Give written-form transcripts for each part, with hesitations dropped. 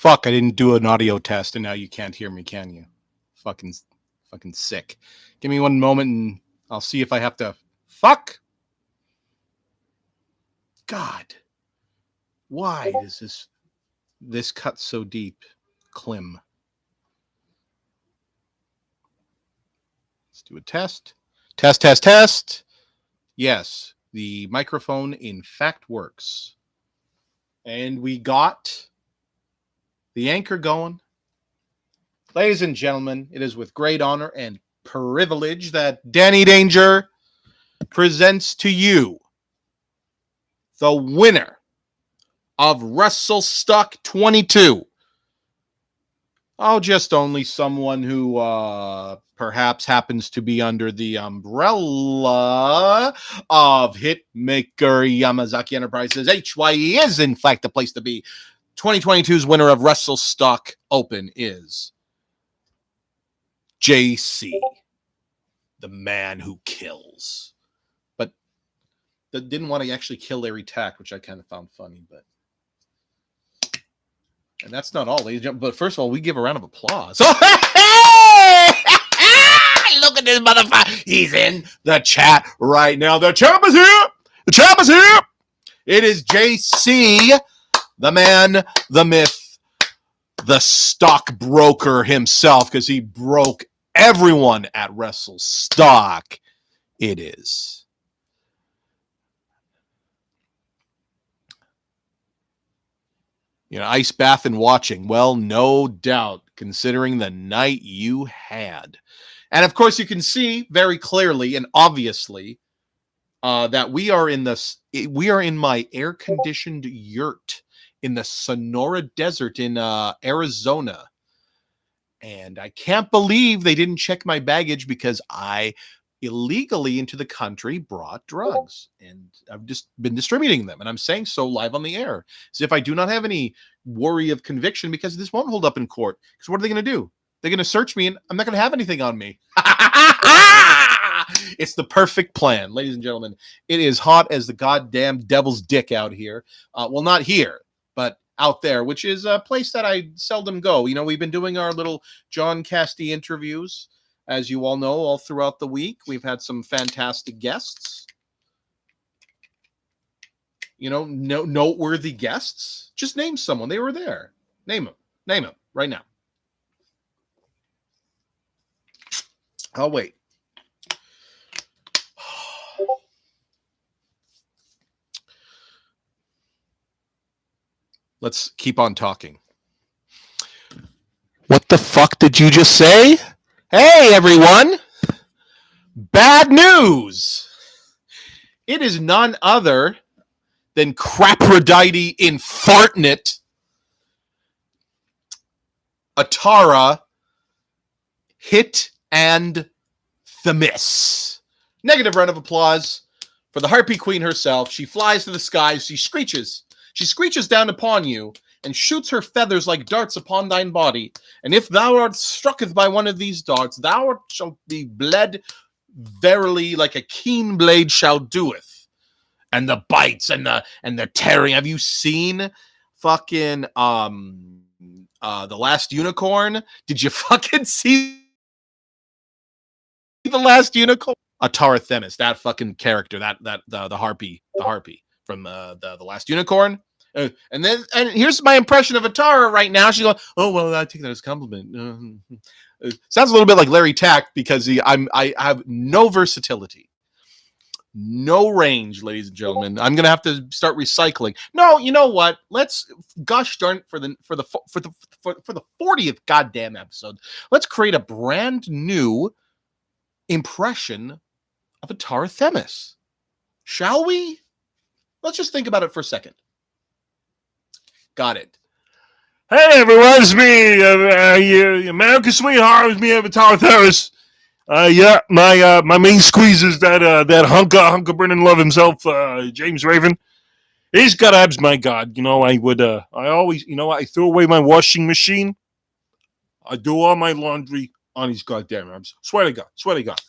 Fuck, I didn't do an audio test, and now you can't hear me, can you? Fucking sick. Give me one moment, and I'll see if I have to... Fuck! God. Why does this cut so deep? Clim. Let's do a test. Test. Yes, the microphone in fact works. And we got the anchor going. Ladies and gentlemen, it is with great honor and privilege that Danny Danger presents to you the winner of WrestleStock 22. Oh, just only someone who perhaps happens to be under the umbrella of Hitmaker-Yamazaki Enterprises. HYE is, in fact, the place to be. 2022's winner of WrestleStock Open is JC, the man who kills. But that didn't want to actually kill Larry Tack, which I kind of found funny, but... And that's not all, ladies and gentlemen. But first of all, we give a round of applause. Oh, hey! Look at this motherfucker. He's in the chat right now. The champ is here. The champ is here. It is JC, the man, the myth, the stockbroker himself, because he broke everyone at WrestleStock. It is. Ice bath and watching. Well, no doubt, considering the night you had. And of course, you can see very clearly and obviously that we are in my air-conditioned yurt in the Sonoran Desert in Arizona. And I can't believe they didn't check my baggage because I illegally into the country brought drugs, and I've just been distributing them, and I'm saying so live on the air as if I do not have any worry of conviction, because this won't hold up in court. Because what are they going to do? They're going to search me, and I'm not going to have anything on me. It's the perfect plan, ladies and gentlemen. It is hot as the goddamn devil's dick out here. Well, not here, but out there, which is a place that I seldom go. We've been doing our little Johncast interviews, as you all know, all throughout the week. We've had some fantastic guests. Noteworthy guests. Just name someone. They were there. Name them. Name them right now. I'll wait. Let's keep on talking. What the fuck did you just say? Hey, everyone. Bad news. It is none other than Craphrodite Infartnit Atara Hit and Themis. Negative round of applause for the Harpy Queen herself. She flies to the skies. She screeches. She screeches down upon you and shoots her feathers like darts upon thine body. And if thou art strucketh by one of these darts, thou shalt be bled verily like a keen blade shall doeth. And the bites and the tearing. Have you seen fucking The Last Unicorn? Did you fucking see The Last Unicorn? Atara Themis, that fucking character, the harpy from the Last Unicorn. And here's my impression of Atara right now. She's going, oh well, I take that as a compliment. Sounds a little bit like Larry Tack, because I have no versatility. No range, ladies and gentlemen. I'm gonna have to start recycling. No, you know what? Let's gosh darn for the 40th goddamn episode. Let's create a brand new impression of Atara Themis. Shall we? Let's just think about it for a second. Got it. Hey everyone, it's me, American Sweetheart. It's me, Atara Themis. Yeah, my main squeeze is that hunka Brennan Love himself, James Raven. He's got abs, my God. I always, I throw away my washing machine. I do all my laundry on his goddamn abs. Swear to God.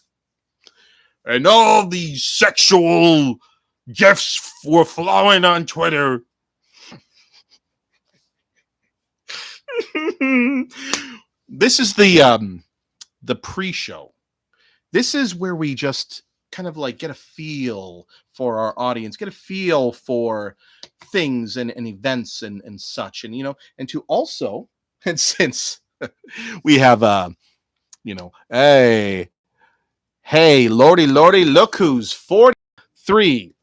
And all these sexual gifs were flowing on Twitter. This is the pre-show. This is where we just kind of like get a feel for our audience, get a feel for things and events and such. And, and to also, and since we have, hey, lordy, look who's 43.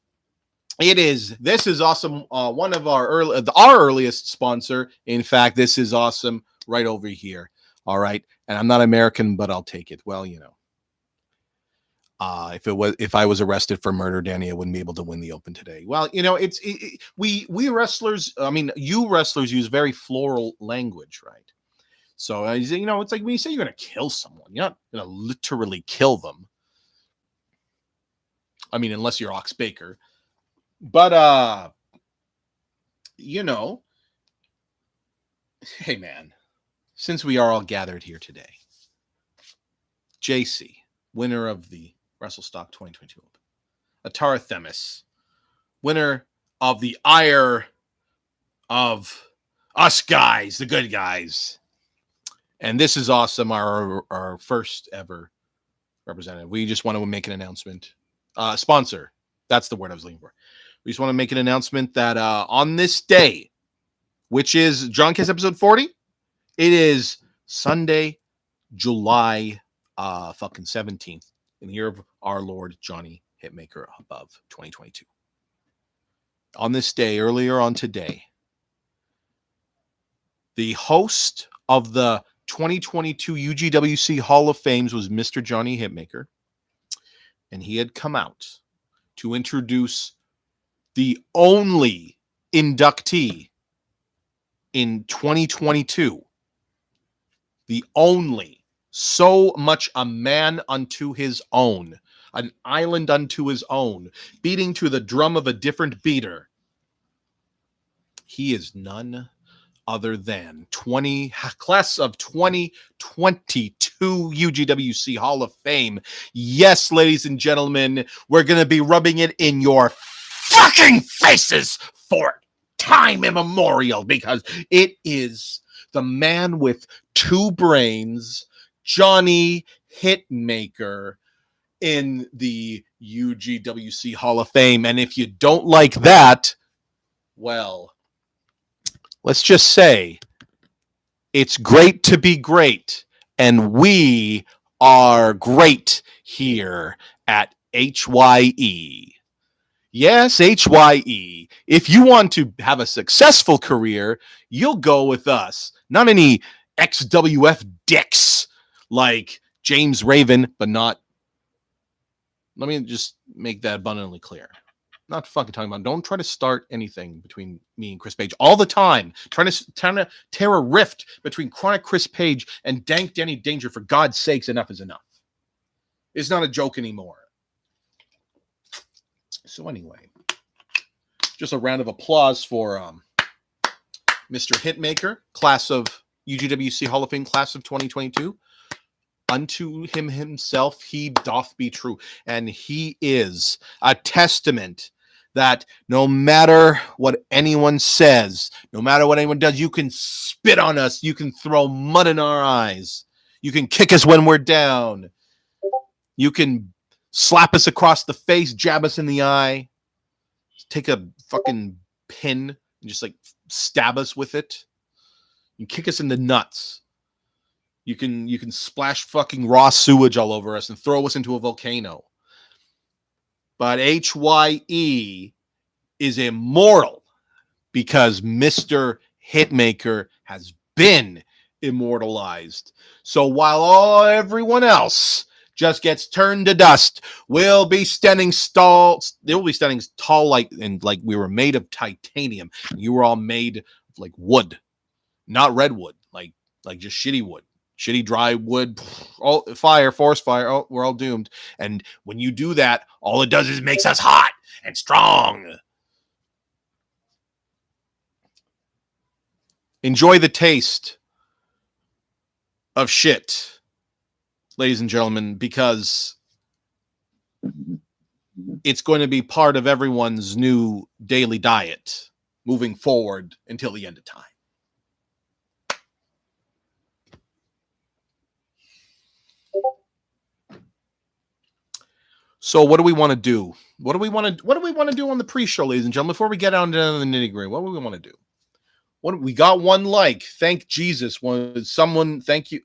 This is awesome. One of our earliest sponsor. In fact, this is awesome right over here. All right. And I'm not American, but I'll take it. Well, if I was arrested for murder, Danny, I wouldn't be able to win the Open today. Well, we wrestlers, you wrestlers use very floral language, right? So, it's like when you say you're going to kill someone, you're not going to literally kill them. I mean, unless you're Ox Baker. But, hey, man, since we are all gathered here today, JC, winner of the WrestleStock 2022 Open. Atara Themis, winner of the ire of us guys, the good guys. And this is awesome, our first ever representative. We just want to make an announcement. Sponsor, that's the word I was looking for. We just want to make an announcement that on this day, which is Johncast episode 40, it is Sunday, July 17th. In the year of our Lord Johnny Hitmaker above 2022. On this day, earlier on today, the host of the 2022 UGWC Hall of Fames was Mr. Johnny Hitmaker, and he had come out to introduce the only inductee in 2022. The only. So much a man unto his own, an island unto his own, beating to the drum of a different beater. He is none other than class of 2022 UGWC Hall of Fame. Yes, ladies and gentlemen, we're going to be rubbing it in your fucking faces for time immemorial, because it is the man with two brains, Johnny Hitmaker, in the UGWC Hall of Fame. And if you don't like that, well, let's just say it's great to be great. And we are great here at HYE. Yes, HYE. If you want to have a successful career, you'll go with us. Not any XWF dicks like James Raven, but not. Let me just make that abundantly clear. Not fucking talking about. Don't try to start anything between me and Chris Page all the time. Trying to tear a rift between chronic Chris Page and dank Danny Danger. For God's sakes, enough is enough. It's not a joke anymore. So anyway, just a round of applause for Mr. Hitmaker, class of UGWC Hall of Fame, class of 2022. Unto him himself he doth be true. And he is a testament that no matter what anyone says, no matter what anyone does, you can spit on us, you can throw mud in our eyes, you can kick us when we're down, you can slap us across the face, jab us in the eye, take a fucking pin and just like stab us with it, you kick us in the nuts. You can splash fucking raw sewage all over us and throw us into a volcano. But HYE is immortal because Mr. Hitmaker has been immortalized. So while everyone else just gets turned to dust, we'll be standing tall. They'll be standing tall like we were made of titanium. You were all made of like wood, not redwood, like just shitty wood. Shitty dry wood, all fire, forest fire. Oh, we're all doomed. And when you do that, all it does is makes us hot and strong. Enjoy the taste of shit, ladies and gentlemen, because it's going to be part of everyone's new daily diet moving forward until the end of time. So what do we want to do? What do we want to do on the pre-show, ladies and gentlemen, before we get down to the nitty-gritty? What do we want to do? We got one like. Thank Jesus. Thank you.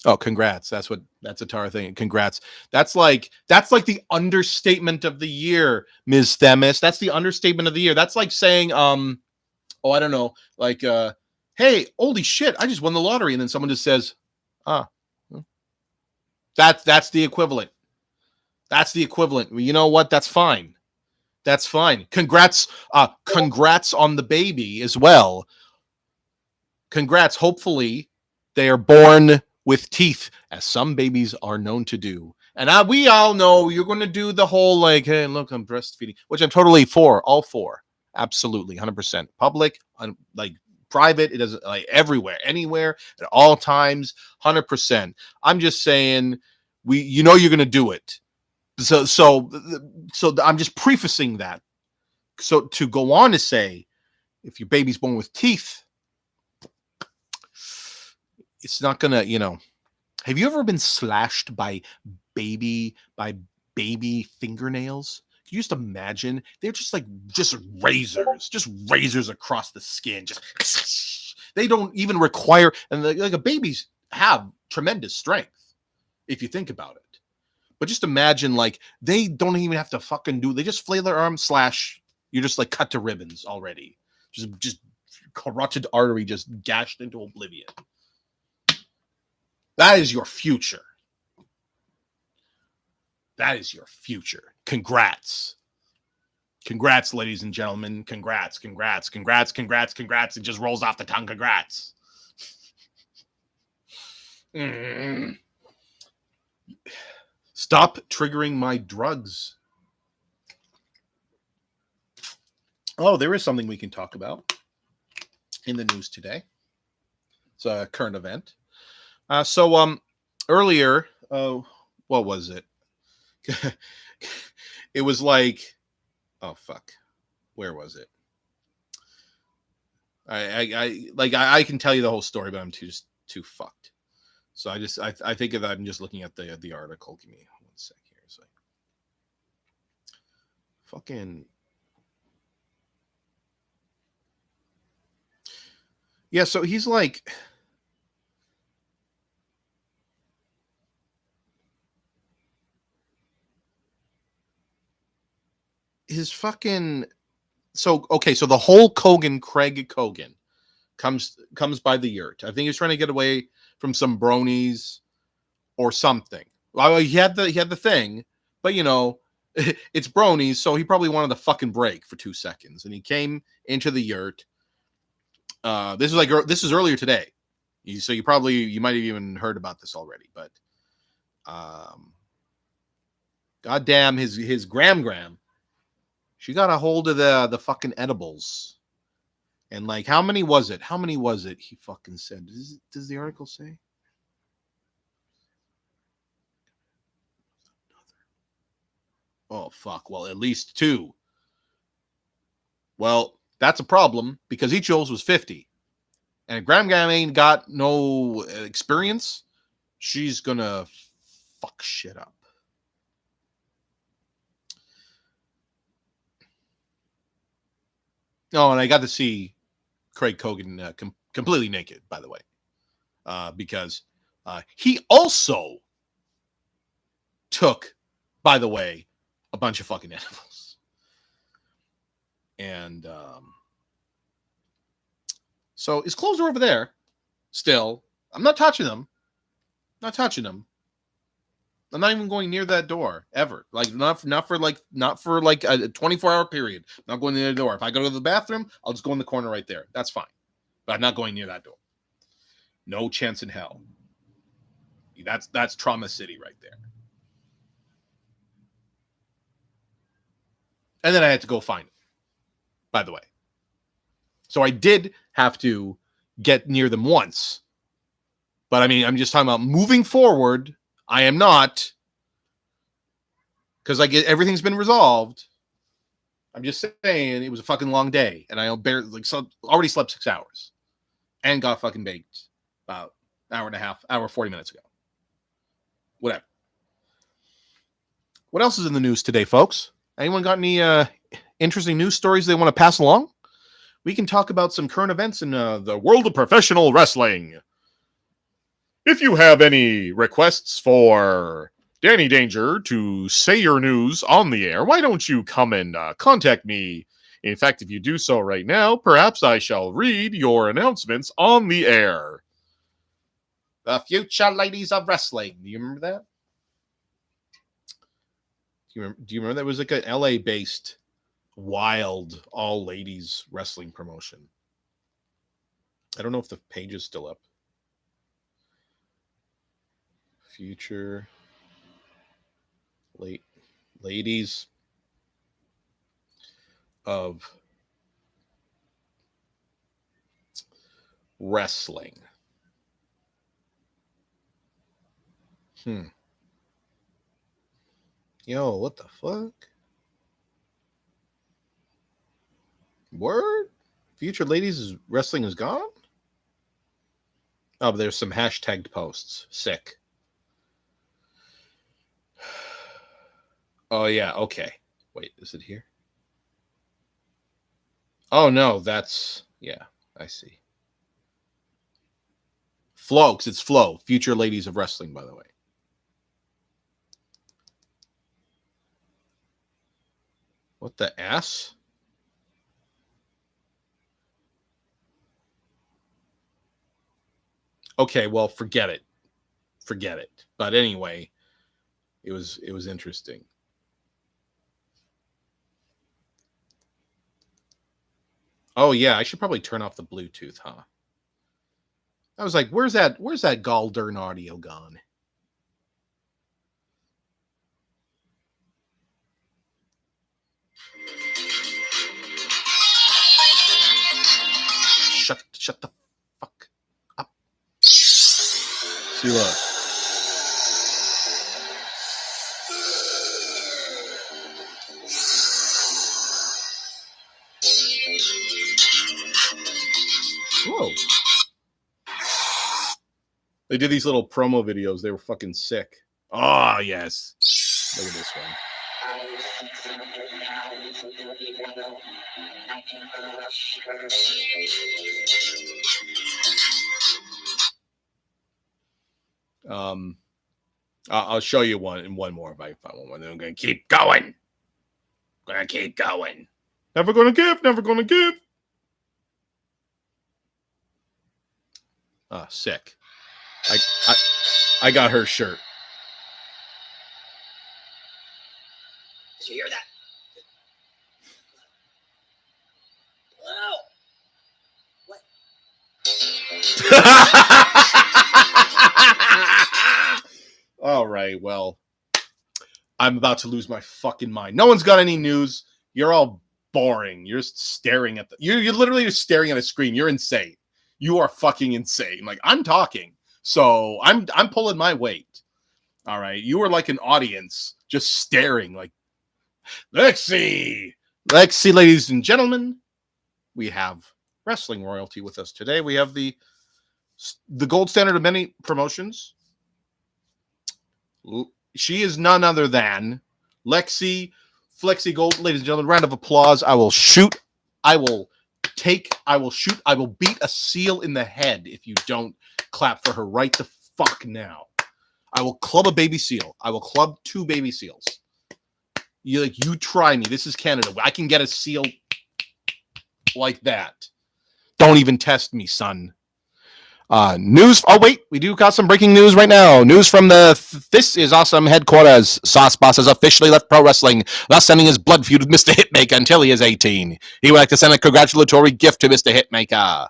Oh, congrats. That's a Tara thing. Congrats. That's like the understatement of the year, Ms. Themis. That's the understatement of the year. That's like saying, I don't know, like, hey, holy shit, I just won the lottery. And then someone just says, that's the equivalent. That's the equivalent. You know what? That's fine. That's fine. Congrats on the baby as well. Congrats. Hopefully they are born with teeth, as some babies are known to do. And we all know you're going to do the whole like, hey, look, I'm breastfeeding, which I'm totally for, all for. Absolutely, 100%. Public, like private, it doesn't, like everywhere, anywhere, at all times, 100%. I'm just saying, you're going to do it. So I'm just prefacing that. So to go on to say, if your baby's born with teeth, it's not gonna, have you ever been slashed by baby fingernails? Can you just imagine? They're just razors across the skin. They don't even require, and like a babies have tremendous strength if you think about it. But just imagine, like, they don't even have to fucking they just flail their arm, slash, you're just like cut to ribbons already. Just carotid artery just gashed into oblivion. That is your future. That is your future. Congrats. Congrats, ladies and gentlemen. Congrats. It just rolls off the tongue. Congrats. Stop triggering my drugs. Oh, there is something we can talk about in the news today. It's a current event. Earlier, what was it? It was like, oh fuck, where was it? I can tell you the whole story, but I'm too fucked. So I think of that. I'm just looking at the article. Give me 1 sec here. It's like fucking. Yeah, so he's like, his fucking, so the whole Craig Kogan comes by the yurt. I think he's trying to get away from some bronies or something. Well, he had the thing, but it's bronies, so he probably wanted to fucking break for 2 seconds, and he came into the yurt. This is earlier today, so you might have even heard about this already, but goddamn, his gram, she got a hold of the fucking edibles, and like, how many was it? He fucking said. Does the article say? Oh fuck! Well, at least 2. Well, that's a problem because each of those was 50. And if Gram ain't got no experience, she's gonna fuck shit up. Oh, and I got to see Craig Kogan completely naked, by the way, because he also took, by the way, a bunch of fucking edibles. And so his clothes are over there still. I'm not touching them. I'm not even going near that door ever. Like not for like a 24-hour period. I'm not going near the door. If I go to the bathroom, I'll just go in the corner right there. That's fine. But I'm not going near that door. No chance in hell. That's Trauma City right there. And then I had to go find it, by the way. So I did have to get near them once. But I mean, I'm just talking about moving forward. I am not, because everything's been resolved. I'm just saying it was a fucking long day, and I already slept 6 hours, and got fucking baked about hour 40 minutes ago. Whatever. What else is in the news today, folks? Anyone got any interesting news stories they want to pass along? We can talk about some current events in the world of professional wrestling. If you have any requests for Danny Danger to say your news on the air, why don't you come and contact me? In fact, if you do so right now, perhaps I shall read your announcements on the air. The Future Ladies of Wrestling. Do you remember that? Do you remember that was like an LA-based wild all-ladies wrestling promotion? I don't know if the page is still up. Future Ladies of Wrestling. Yo, what the fuck? Word? Future Ladies Wrestling is gone? Oh, but there's some hashtagged posts. Sick. Oh, yeah, okay. Wait, is it here? Oh, no, that's... Yeah, I see. Flow, because it's Flow. Future Ladies of Wrestling, by the way. What the ass? Okay, well, forget it. Forget it. But anyway, it was interesting. Oh yeah, I should probably turn off the Bluetooth, huh? I was like, where's that Galdern audio gone? Shut the fuck up. See what? Whoa. They did these little promo videos. They were fucking sick. Oh, yes. Look at this one. I'll show you one more if I find one. I'm going to keep going. Never going to give. Ah, sick. I got her shirt. Did you hear that? Whoa! What? All right, well, I'm about to lose my fucking mind. No one's got any news. You're all boring. You're just staring at you're literally just staring at a screen. You're insane. You are fucking insane. Like, I'm talking, so I'm pulling my weight. All right, you are like an audience just staring. Like, let's see, ladies and gentlemen, we have wrestling royalty with us today. We have the gold standard of many promotions. She is none other than Flexi Gold. Ladies and gentlemen, round of applause. I will shoot. I will beat a seal in the head if you don't clap for her right the fuck now. I will club a baby seal. I will club 2 baby seals. You try me. This is Canada. I can get a seal like that. Don't even test me, son. News. Oh, wait. We do got some breaking news right now. News from the This Is Awesome headquarters. Sauce Boss has officially left pro wrestling, thus sending his blood feud with Mr. Hitmaker until he is 18. He would like to send a congratulatory gift to Mr. Hitmaker,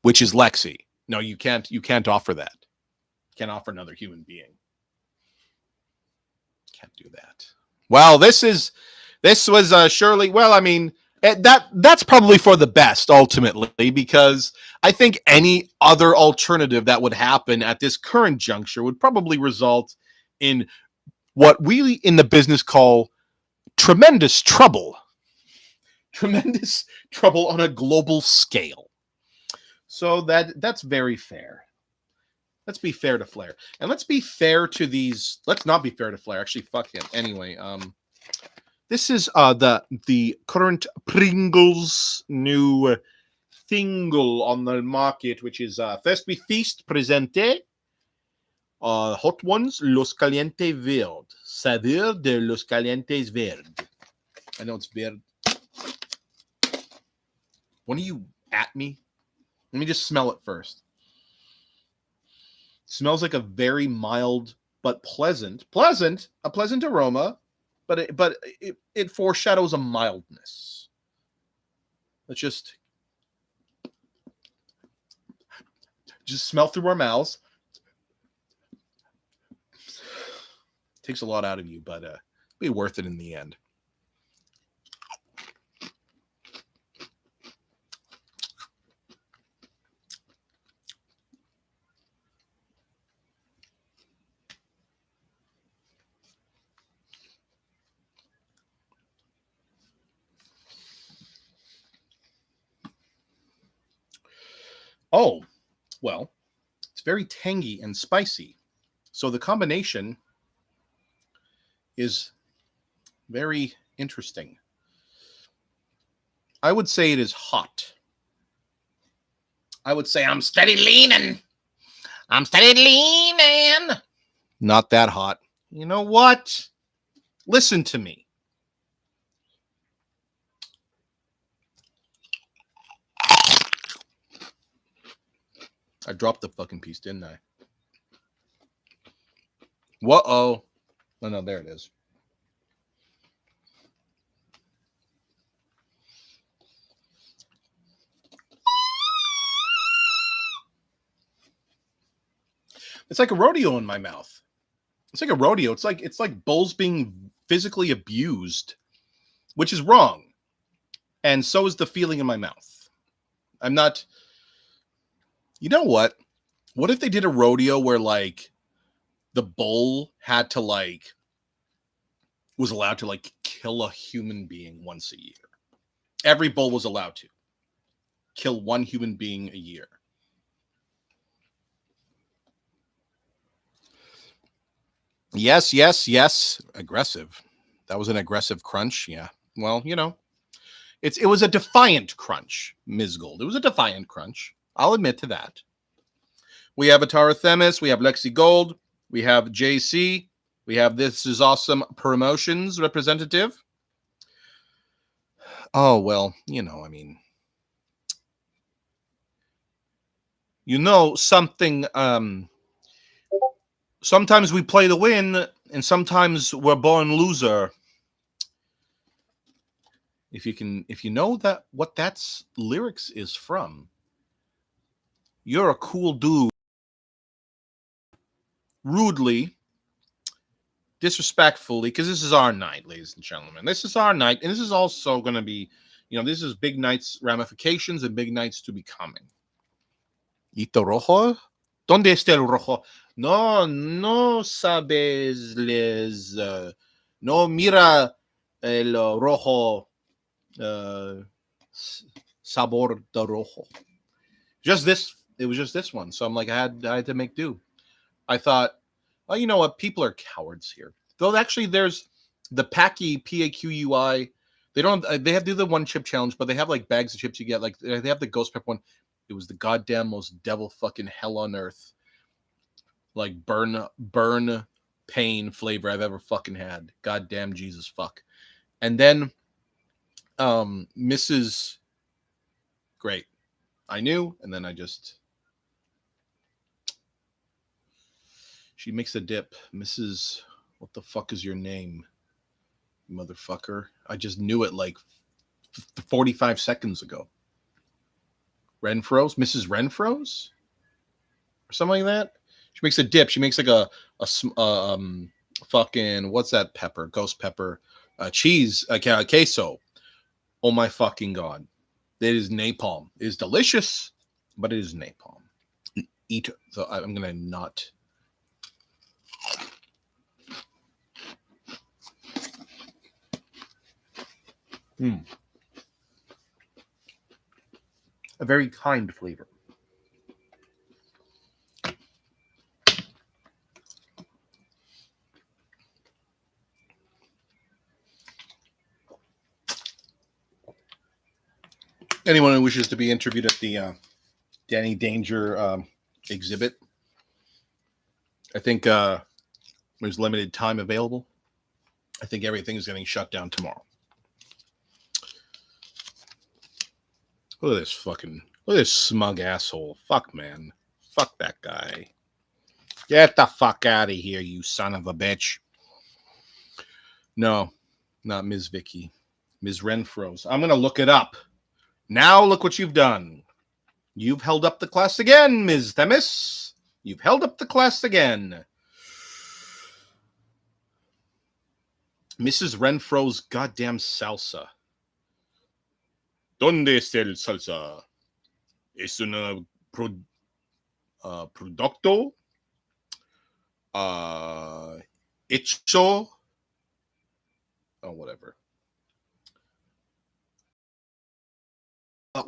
which is Lexi. No, you can't offer that. You can't offer another human being. Can't do that. Well, this was surely, well, I mean, that's probably for the best ultimately, because I think any other alternative that would happen at this current juncture would probably result in what we in the business call tremendous trouble on a global scale. So that's very fair. Let's be fair to Flair. And let's be fair to these. Let's not be fair to Flair. Actually, fuck him. Anyway, this is the current Pringles new single on the market, which is first we feast presente. Hot ones, Los Calientes Verde. Sabor de Los Calientes Verde. I know it's verde. When are you at me? Let me just smell it first. Smells like a very mild but pleasant aroma, but it foreshadows a mildness. Let's just smell through our mouths. Takes a lot out of you, but be worth it in the end. Oh, well, it's very tangy and spicy. So the combination is very interesting. I would say it is hot. I would say I'm steady leaning. Not that hot. You know what? Listen to me. I dropped the fucking piece, didn't I? Whoa. Oh, no, there it is. It's like a rodeo in my mouth. It's like a rodeo. It's like bulls being physically abused, which is wrong. And so is the feeling in my mouth. I'm not... You know what? What if they did a rodeo where, like, the bull had to, like, was allowed to, like, kill a human being once a year? Every bull was allowed to kill one human being a year. Yes. Aggressive. That was an aggressive crunch. Yeah. Well, you know, it was a defiant crunch, Ms. Gold. It was a defiant crunch. I'll admit to that. We have Atara Themis. We have Lexi Gold. We have JC. We have This Is Awesome Promotions representative. Oh, well, you know, I mean, you know, something, sometimes we play to win and sometimes we're born loser. If you know that what that's lyrics is from, you're a cool dude. Rudely, disrespectfully, because this is our night, ladies and gentlemen. This is our night, and this is also going to be, you know, this is big nights ramifications and big nights to be coming. ¿Hito rojo? ¿Dónde está el rojo? No sabes no mira el rojo sabor de rojo. Just this, it was just this one. So I'm like, I had to make do. I thought, well, you know what? People are cowards here. Though actually, there's the Packy PAQUI. They don't. They have to do the one chip challenge, but they have like bags of chips you get. Like they have the ghost pepper one. It was the goddamn most devil fucking hell on earth, like burn pain flavor I've ever fucking had. Goddamn Jesus fuck. And then, Mrs. Great. I knew, and then I just. She makes a dip. Mrs. What the fuck is your name, motherfucker? I just knew it like 45 seconds ago. Renfro's? Mrs. Renfro's? Or something like that? She makes a dip. She makes like a fucking, what's that pepper? Ghost pepper. Cheese. Queso. Oh my fucking God. It is napalm. It is delicious, but it is napalm. Eat. So I'm going to not... A very kind flavor. Anyone who wishes to be interviewed at the Danny Danger exhibit, I think there's limited time available. I think everything is getting shut down tomorrow. Look at this smug asshole. Fuck, man. Fuck that guy. Get the fuck out of here, you son of a bitch. No, not Ms. Vicky. Ms. Renfro's. I'm going to look it up. Now look what you've done. You've held up the class again, Ms. Themis. You've held up the class again. Mrs. Renfro's goddamn salsa. ¿Dónde está el salsa? Es un producto hecho. Oh, whatever.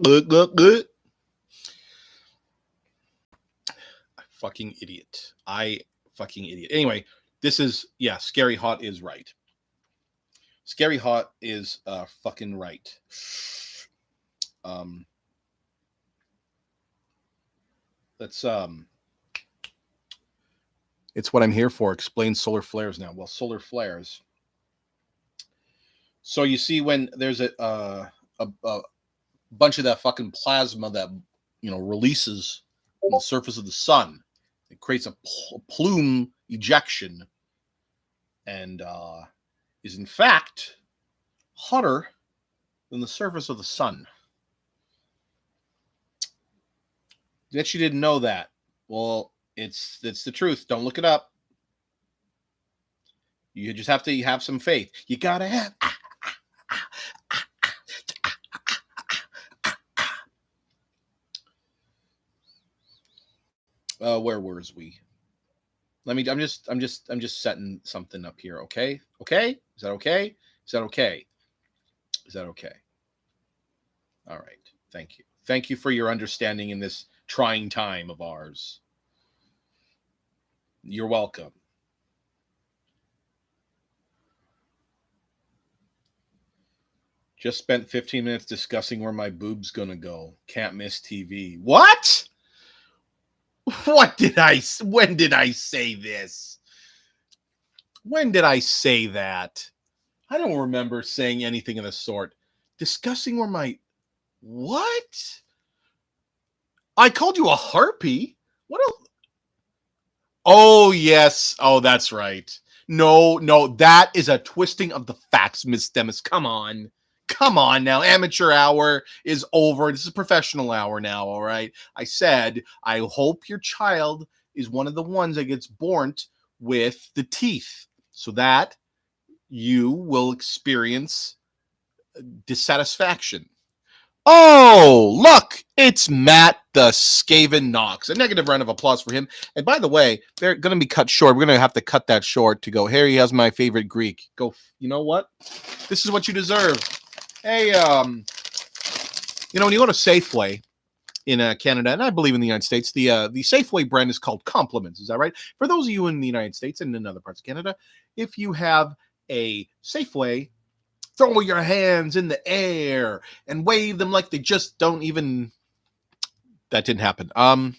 Good. Fucking idiot. Anyway, this is, yeah, Scary Hot is right. Scary Hot is fucking right. Let's it's what I'm here for. Explain solar flares now. Well, solar flares. So you see when there's a bunch of that fucking plasma that, you know, releases on the surface of the sun, it creates a plume ejection, and is in fact hotter than the surface of the sun. Bet you didn't know that. Well, it's the truth. Don't look it up. You just have to have some faith. You gotta have. Where was we? I'm just setting something up here. Okay. Is that okay? All right. Thank you for your understanding in this trying time of ours. You're welcome. Just spent 15 minutes discussing where my boob's gonna go. Can't miss TV. What? When did I say this? When did I say that? I don't remember saying anything of the sort. Discussing where my... What? I called you a harpy? What else? Oh, yes. Oh, that's right. No, that is a twisting of the facts, Miss Demis. Come on now. Amateur hour is over. This is professional hour now, all right? I said, I hope your child is one of the ones that gets born with the teeth so that you will experience dissatisfaction. Oh, look, it's Matt the Skaven Knox. A negative round of applause for him. And by the way, they're going to be cut short. We're going to have to cut that short to go, Harry has my favorite Greek. Go, you know what? This is what you deserve. Hey, when you go to Safeway in Canada, and I believe in the United States, the Safeway brand is called Compliments. Is that right? For those of you in the United States and in other parts of Canada, if you have a Safeway, throw your hands in the air and wave them like they just don't even... That didn't happen. The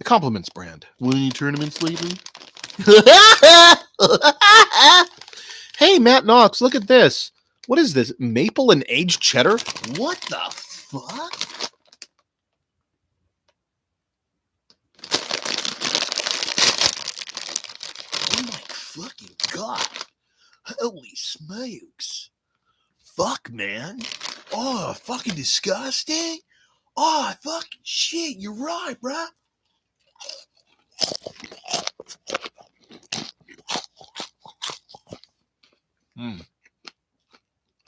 Compliments brand. Won any tournaments lately? Hey, Matt Knox, look at this. What is this? Maple and aged cheddar? What the fuck? Oh my fucking god. Holy smokes. Fuck, man. Oh, fucking disgusting. Oh, fucking shit. You're right, bruh.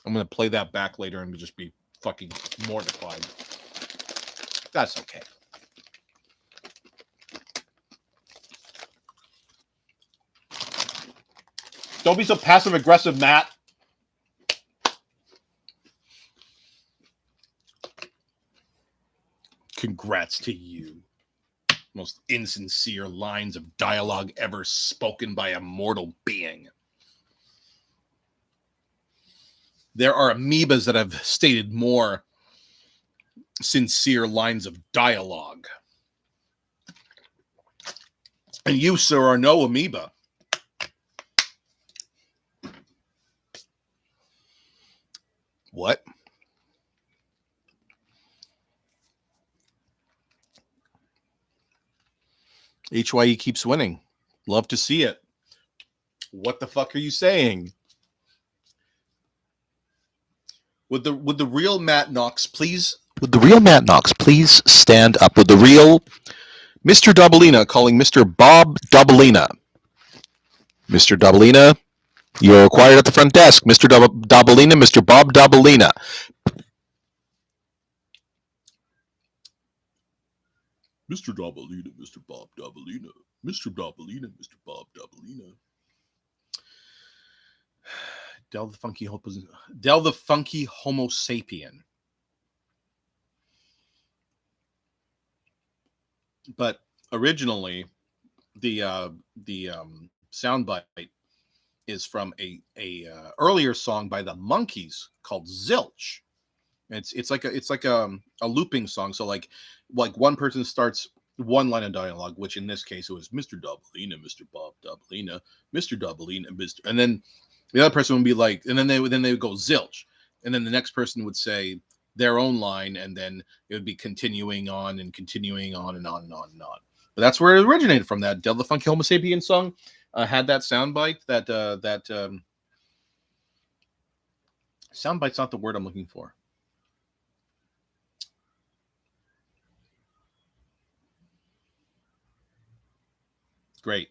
I'm going to play that back later and just be fucking mortified. That's okay. Don't be so passive-aggressive, Matt. Congrats to you. Most insincere lines of dialogue ever spoken by a mortal being. There are amoebas that have stated more sincere lines of dialogue. And you, sir, are no amoeba. What? HYE keeps winning. Love to see it. What the fuck are you saying? Would the real Matt Knox please? Would the real Matt Knox please stand up? Would the real Mr. Doubleina calling Mr. Bob Doubleina? Mr. Doubleina, you're required at the front desk. Mr. Doubleina, Mr. Bob Doubleina. Mr. Doubleina, Mr. Bob Doubleina. Mr. Doubleina, Mr. Bob Doubleina. Del the funky Homo sapien. But originally, the soundbite is from a earlier song by the Monkees called Zilch. It's like a looping song. So like one person starts one line of dialogue, which in this case it was Mr. Doubleina, Mr. Bob Doubleina, Mr. Doubleina, Mr. And then the other person would be like, and then they would go Zilch, and then the next person would say their own line, and then it would be continuing on and continuing on and on and on and on. But that's where it originated from. That Del the Funky Homo Sapien song had that soundbite. That soundbite's not the word I'm looking for. Great.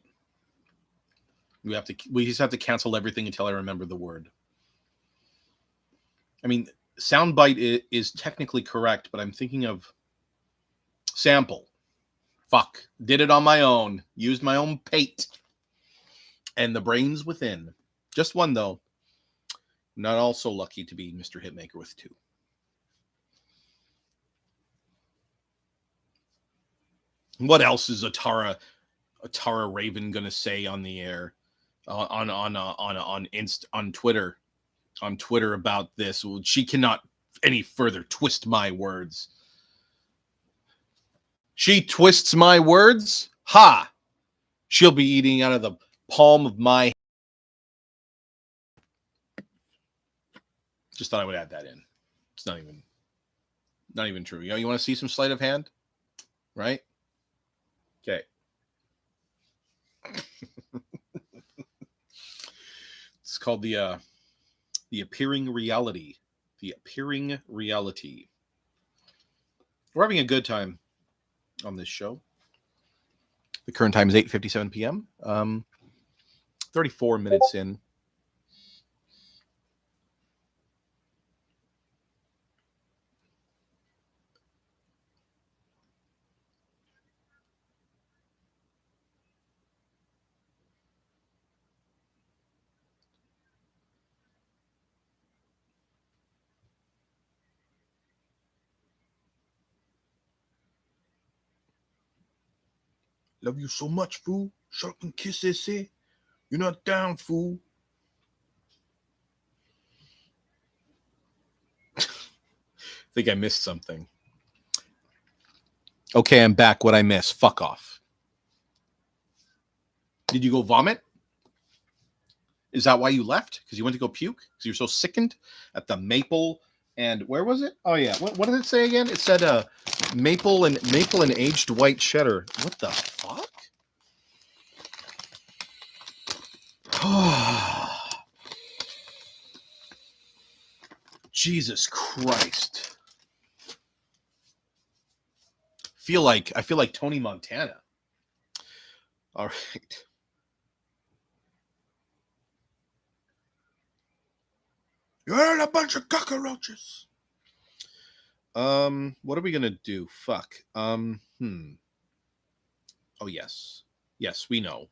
We just have to cancel everything until I remember the word. I mean, soundbite is technically correct, but I'm thinking of sample. Fuck. Did it on my own. Used my own pate. And the brains within. Just one, though. Not all so lucky to be Mr. Hitmaker with two. What else is Atara Raven gonna say on the air, on Twitter about this? Well, she cannot any further twist my words. She twists my words? Ha! She'll be eating out of the palm of my. Just thought I would add that in. It's not even true. You want to see some sleight of hand, right? Okay. It's called the appearing reality. The appearing reality. We're having a good time on this show. The current time is 8:57 p.m. 34 minutes in. Love you so much, fool. Shut up and kiss this, eh? You're not down, fool. I think I missed something. Okay, I'm back. What I miss? Fuck off. Did you go vomit? Is that why you left? Because you went to go puke? Because you're so sickened at the maple and where was it? Oh yeah. What did it say again? It said maple and aged white cheddar. What the fuck? Jesus Christ. I feel like Tony Montana. All right. You're a bunch of cockroaches. What are we gonna do? Fuck. Oh yes. Yes, we know.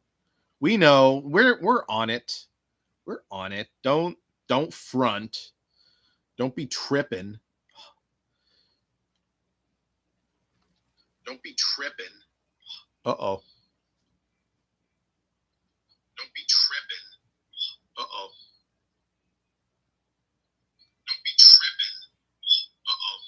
We know. We're on it. We're on it. Don't front. Don't be tripping. Don't be tripping. Uh-oh. Don't be tripping. Uh-oh. Don't be tripping. Uh-oh.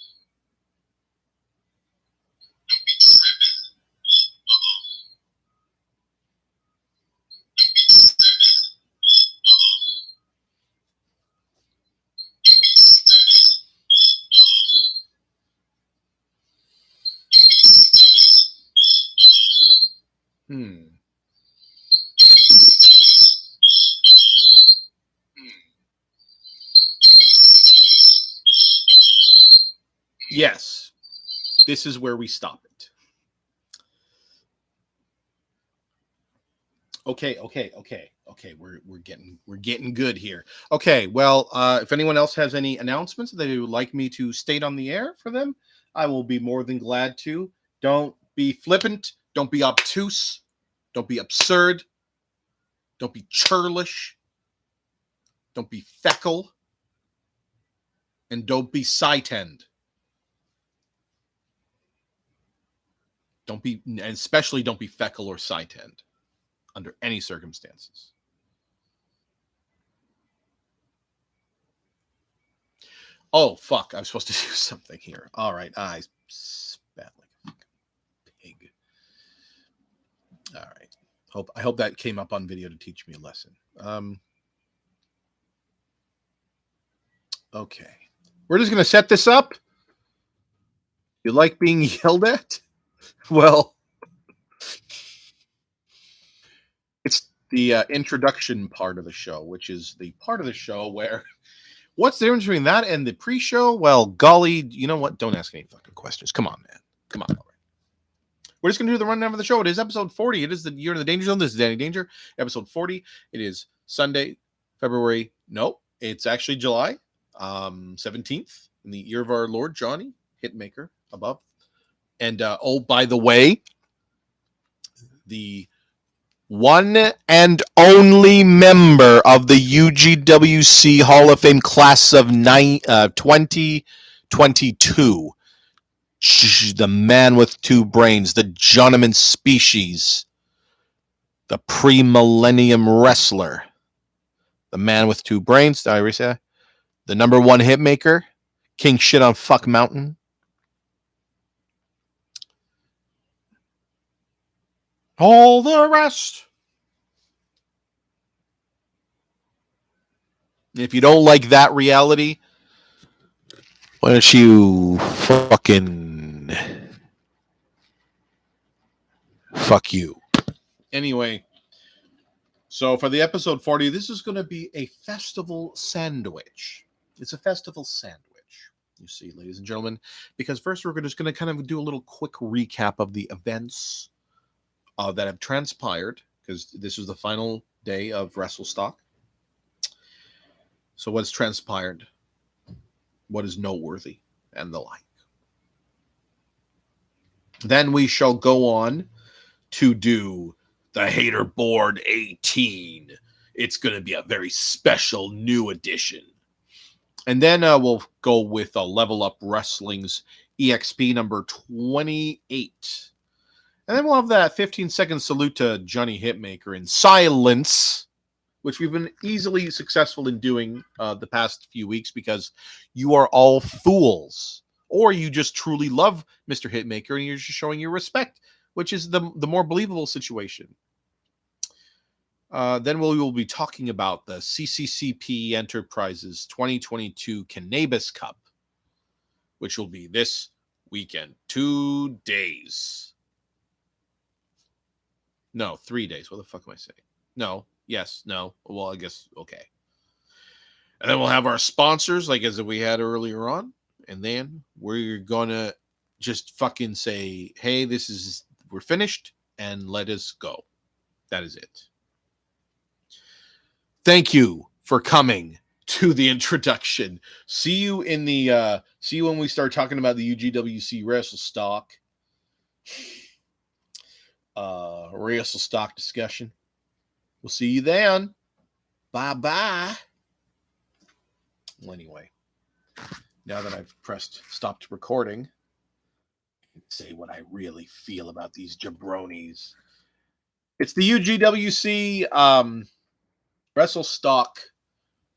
Yes, this is where we stop it. Okay. We're getting good here. Okay, well, if anyone else has any announcements that they would like me to state on the air for them, I will be more than glad to. Don't be flippant. Don't be obtuse. Don't be absurd. Don't be churlish. Don't be feckle. And don't be sight-end. Don't be, and especially don't be feckle or sight-end under any circumstances. Oh, fuck. I was supposed to do something here. All right. I spat like a fucking pig. All right. I hope that came up on video to teach me a lesson. Okay. We're just going to set this up. You like being yelled at? Well, it's the introduction part of the show, which is the part of the show where what's the difference between that and the pre-show? Well, golly, you know what? Don't ask any fucking questions. Come on, man. Come on. All right. We're just going to do the rundown of the show. It is episode 40. It is the Year of the Danger Zone. This is Danny Danger. Episode 40. It is Sunday, February. No, it's actually July 17th in the year of our Lord, Johnny Hitmaker above. And, oh, by the way, the one and only member of the UGWC Hall of Fame class of 2022. The man with two brains, the gentleman species, the pre-millennium wrestler, the man with two brains, did I already say that? The number one hitmaker, king shit on fuck mountain. All the rest. If you don't like that reality, why don't you fucking fuck you? Anyway, so for the episode 40, this is going to be a festival sandwich. It's a festival sandwich, you see, ladies and gentlemen, because first we're just going to kind of do a little quick recap of the events that have transpired, because this is the final day of WrestleStock. So what's transpired, what is noteworthy, and the like. Then we shall go on to do the Hater Board 18. It's going to be a very special new edition. And then we'll go with Level Up Wrestling's EXP number 28. And then we'll have that 15-second salute to Johnny Hitmaker in silence, which we've been easily successful in doing the past few weeks because you are all fools. Or you just truly love Mr. Hitmaker and you're just showing your respect, which is the more believable situation. Then we will be talking about the CCPE Enterprises 2022 Cannabis Cup, which will be this weekend. 2 days. No, 3 days. What the fuck am I saying? No. Yes. No. Well, I guess. Okay. And then we'll have our sponsors, like as we had earlier on. And then we're going to just fucking say, hey, we're finished and let us go. That is it. Thank you for coming to the introduction. See you when we start talking about the UGWC WrestleStock. WrestleStock discussion. We'll see you then. Bye-bye. Well, anyway, now that I've pressed stopped recording, I can say what I really feel about these jabronis. It's the UGWC WrestleStock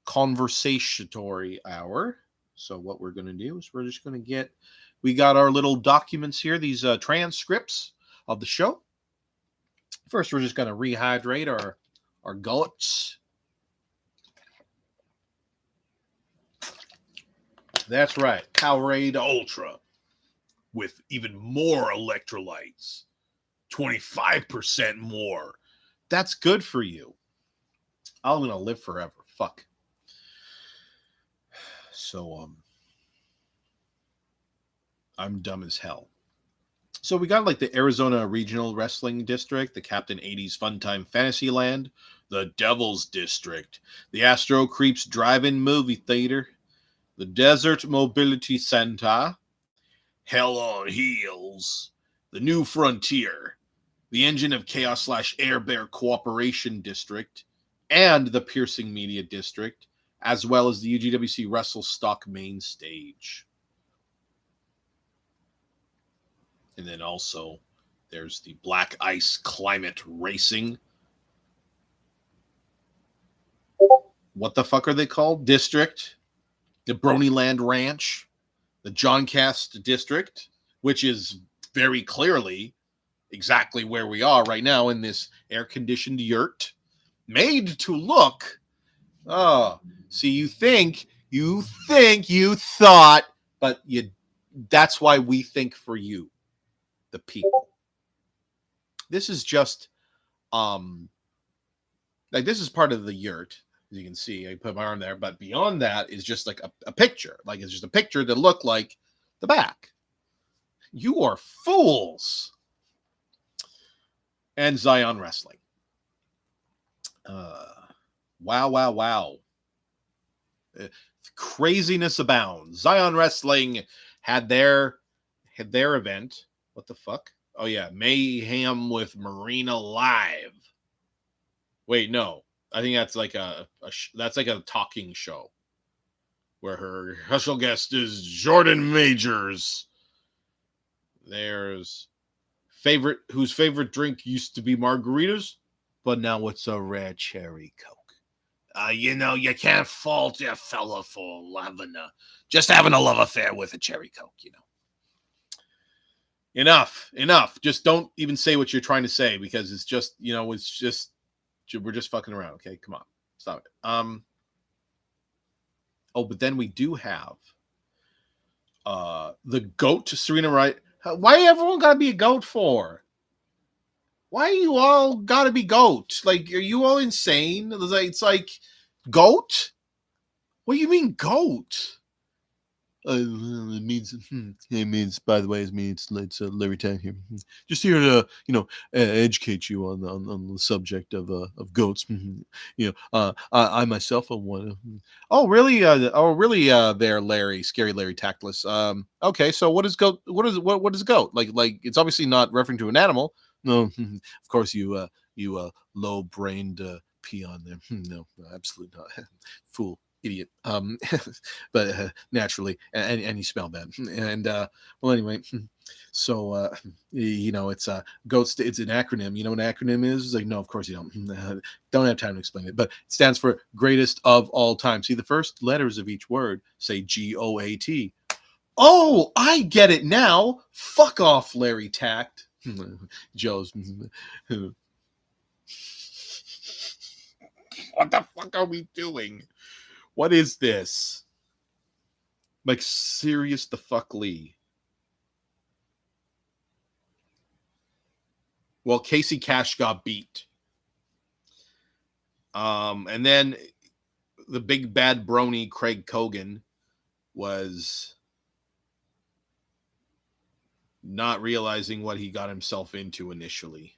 conversatory hour. So what we're going to do is we're just going to we got our little documents here, these transcripts of the show. First, we're just going to rehydrate our gullets. That's right. Powerade Ultra with even more electrolytes. 25% more. That's good for you. I'm going to live forever. Fuck. So, I'm dumb as hell. So we got like the Arizona Regional Wrestling District, the Captain 80s Funtime Fantasyland, the Devil's District, the Astro Creeps Drive-In Movie Theater, the Desert Mobility Center, Hell on Heels, the New Frontier, the Engine of Chaos / Air Bear Cooperation District, and the Piercing Media District, as well as the UGWC WrestleStock main stage. And then also, there's the Black Ice Climate Racing. What the fuck are they called? District. The Bronyland Ranch. The Johncast District, which is very clearly exactly where we are right now in this air-conditioned yurt. Made to look. Oh, see, you thought, but that's why we think for you. The people. This is just like this is part of the yurt, as you can see. I put my arm there, but beyond that is just like a picture. Like it's just a picture that looked like the back. You are fools. And Zion Wrestling. Wow. Craziness abounds. Zion Wrestling had their event. What the fuck? Oh, yeah. Mayhem with Marina Live. Wait, no. I think that's like that's like a talking show where her special guest is Jordan Majors. There's whose favorite drink used to be margaritas, but now it's a rare cherry Coke. You can't fault a fella for just having a love affair with a cherry Coke, Enough. Just don't even say what you're trying to say because it's just, we're just fucking around. Okay, come on, stop it. But then we do have the goat Serena Wright. Why everyone gotta be a goat for? Why you all gotta be goat? Like, are you all insane? It's like goat. What do you mean goat? It means, by the way, it's Larry Tang here. Just here to, educate you on the subject of goats. I myself am one. Oh, really? There, Larry, scary Larry Tactless. Okay, so what is goat? What is goat? Like it's obviously not referring to an animal. No, of course you low-brained peon there. No, absolutely not. Fool. Idiot. But naturally, and you smell bad. And well, anyway, so it's GOATS. It's an acronym. You know what an acronym is? It's like, no, of course you don't. Don't have time to explain it. But it stands for greatest of all time. See, the first letters of each word say GOAT. Oh, I get it now. Fuck off, Larry Tact. Joe's. What the fuck are we doing? What is this? Like, serious the fuck Lee. Well, Casey Cash got beat. And then the big bad brony Craig Cogan was not realizing what he got himself into initially.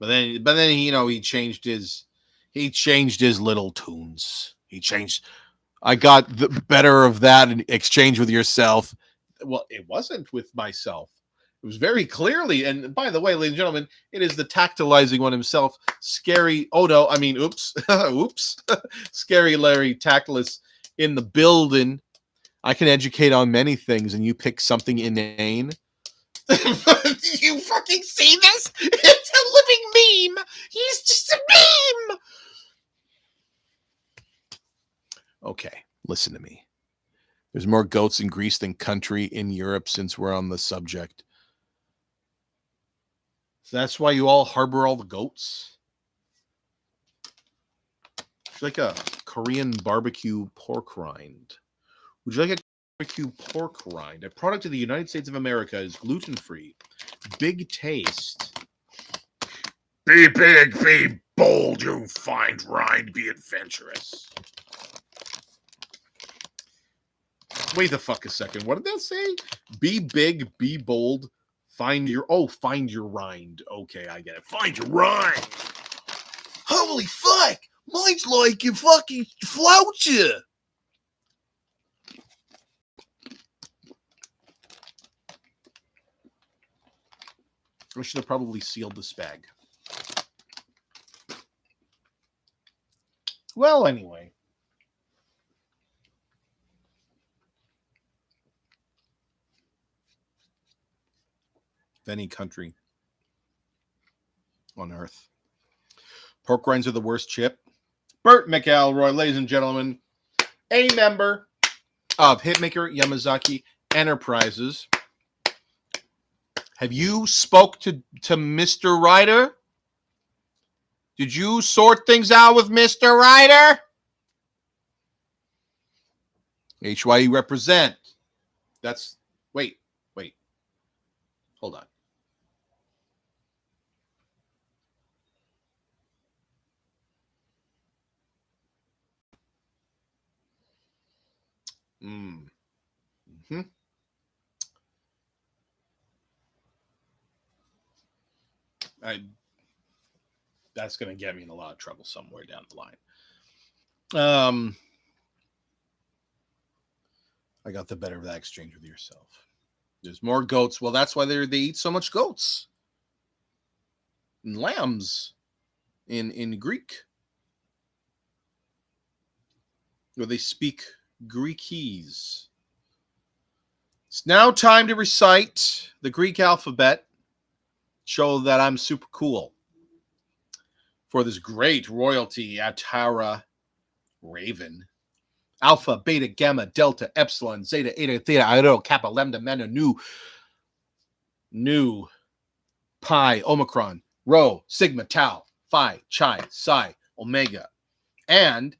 But then he changed his little tunes. I got the better of that in exchange with yourself. Well, it wasn't with myself. It was very clearly, and by the way, ladies and gentlemen, it is the tactilizing one himself, Scary Odo. Oops. Scary Larry Tactless in the building. I can educate on many things, and you pick something inane. You fucking see this? It's a living meme. He's just a meme. Okay, listen to me. There's more goats in Greece than country in Europe since we're on the subject. So that's why you all harbor all the goats? It's like a Korean barbecue pork rind. Would you like a barbecue pork rind? A product of the United States of America is gluten-free. Big taste. Be big, be bold, you find rind, be adventurous. Wait the fuck a second. What did that say? Be big, be bold, find your rind. Okay, I get it. Find your rind. Holy fuck! Mine's like you fucking flout you. I should have probably sealed this bag. Well, anyway. Any country on earth. Pork rinds are the worst chip. Burt McElroy, ladies and gentlemen, a member of Hitmaker-Yamazaki Enterprises. Have you spoke to Mr. Ryder? Did you sort things out with Mr. Ryder? HYE represent. That's, wait. Hold on. Mm-hmm. That's going to get me in a lot of trouble somewhere down the line. I got the better of that exchange with yourself. There's more goats. Well, that's why they eat so much goats and lambs in Greek. Where they speak Greekese. It's now time to recite the Greek alphabet. Show that I'm super cool. For this great royalty, Atara Raven. Alpha, beta, gamma, delta, epsilon, zeta, eta, theta, iota, kappa, lambda, meta, nu, pi, omicron, rho, sigma, tau, phi, chi, psi, omega. And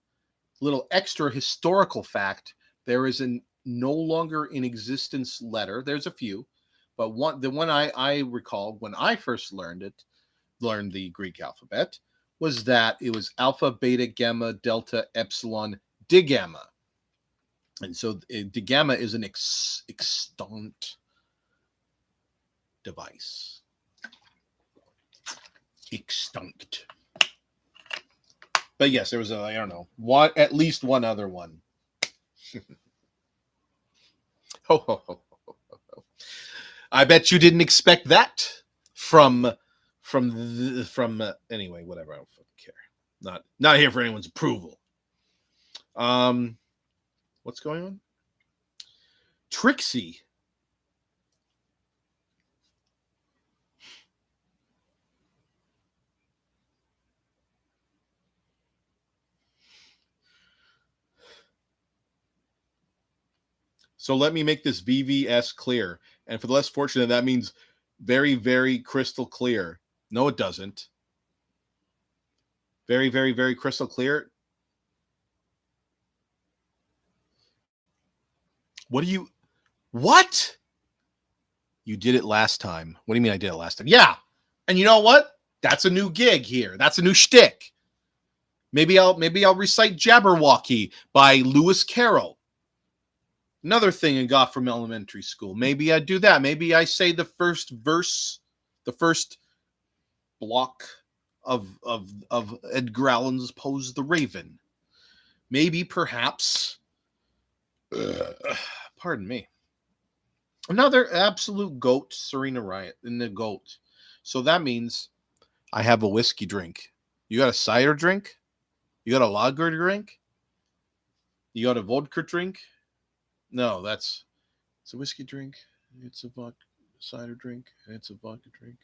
little extra historical fact, there is a no longer in existence letter. There's a few, but the one I recall when I first learned the Greek alphabet, was that it was alpha, beta, gamma, delta, epsilon, digamma. And so digamma is an extant device. Extinct. But yes, there was at least one other one. Ho, ho, ho, ho, ho. I bet you didn't expect that from anyway, whatever. I don't fucking care. Not here for anyone's approval. What's going on? Trixie. So let me make this VVS clear. And for the less fortunate, that means very, very crystal clear. No, it doesn't. Very, very, very crystal clear. What? You did it last time. What do you mean I did it last time? Yeah. And you know what? That's a new gig here. That's a new shtick. Maybe I'll recite Jabberwocky by Lewis Carroll. Another thing I got from elementary school. Maybe I do that. Maybe I say the first verse, the first block of Edgar Allan's Poe's The Raven. Maybe, perhaps, pardon me, another absolute goat, Serena Riot, in the goat. So that means I have a whiskey drink. You got a cider drink? You got a lager drink? You got a vodka drink? No, it's a whiskey drink. It's a vodka cider drink. It's a vodka drink.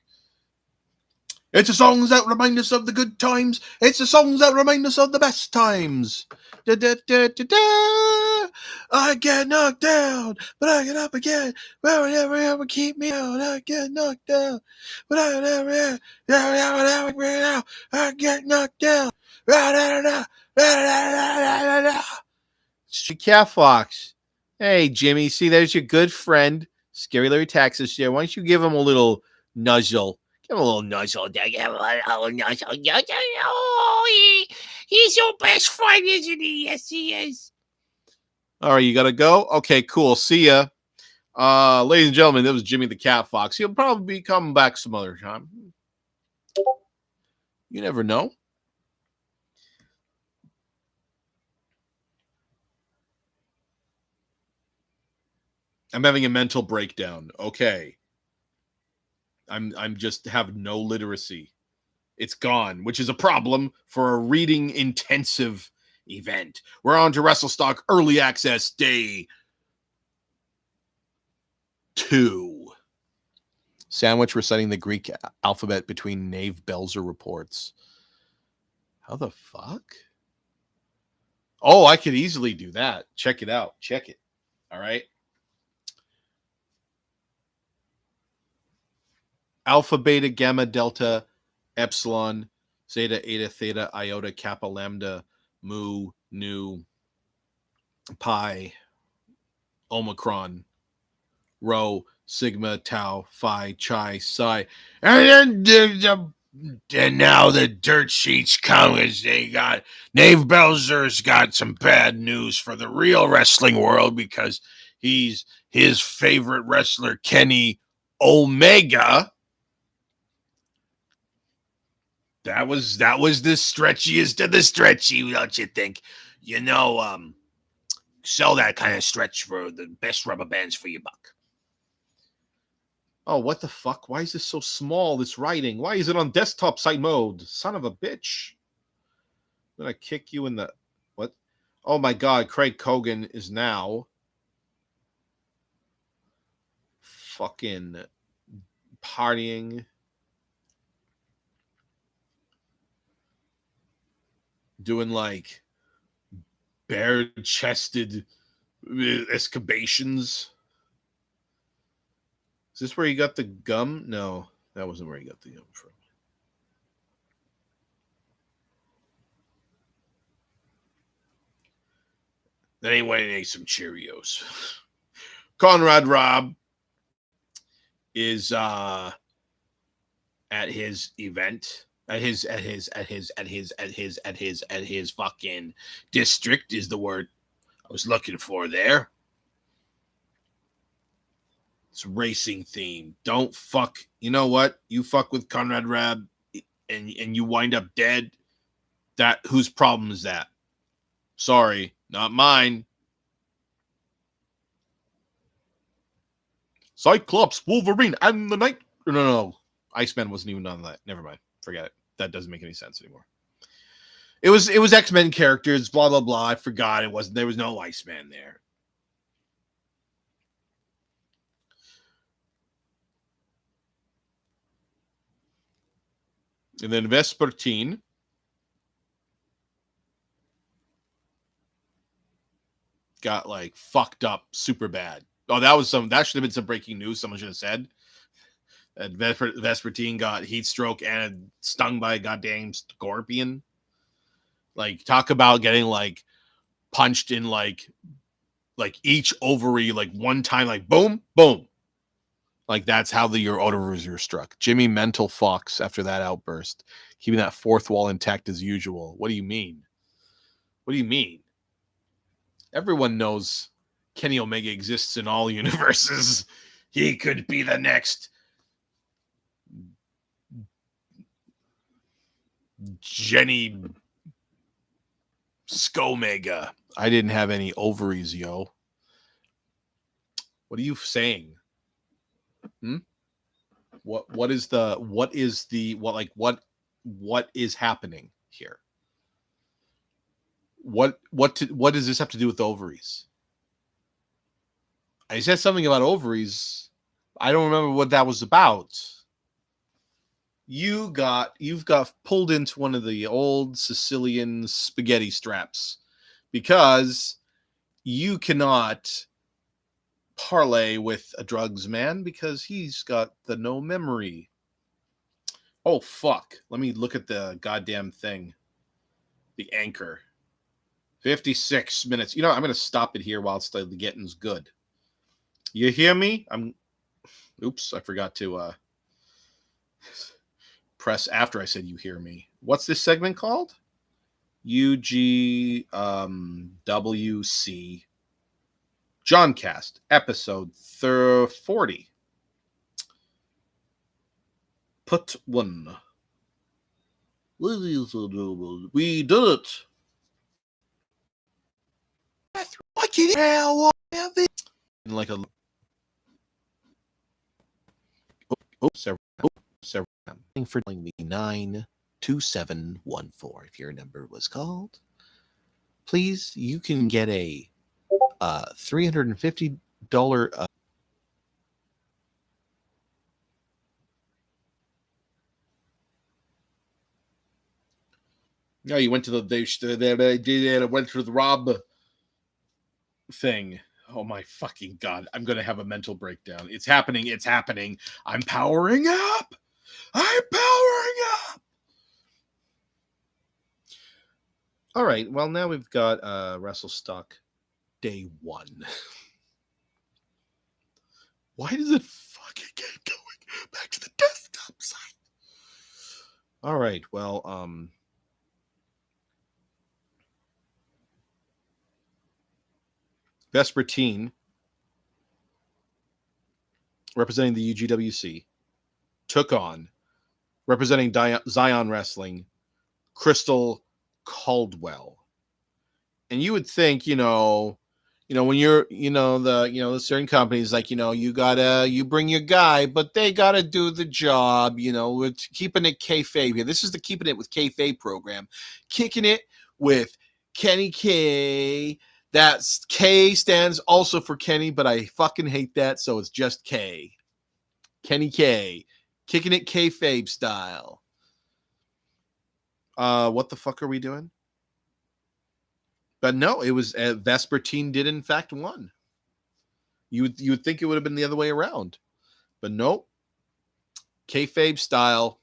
It's the songs that remind us of the good times. It's the songs that remind us of the best times. Da, da, da, da, da. I get knocked down, but I get up again. Well, never ever keep me out. I get knocked down, but I never I get knocked down. Street Cat Fox. Hey, Jimmy, see, there's your good friend, Scary Larry Texas here. Why don't you give him a little nuzzle? Give him a little nudge all day. Give him a little nudge. Oh, he's your best friend, isn't he? Yes, he is. All right, you got to go? Okay, cool. See ya. Ladies and gentlemen, that was Jimmy the Cat Fox. He'll probably be coming back some other time. You never know. I'm having a mental breakdown. Okay. I'm just have no literacy. It's gone, which is a problem for a reading intensive event. We're on to WrestleStock Early Access Day 2. Sandwich reciting the Greek alphabet between Nave Belzer reports. How the fuck? Oh, I could easily do that. Check it out. Check it. All right. Alpha, beta, gamma, delta, epsilon, zeta, eta, theta, iota, kappa, lambda, mu, nu, pi, omicron, rho, sigma, tau, phi, chi, psi. And now the dirt sheets come as they got Nave Belzer's got some bad news for the real wrestling world because his favorite wrestler, Kenny Omega. That was the stretchiest of the stretchy, don't you think? You know, sell that kind of stretch for the best rubber bands for your buck. Oh, what the fuck? Why is this so small, this writing? Why is it on desktop site mode? Son of a bitch. I'm going to kick you in the... What? Oh, my God. Craig Cogan is now... fucking partying... doing like bare-chested excavations. Is this where he got the gum? No, that wasn't where he got the gum from. Then he went and ate some Cheerios. Conrad Robb is at his event. At his fucking district is the word I was looking for there. It's racing theme. Don't fuck. You know what? You fuck with Conrad Robb and you wind up dead. That whose problem is that? Sorry, not mine. Cyclops, Wolverine, and the Night. No. Iceman wasn't even on that. Never mind. Forget it. That doesn't make any sense anymore. It was X-Men characters, blah, blah, blah. I forgot it wasn't. There was no Iceman there. And then Vespertine got like fucked up super bad. Oh, that should have been some breaking news. Someone should have said. Vespertine got heat stroke and stung by a goddamn scorpion. Like, talk about getting like punched in like each ovary like one time, like boom, boom. Like that's how your ovaries are struck. Jimmy Mental Fox after that outburst, keeping that fourth wall intact as usual. What do you mean? What do you mean? Everyone knows Kenny Omega exists in all universes. He could be the next Jenny Skomega. I didn't have any ovaries, yo. What are you saying? What is happening here? What does this have to do with ovaries? I said something about ovaries. I don't remember what that was about. You've got pulled into one of the old Sicilian spaghetti straps because you cannot parlay with a drugs man because he's got the no memory. Oh, fuck. Let me look at the goddamn thing. The anchor. 56 minutes. You know, I'm going to stop it here while it's the getting's good. You hear me? Oops, I forgot to press after I said you hear me. What's this segment called? UGWC Johncast, episode 40. Put one. We did it. Like a several for the 92714. If your number was called, please, you can get a $350 No, you went to they went to the Rob thing. Oh my fucking god! I'm gonna have a mental breakdown. It's happening. It's happening. I'm powering up. I'm powering up. All right. Well, now we've got WrestleStock day 1. Why does it fucking keep going back to the desktop site? All right. Well, Vespertine, representing the UGWC, took on, representing Zion Wrestling, Crystal Caldwell. And you would think, when you're, the certain companies, like, you bring your guy, but they gotta do the job, with keeping it kayfabe here. This is the Keeping It with Kayfabe program, kicking it with Kenny K. That's K stands also for Kenny, but I fucking hate that, so it's just K. Kenny K. Kicking it kayfabe style. What the fuck are we doing? But no, it was Vespertine did in fact won. You would think it would have been the other way around, but nope. Kayfabe style.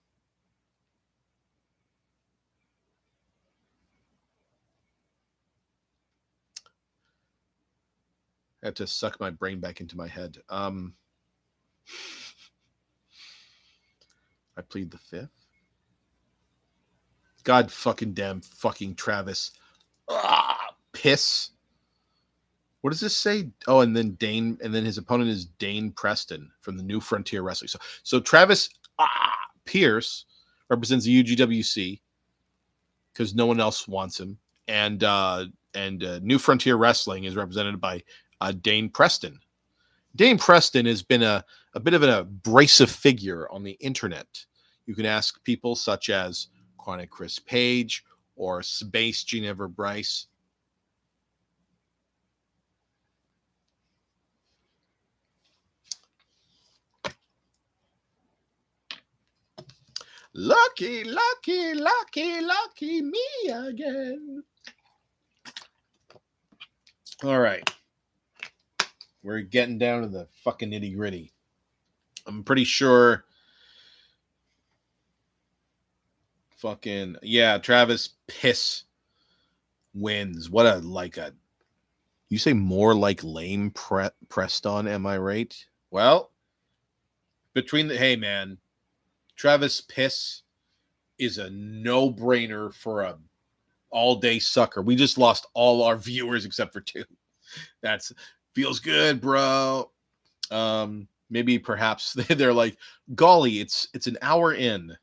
I had to suck my brain back into my head. I plead the fifth. God fucking damn fucking Travis. Piss. What does this say? Oh, and then Dane, and then his opponent is Dane Preston from the New Frontier Wrestling. So Travis Pierce represents the UGWC because no one else wants him, and New Frontier Wrestling is represented by Dane Preston. Dane Preston has been a bit of an abrasive figure on the internet. You can ask people such as Chronic Chris Page or Space Ginevra Bryce. Lucky, lucky, lucky, lucky me again. All right. We're getting down to the fucking nitty gritty. I'm pretty sure. Fucking, yeah, Travis Piss wins. What a, you say more like lame Preston, am I right? Well, hey man, Travis Piss is a no-brainer for a all-day sucker. We just lost all our viewers except for 2. That's feels good, bro. Maybe perhaps they're like, golly, it's an hour in,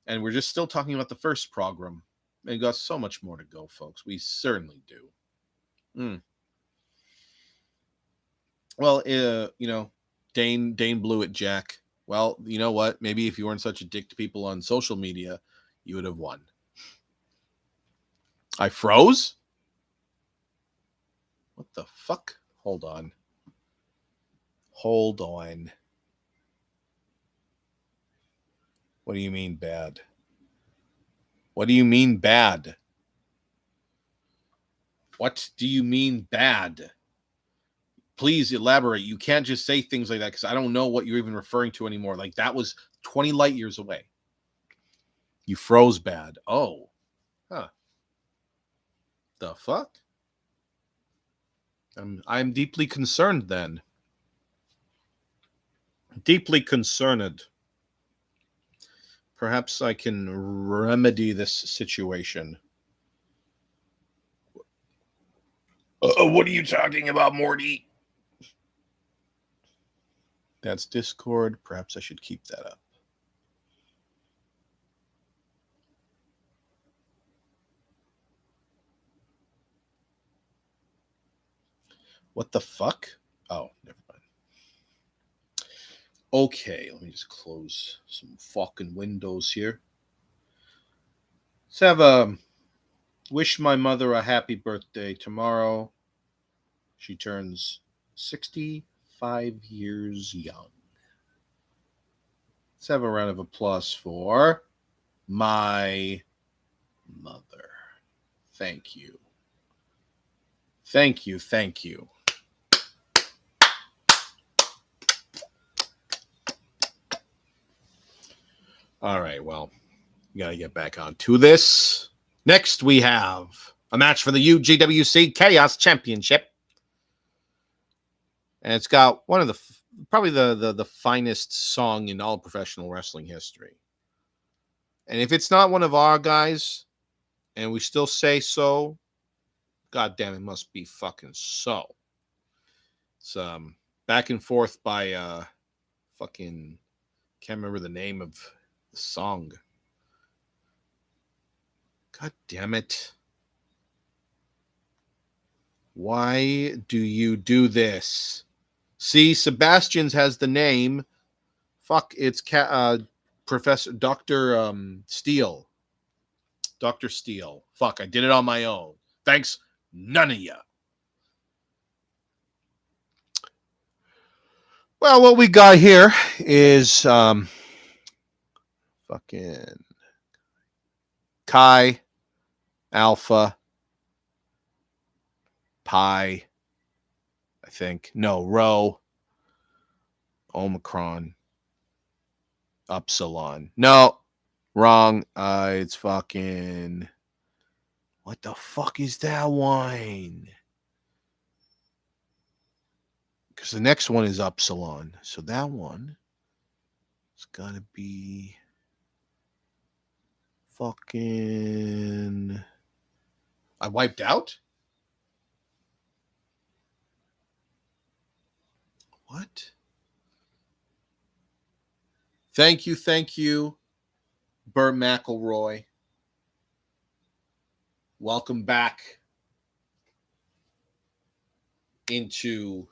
and we're just still talking about the first program. And got so much more to go, folks. We certainly do. Well, Dane blew it, Jack. Well, you know what? Maybe if you weren't such a dick to people on social media, you would have won. I froze? What the fuck? Hold on. What do you mean bad? What do you mean bad? What do you mean bad? Please elaborate. You can't just say things like that because I don't know what you're even referring to anymore. Like, that was 20 light years away. You froze bad. Oh. Huh. The fuck? I'm deeply concerned then. Deeply concerned. Perhaps I can remedy this situation. What are you talking about, Morty? That's Discord. Perhaps I should keep that up. What the fuck? Oh, never mind. Okay, let me just close some fucking windows here. Let's have a wish my mother a happy birthday tomorrow. She turns 65 years young. Let's have a round of applause for my mother. Thank you. Thank you. Thank you. All right, well, we got to get back on to this. Next, we have a match for the UGWC Chaos Championship. And it's got one of the, probably the finest song in all professional wrestling history. And if it's not one of our guys, and we still say so, God damn, it must be fucking so. It's back and forth by fucking, can't remember the name of the song. God damn it. Why do you do this? See, Sebastian's has the name. Fuck, it's Professor Dr. Steele. Dr. Steele. Fuck, I did it on my own. Thanks, none of you. Well, what we got here is fucking Chi, Alpha, Pi, I think. No, Rho, Omicron, Upsilon. No, wrong. It's fucking... What the fuck is that one? Because the next one is Upsilon. So that one is got to be fucking... I wiped out? What? Thank you, Burt McElroy. Welcome back into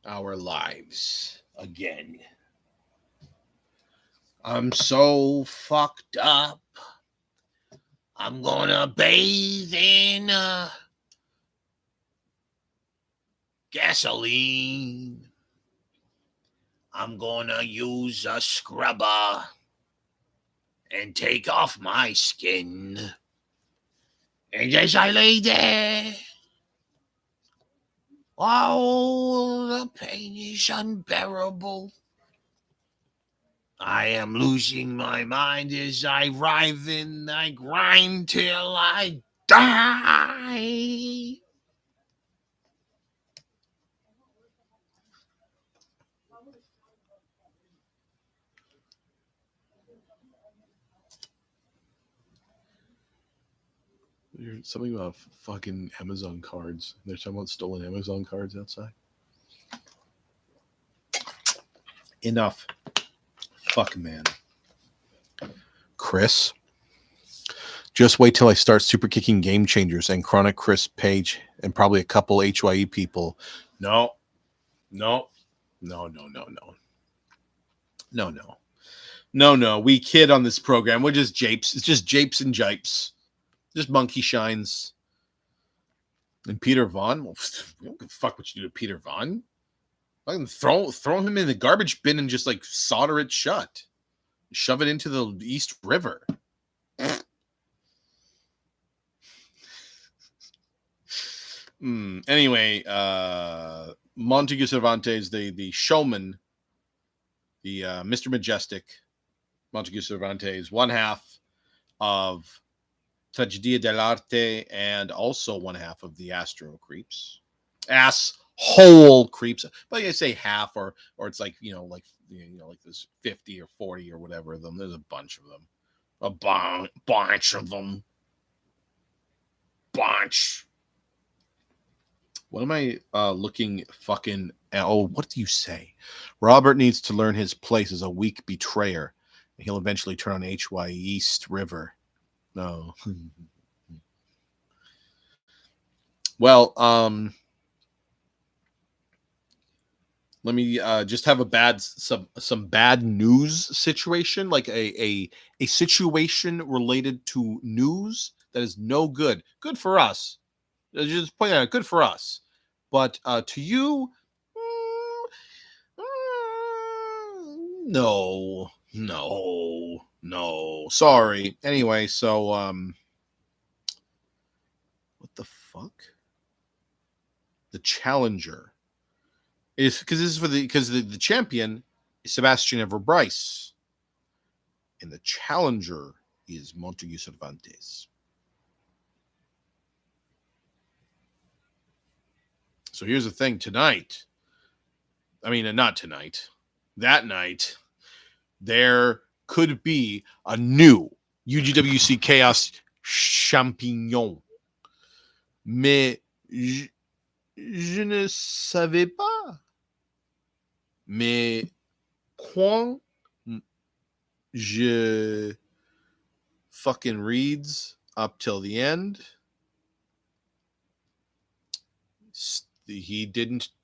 our lives again. I'm so fucked up. I'm gonna bathe in gasoline. I'm gonna use a scrubber and take off my skin. And as I lay there, oh, the pain is unbearable. I am losing my mind as I writhe and I grind till I die. There's something about fucking Amazon cards. They're talking about stolen Amazon cards outside. Enough. Fuck, man. Chris. Just wait till I start super kicking Game Changers and Chronic Chris Page and probably a couple HYE people. No. We kid on this program. We're just japes. It's just japes and jipes. Just monkey shines. And Peter Vaughn. Well, we don't give a fuck what you do to Peter Vaughn. I can throw him in the garbage bin and just like solder it shut. Shove it into the East River. Anyway, Montague Cervantes, the showman, the Mr. Majestic, Montague Cervantes, one half of Tragedia dell'Arte and also one half of the Astro Creeps. Asshole Creeps. But you say half or it's like, you know, like like there's 50 or 40 or whatever of them. There's a bunch of them. A bunch of them. Bunch. What am I looking fucking at? Oh, what do you say? Robert needs to learn his place as a weak betrayer. He'll eventually turn on HY East River. No. Well, let me just have some bad news situation, like a situation related to news that is no good. Good for us. Just point out, good for us. But to you, no. Sorry. Anyway, so what the fuck? The challenger is because the champion is Sebastian Ever Bryce, and the challenger is Montague Cervantes. So here's the thing tonight. I mean, not tonight. That night, there could be a new UGWC Chaos Champignon. Mais je ne savais pas. Mais quand je fucking reads up till the end, he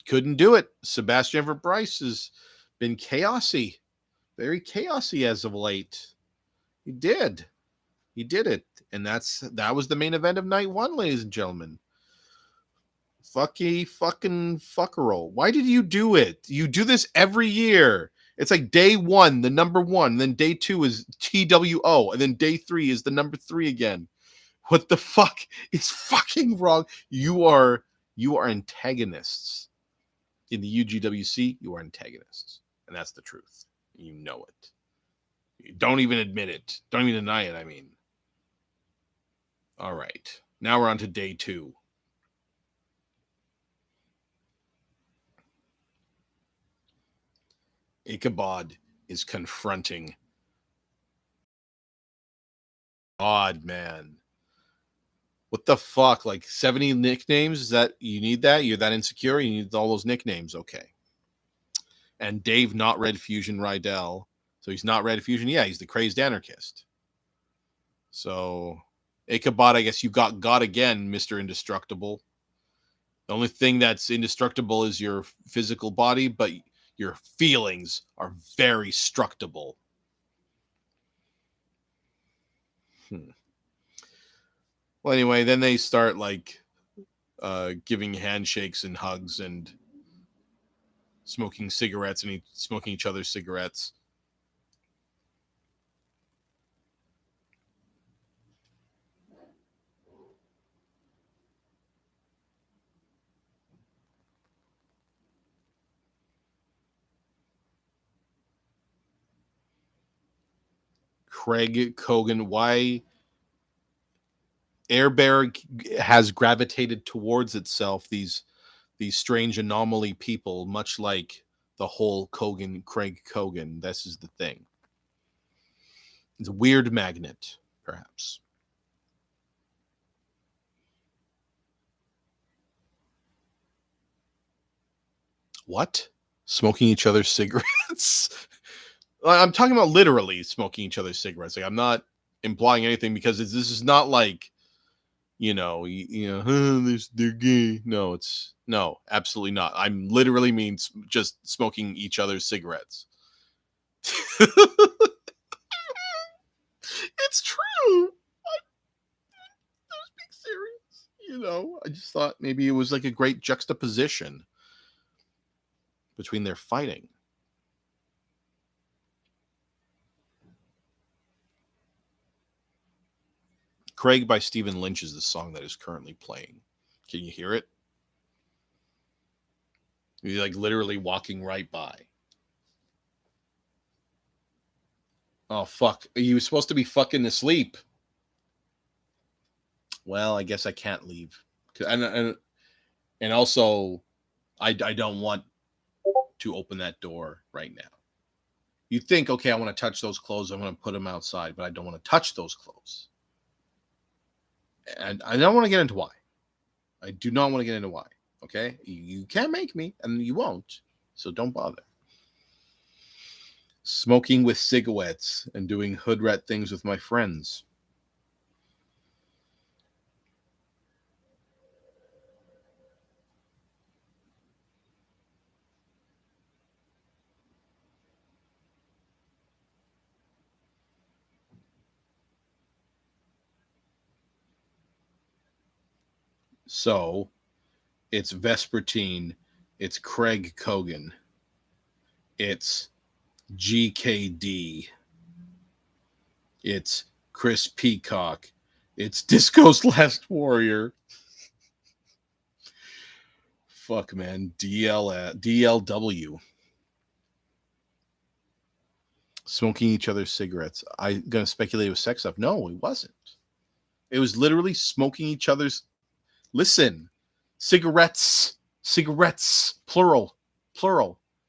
couldn't do it. Sebastian Ever Bryce has been chaosy, very chaosy as of late. He did it, and that was the main event of night one, ladies and gentlemen. Fucking fuckerole. Why did you do it? You do this every year. It's like day one, the number one, then day two is TWO, and then day three is the number 3 again. What the fuck is fucking wrong? You are antagonists. In the UGWC, you are antagonists. And that's the truth. You know it. You don't even admit it. Don't even deny it, I mean. All right. Now we're on to day 2. Ichabod is confronting. Odd man. What the fuck? Like 70 nicknames? Is that you need that? You're that insecure? You need all those nicknames? Okay. And Dave not Red Fusion Rydell. So he's not Red Fusion? Yeah, he's the crazed anarchist. So Ichabod, I guess you got again, Mr. Indestructible. The only thing that's indestructible is your physical body, but your feelings are very structable. Well, anyway, then they start like giving handshakes and hugs and smoking cigarettes and smoking each other's cigarettes. Craig Kogan, why Air Bear has gravitated towards itself these strange anomaly people, much like the whole Craig Kogan. This is the thing. It's a weird magnet, perhaps. What? Smoking each other's cigarettes? I'm talking about literally smoking each other's cigarettes. Like, I'm not implying anything because this is not like, they're gay. No, absolutely not. I'm literally means just smoking each other's cigarettes. It's true. I'm being serious. I just thought maybe it was like a great juxtaposition between their fighting. Craig by Stephen Lynch is the song that is currently playing. Can you hear it? You're like literally walking right by. Oh, fuck. Are you supposed to be fucking asleep? Well, I guess I can't leave. And also, I don't want to open that door right now. You think, okay, I want to touch those clothes. I'm going to put them outside, but I don't want to touch those clothes. And I don't want to get into why. I do not want to get into why. Okay? You can't make me, and you won't. So don't bother. Smoking with cigarettes and doing hood rat things with my friends. So, it's Vespertine, it's Craig Kogan, it's GKD, it's Chris Peacock, it's Disco's Last Warrior. Fuck, man. DLW. Smoking each other's cigarettes. I'm going to speculate it was sex stuff. No, it wasn't. It was literally smoking each other's. Listen, cigarettes, plural.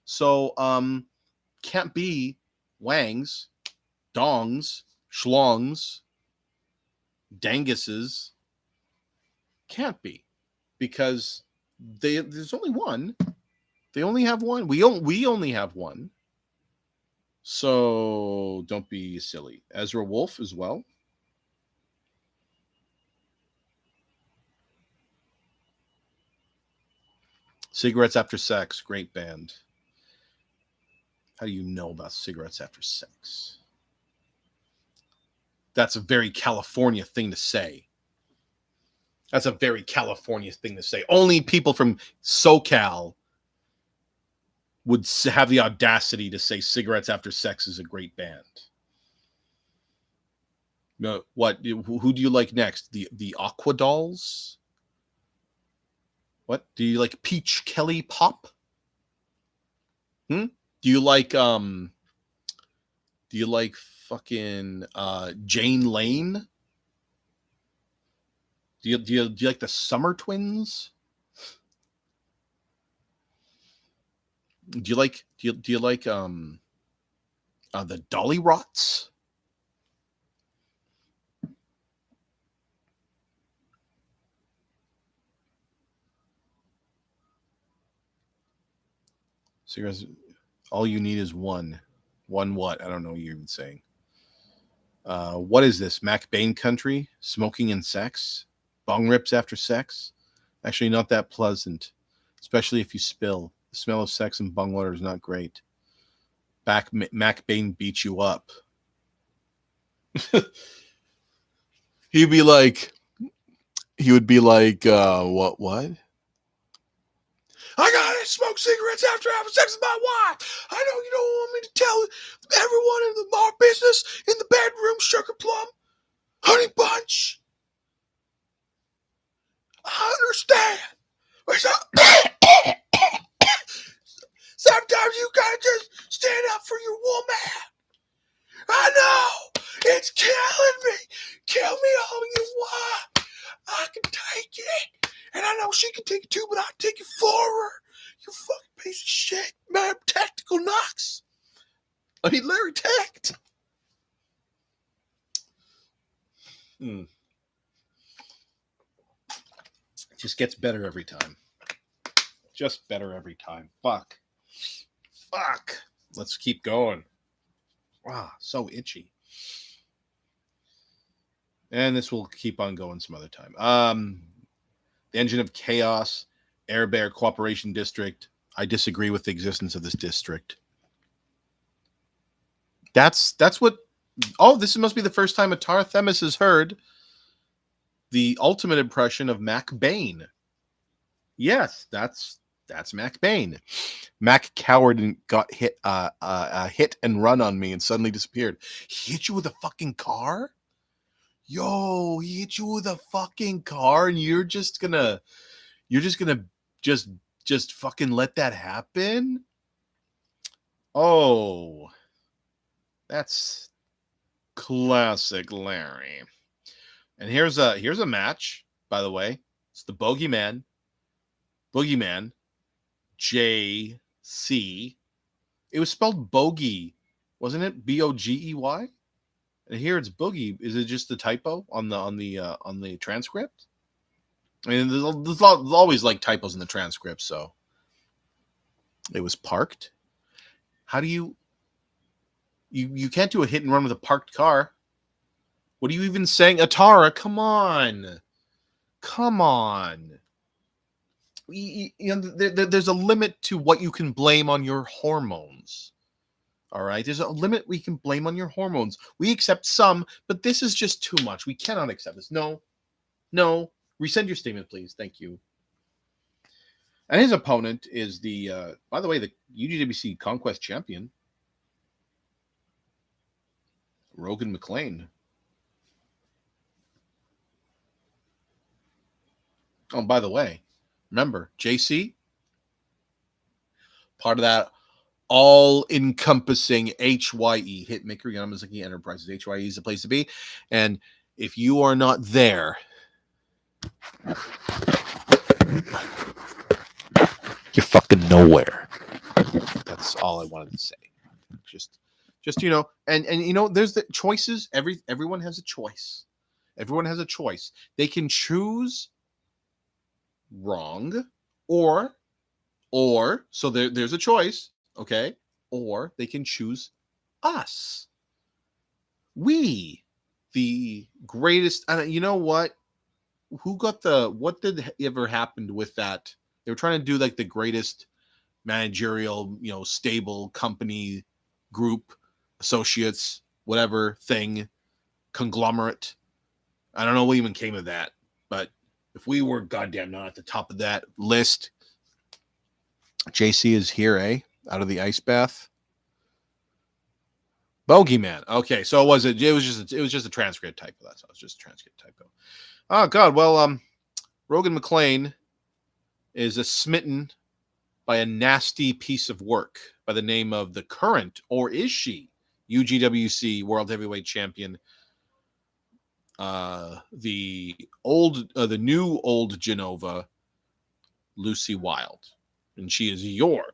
So, can't be wangs, dongs, schlongs, danguses. Can't be, because there's only one. They only have one. We only have one. So don't be silly. Ezra Wolf as well. Cigarettes After Sex, great band. How do you know about Cigarettes After Sex? That's a very California thing to say. That's a very California thing to say. Only people from SoCal would have the audacity to say Cigarettes After Sex is a great band. No, what? Who do you like next? The Aqua Dolls? What? Do you like Peach Kelly Pop? Do you like fucking Jane Lane? Do you like the Summer Twins? Do you like the Dolly Rots? Cigarettes. All you need is one. One what? I don't know what you're even saying. What is this? Mac Bain country? Smoking and sex? Bong rips after sex? Actually, not that pleasant, especially if you spill. The smell of sex and bung water is not great. Mac Bain beats you up. He would be like, what? I gotta smoke cigarettes after having sex with my wife. I know you don't want me to tell everyone in the bar business, in the bedroom, sugar plum, honey bunch. I understand. Sometimes you gotta just stand up for your woman. I know. It's killing me. Kill me all you want. I can take it. And I know she can take it too, but I'll take it for her. You fucking piece of shit. Man, Tactical Knox. I mean, Larry Tact. It just gets better every time. Just better every time. Fuck. Let's keep going. Wow, so itchy. And this will keep on going some other time. The Engine of Chaos, Air Bear Cooperation District. I disagree with the existence of this district. That's what. Oh, this must be the first time Atar Themis has heard the ultimate impression of Mac Bain. Yes, that's Mac Bain. Mac Coward got hit and run on me and suddenly disappeared. He hit you with a fucking car? Yo, he hit you with a fucking car and you're just gonna just fucking let that happen? Oh, that's classic Larry. And here's a match, by the way. It's the Boogeyman JC. It was spelled bogey Wasn't it Bogey? And here it's Boogie. Is it just the typo on the transcript? I mean, there's always like typos in the transcript, so it was parked. How do you can't do a hit and run with a parked car? What are you even saying? Atara, come on. There's a limit to what you can blame on your hormones. All right, there's a limit we can blame on your hormones. We accept some, but this is just too much. We cannot accept this. No. Resend your statement, please. Thank you. And his opponent is by the way, the UGWC Conquest champion, Rogan McLean. Oh, by the way, remember, JC, part of that all-encompassing HYE, Hitmaker-Yamazaki Enterprises. HYE is the place to be. And if you are not there, you're fucking nowhere. That's all I wanted to say. Just and there's the choices. Everyone has a choice. Everyone has a choice. They can choose wrong or so there's a choice, okay? Or they can choose us. We, the greatest. You know what? What did ever happened with that? They were trying to do like the greatest managerial, stable company group, associates, whatever thing, conglomerate. I don't know what even came of that, but if we were goddamn not at the top of that list, JC is here, out of the ice bath. Bogeyman. Okay, so it was just a transcript typo. That's all. It's just a transcript typo. Oh God. Well, Rogan McLean is smitten by a nasty piece of work by the name of the current, or is she, UGWC World Heavyweight Champion, the new old Genova, Lucy Wild, and she is your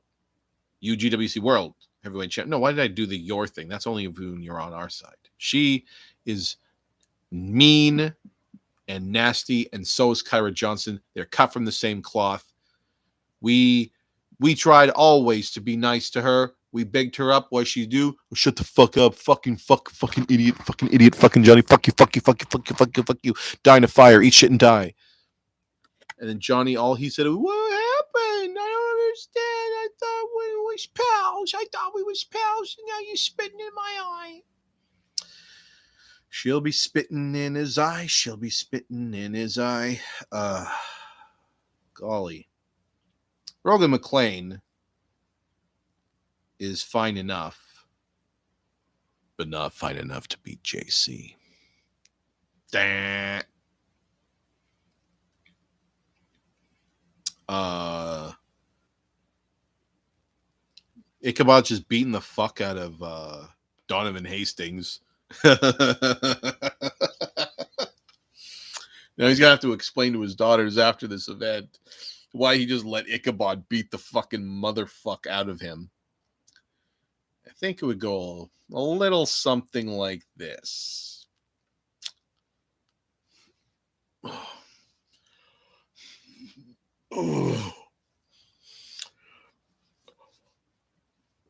UGWC World Heavyweight Champion. No, why did I do the your thing? That's only when you're on our side. She is mean and nasty, and so is Kyra Johnson. They're cut from the same cloth. We tried always to be nice to her. We begged her up. What she do? Shut the fuck up. Fucking idiot. Fucking Johnny. Fuck you. Die in a fire. Eat shit and die. And then Johnny, all he said, what happened? I don't understand. I thought we was pals. And now you're spitting in my eye. She'll be spitting in his eye. Golly. Rogan McLean is fine enough, but not fine enough to beat JC. Ichabod just beating the fuck out of Donovan Hastings. Now he's gonna have to explain to his daughters after this event why he just let Ichabod beat the fucking motherfuck out of him. I think it would go a little something like this.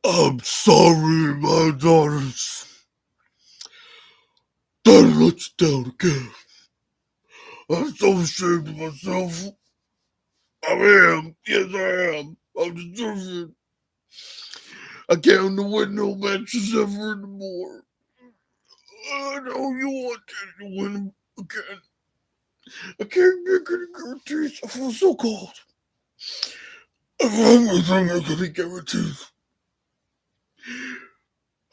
I'm sorry, my daughters. Daddy let you down again. I'm so ashamed of myself. I am. Yes, I am. I'm deserving. I can't win no matches ever anymore. I know you wanted to win again. I can't make any guarantees. I feel so cold. I don't make any guarantees.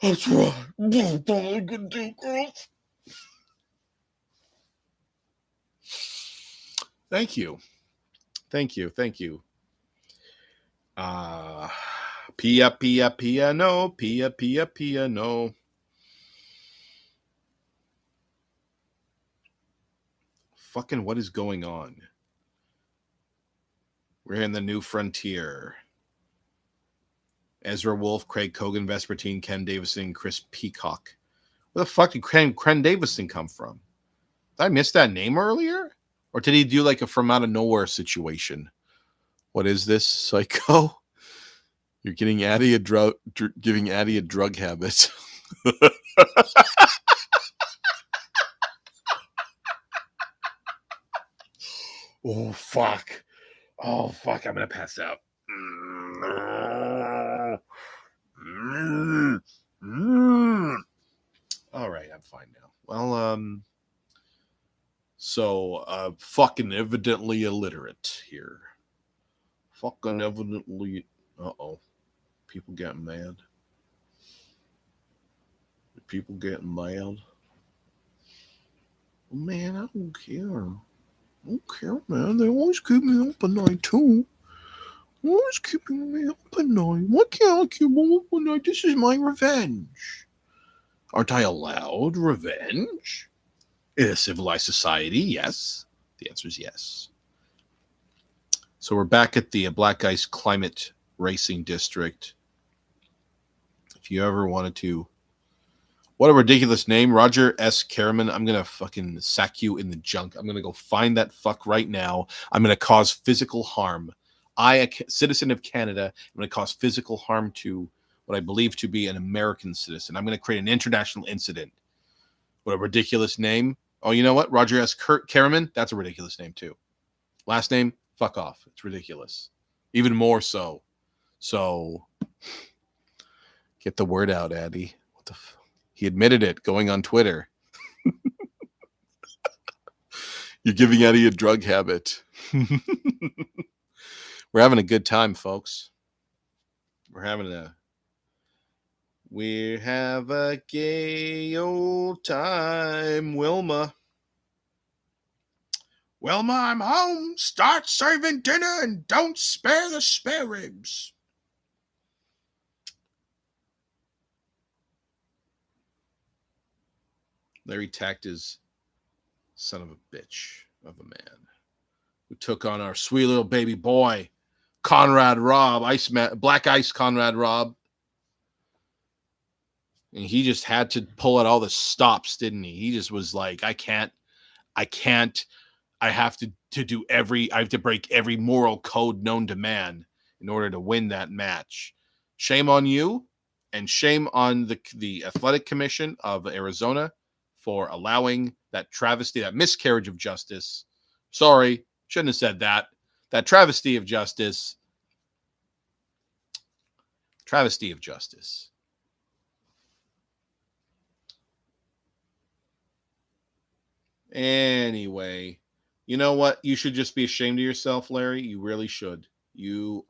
That's right. That's all I can do, girls. Thank you. Pia, no. Fucking what is going on? We're in the new frontier. Ezra Wolf, Craig Cogan, Vespertine, Ken Davison, Chris Peacock. Where the fuck did Ken Davison come from? Did I miss that name earlier? Or did he do like a from out of nowhere situation? What is this, psycho? You're getting Addie giving Addie a drug habit. Oh, fuck. Oh, fuck. I'm going to pass out. All right. I'm fine now. Well, so, fucking evidently illiterate here. Fucking evidently. Uh-oh. People getting mad. People getting mad. Man, I don't care. I don't care, man. They always keep me up at night, too. Always keeping me up at night. Why can't I keep me up at night? This is my revenge. Aren't I allowed revenge? In a civilized society, yes. The answer is yes. So we're back at the Black Ice Climate Racing District. If you ever wanted to... What a ridiculous name. Roger S. Karaman. I'm going to fucking sack you in the junk. I'm going to go find that fuck right now. I'm going to cause physical harm. I, a citizen of Canada, am going to cause physical harm to what I believe to be an American citizen. I'm going to create an international incident. What a ridiculous name. Oh, you know what? Roger S. Karaman. That's a ridiculous name too. Last name, fuck off. It's ridiculous. Even more so. So, get the word out, Addy. What the He admitted it going on Twitter. You're giving Eddie a drug habit. We're having a good time, folks. We have a gay old time, Wilma. Wilma, I'm home. Start serving dinner and don't spare the spare ribs. Larry Tact is son of a bitch of a man who took on our sweet little baby boy, Conrad Robb, Black Ice Conrad Robb. And he just had to pull out all the stops, didn't he? He just was like, I have to break every moral code known to man in order to win that match. Shame on you, and shame on the Athletic Commission of Arizona for allowing that travesty, that miscarriage of justice. Sorry, shouldn't have said that. That travesty of justice. Travesty of justice. Anyway, you know what? You should just be ashamed of yourself, Larry. You really should. You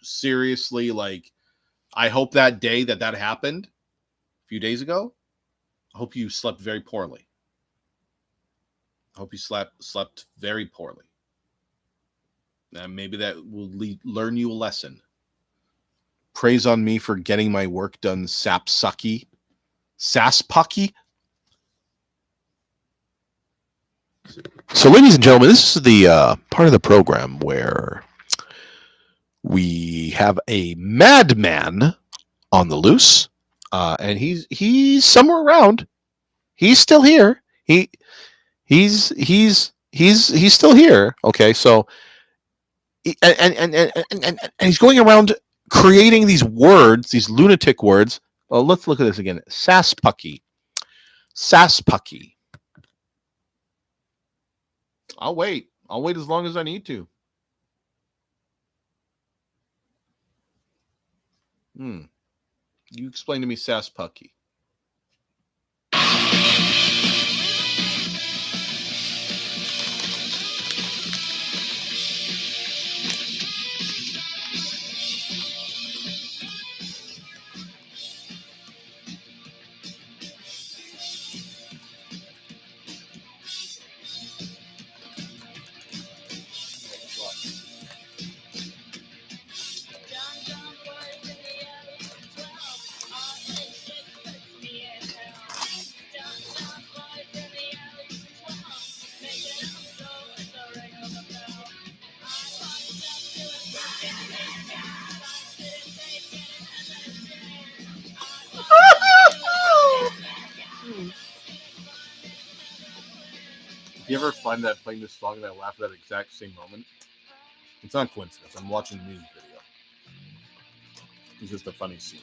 seriously, I hope that day that happened a few days ago, I hope you slept very poorly. I hope you slept very poorly. And maybe that will learn you a lesson. Praise on me for getting my work done, Sapsucky. Saspucky. So, ladies and gentlemen, this is the part of the program where we have a madman on the loose, and he's somewhere around. He's still here. He's still here. Okay, so and he's going around creating these words, these lunatic words. Oh, let's look at this again. Saspucky. I'll wait as long as I need to. You explain to me Saspucky. You ever find that playing this song and I laugh at that exact same moment? It's not coincidence. I'm watching the music video. It's just a funny scene.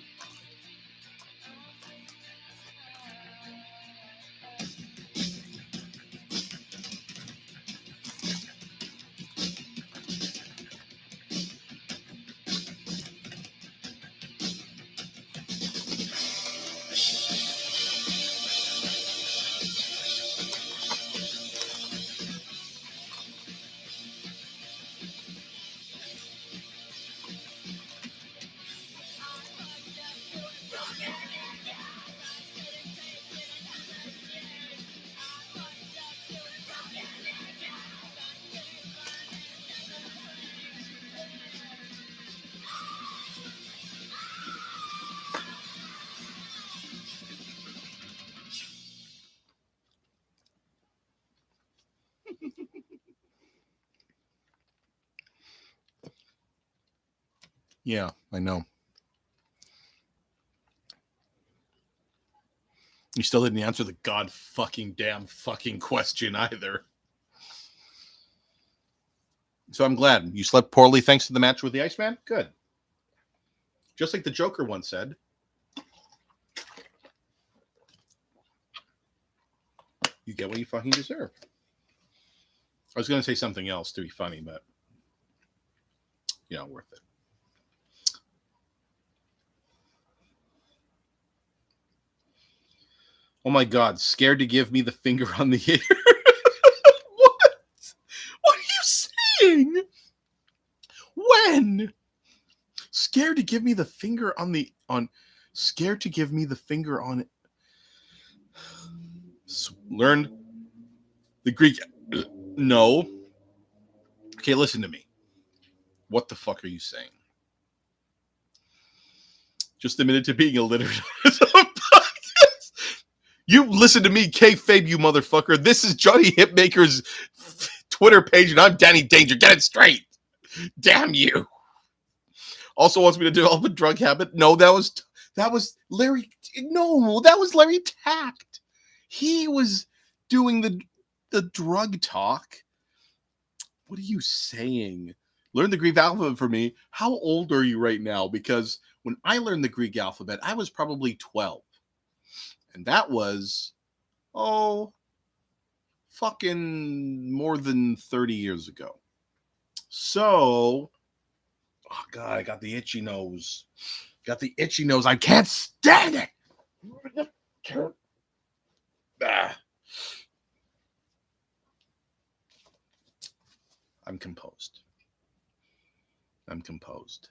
Yeah, I know. You still didn't answer the god fucking damn fucking question either. So I'm glad you slept poorly thanks to the match with the Iceman. Good. Just like the Joker once said. You get what you fucking deserve. I was going to say something else to be funny, but worth it. Oh my God, scared to give me the finger on the ear. What? What are you saying? When? Scared to give me the finger scared to give me the finger on it. Learned the Greek. No. Okay, listen to me. What the fuck are you saying? Just admitted to being illiterate. You listen to me, kayfabe, you motherfucker. This is Johnny Hitmaker's Twitter page, and I'm Danny Danger. Get it straight. Damn you. Also wants me to develop a drug habit. No, that was Larry. No, that was Larry Tact. He was doing the drug talk. What are you saying? Learn the Greek alphabet for me. How old are you right now? Because when I learned the Greek alphabet, I was probably 12. And that was, fucking more than 30 years ago. So, oh God, I got the itchy nose. I can't stand it. I'm composed.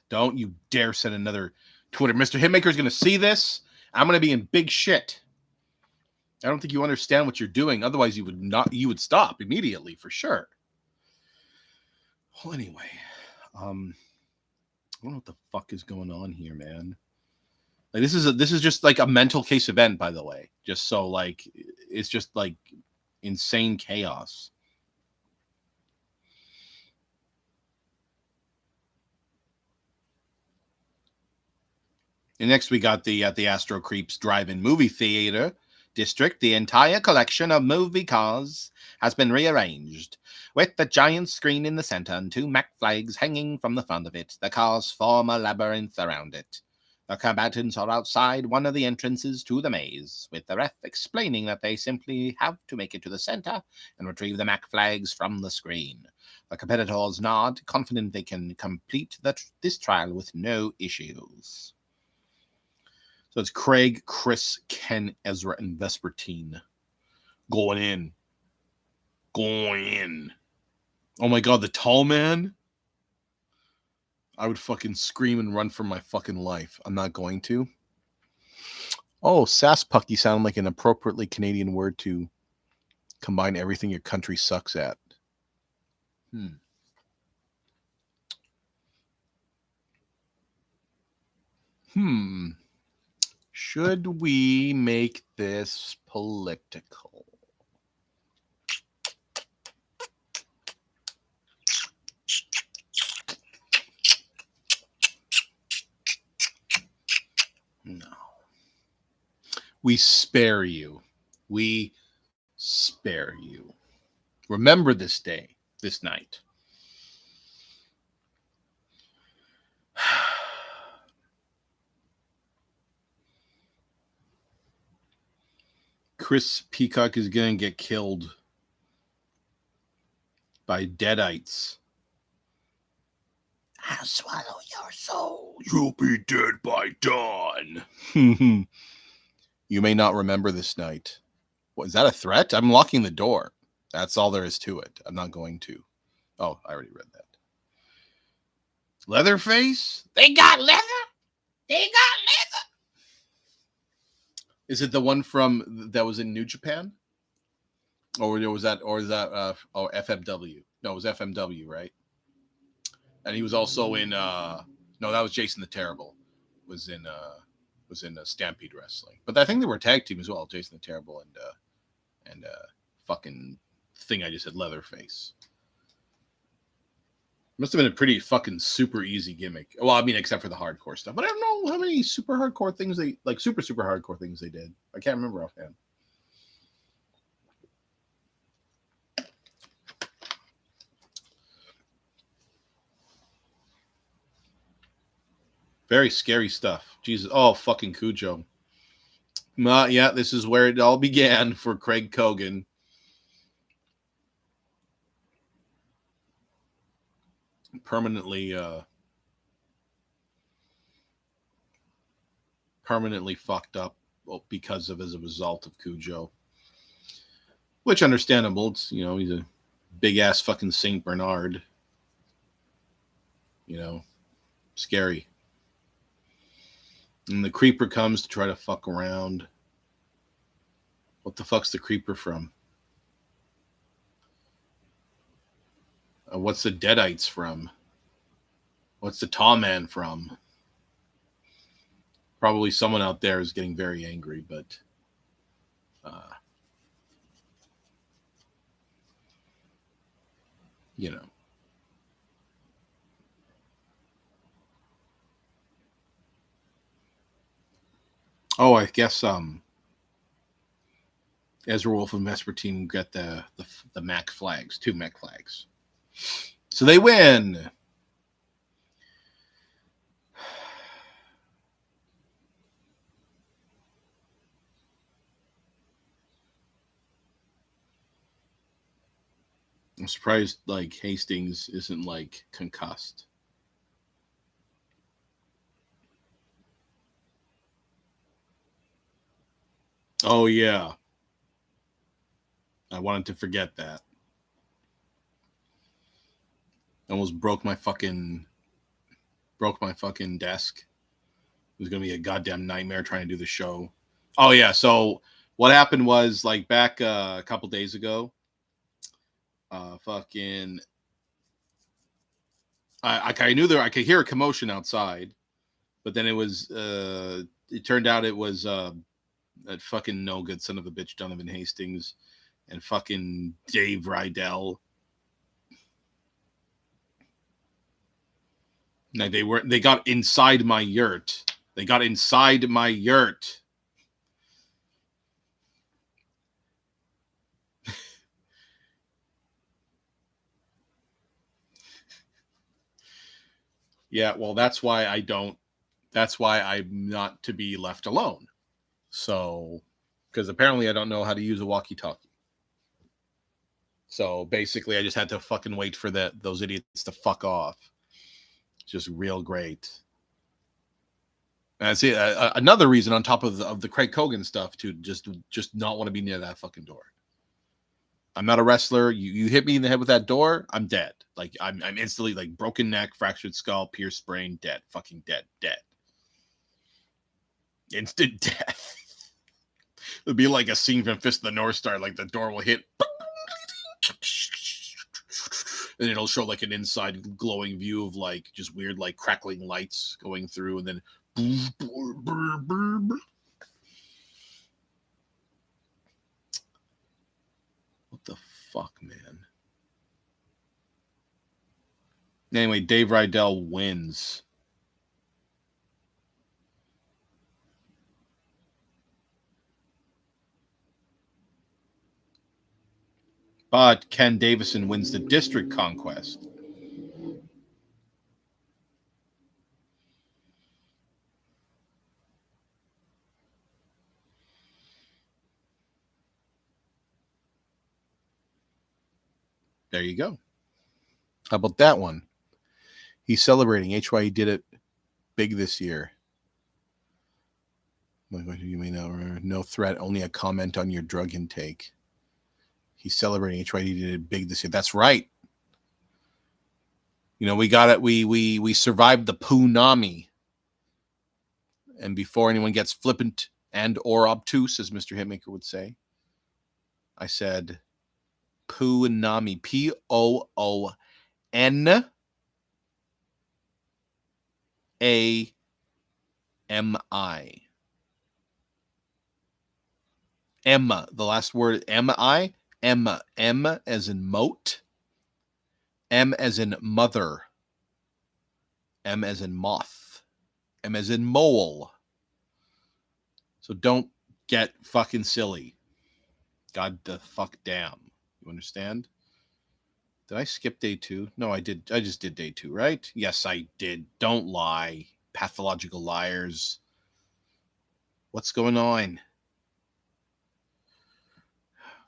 Don't you dare send another Twitter. Mr. Hitmaker is going to see this. I'm going to be in big shit. I don't think you understand what you're doing. Otherwise, you would stop immediately for sure. Well, anyway, I don't know what the fuck is going on here, man. Like this is just like a mental case event, by the way. Just so like it's just like insane chaos. And next we got the Astro Creeps Drive-In Movie Theater District. The entire collection of movie cars has been rearranged, with the giant screen in the center and 2 Mac flags hanging from the front of it. The cars form a labyrinth around it. The combatants are outside one of the entrances to the maze, with the ref explaining that they simply have to make it to the center and retrieve the Mac flags from the screen. The competitors nod, confident they can complete this trial with no issues. So it's Craig, Chris, Ken, Ezra, and Vespertine going in. Oh my God, the tall man? I would fucking scream and run for my fucking life. I'm not going to. Oh, sasspucky sounded like an appropriately Canadian word to combine everything your country sucks at. Should we make this political? No. We spare you. Remember this day, this night. Chris Peacock is going to get killed by deadites. I'll swallow your soul. You'll be dead by dawn. You may not remember this night. What, is that a threat? I'm locking the door. That's all there is to it. I'm not going to. Oh, I already read that. Leatherface? They got leather? They got leather? Is it the one from that was in New Japan? Or is that FMW? No, it was FMW, right? And he was also in no, that was Jason the Terrible. Was in Stampede Wrestling. But I think they were a tag team as well, Jason the Terrible and fucking thing I just said, Leatherface. Must have been a pretty fucking super easy gimmick. Well, I mean, except for the hardcore stuff. But I don't know how many super hardcore things super hardcore things they did. I can't remember offhand. Very scary stuff. Jesus. Oh, fucking Cujo. Yeah, this is where it all began for Craig Cogan. Permanently fucked up because of as a result of Cujo. Which understandable. It's, you know, he's a big ass fucking Saint Bernard. You know, scary. And the creeper comes to try to fuck around. What the fuck's the creeper from? What's the Deadites from? What's the Tall Man from? Probably someone out there is getting very angry, but you know. Oh, I guess Ezra Wolf and Vespertine get the Mac flags, 2 Mac flags. So they win. I'm surprised like Hastings isn't like concussed. Oh yeah. I wanted to forget that. Almost broke my fucking desk. It was gonna be a goddamn nightmare trying to do the show. Oh yeah, so what happened was like back a couple days ago, I knew I could hear a commotion outside, but then it turned out it was that fucking no good son of a bitch Donovan Hastings and fucking Dave Rydell. No, they got inside my yurt. They got inside my yurt. Yeah, well, that's why I'm not to be left alone. So, because apparently I don't know how to use a walkie-talkie. So basically, I just had to fucking wait for those idiots to fuck off. Just real great. And I see another reason on top of the Craig Cogan stuff to just not want to be near that fucking door. I'm not a wrestler. You hit me in the head with that door, I'm dead. Like I'm instantly like broken neck, fractured skull, pierced brain, dead. Fucking dead. Instant death. It'll be like a scene from Fist of the North Star. Like the door will hit, and it'll show like an inside glowing view of like just weird like crackling lights going through, and then what the fuck, man? Anyway, Dave Rydell wins. But Ken Davison wins the district conquest. There you go. How about that one? He's celebrating. HY did it big this year. You may know, no threat, only a comment on your drug intake. He's celebrating. HY did it big this year. That's right. You know, we got it. We survived the Poonami. And before anyone gets flippant and or obtuse, as Mr. Hitmaker would say, I said Poonami. Poonami. Emma, the last word, M-I, Emma, M as in moat, M as in mother, M as in moth, M as in mole. So don't get fucking silly. God the fuck damn. You understand? Did I skip day 2? No, I did. I just did day 2, right? Yes, I did. Don't lie. Pathological liars. What's going on?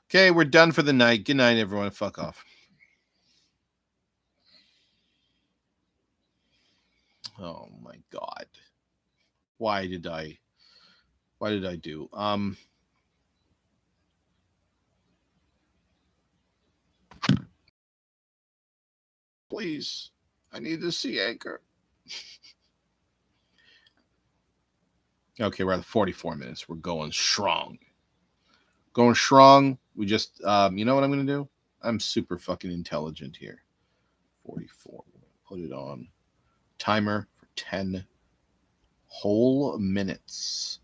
Okay, we're done for the night. Good night, everyone. Fuck off. Oh my God. Why did I do? Please, I need to see Anchor. Okay, we're at 44 minutes. We're going strong. Going strong. We just, you know what I'm going to do? I'm super fucking intelligent here. 44. Put it on timer for 10 whole minutes.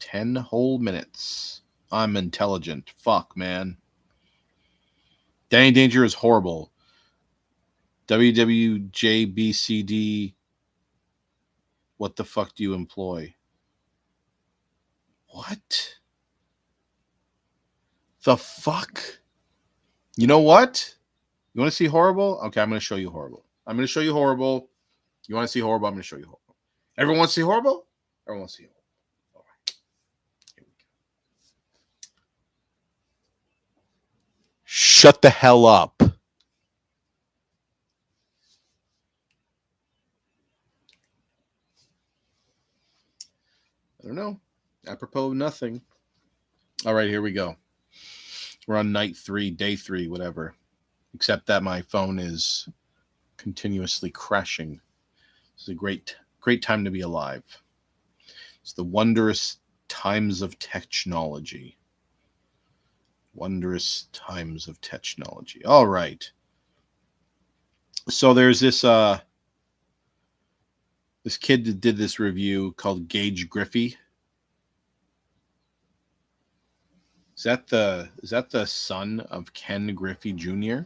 10 whole minutes. I'm intelligent. Fuck, man. Danny Danger is horrible. WWJBCD. What the fuck do you employ? What? The fuck? You know what? You want to see horrible? Okay, I'm going to show you horrible. I'm going to show you horrible. You want to see horrible? I'm going to show you horrible. Everyone wants to see horrible? Everyone wants to see horrible. All right. Here we go. Shut the hell up. I don't know. Apropos nothing. All right, here we go. We're on night 3, day 3, whatever. Except that my phone is continuously crashing. It's a great time to be alive. It's the wondrous times of technology. Wondrous times of technology. All right. So there's this kid that did this review called Gage Griffey. Is that the son of Ken Griffey Jr.?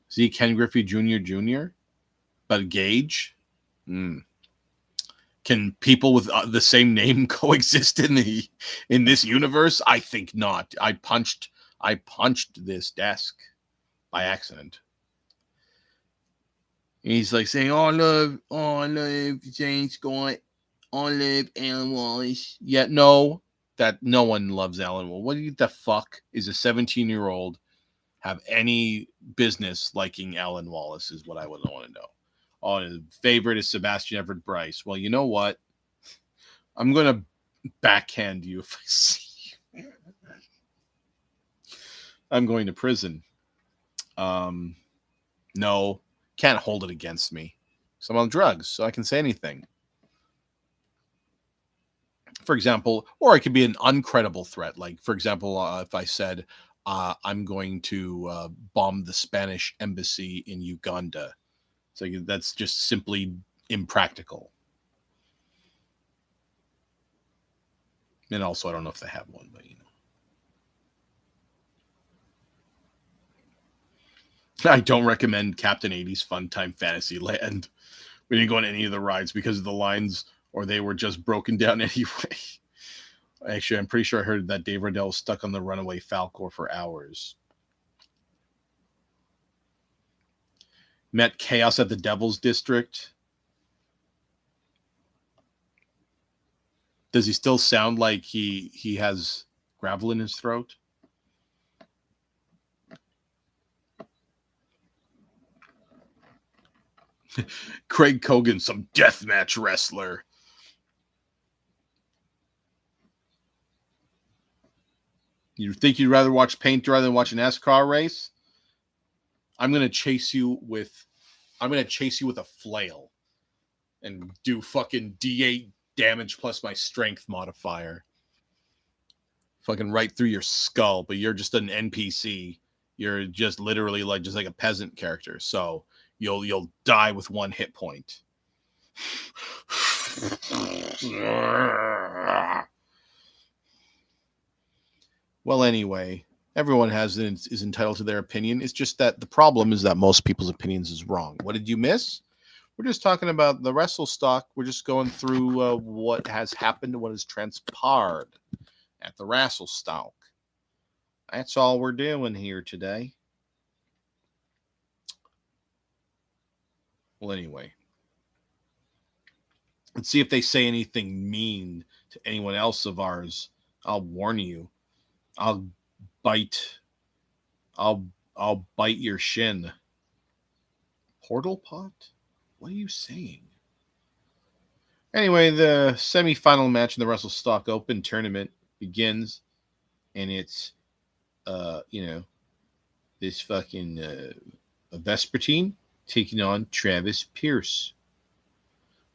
Is he Ken Griffey Jr.? But Gage? Can people with the same name coexist in this universe? I think not. I punched this desk by accident. And he's like saying, "Oh, I love Jane Scott. I love Alan Wallace." Yeah, no one loves Alan Wallace. What the fuck is a 17-year-old have any business liking Alan Wallace is what I would want to know. Oh, his favorite is Sebastian Everett Bryce. Well, you know what? I'm going to backhand you if I see you. I'm going to prison. No, can't hold it against me. So I'm on drugs, so I can say anything. For example, or it could be an uncredible threat. Like, for example, if I said, I'm going to bomb the Spanish embassy in Uganda. So that's just simply impractical. And also, I don't know if they have one, but you know. I don't recommend Captain 80's Fun Time Fantasyland. We didn't go on any of the rides because of the lines, or they were just broken down anyway. Actually, I'm pretty sure I heard that Dave Riddell was stuck on the runaway Falcor for hours. Met chaos at the Devil's District. Does he still sound like he has gravel in his throat? Craig Cogan, some deathmatch wrestler. You think you'd rather watch paint rather than watch a NASCAR race? I'm gonna chase you with a flail and do fucking D8 damage plus my strength modifier. Fucking right through your skull, but you're just an NPC. You're just literally like a peasant character. So you'll die with 1 hit point. Well, anyway, everyone is entitled to their opinion. It's just that the problem is that most people's opinions is wrong. What did you miss? We're just talking about the WrestleStock. We're just going through what has happened, what has transpired at the WrestleStock. That's all we're doing here today. Well, anyway, let's see if they say anything mean to anyone else of ours. I'll warn you. I'll bite your shin. Portal pot? What are you saying? Anyway, the semi-final match in the WrestleStock Open tournament begins, and it's this fucking Vespertine taking on Travis Pierce.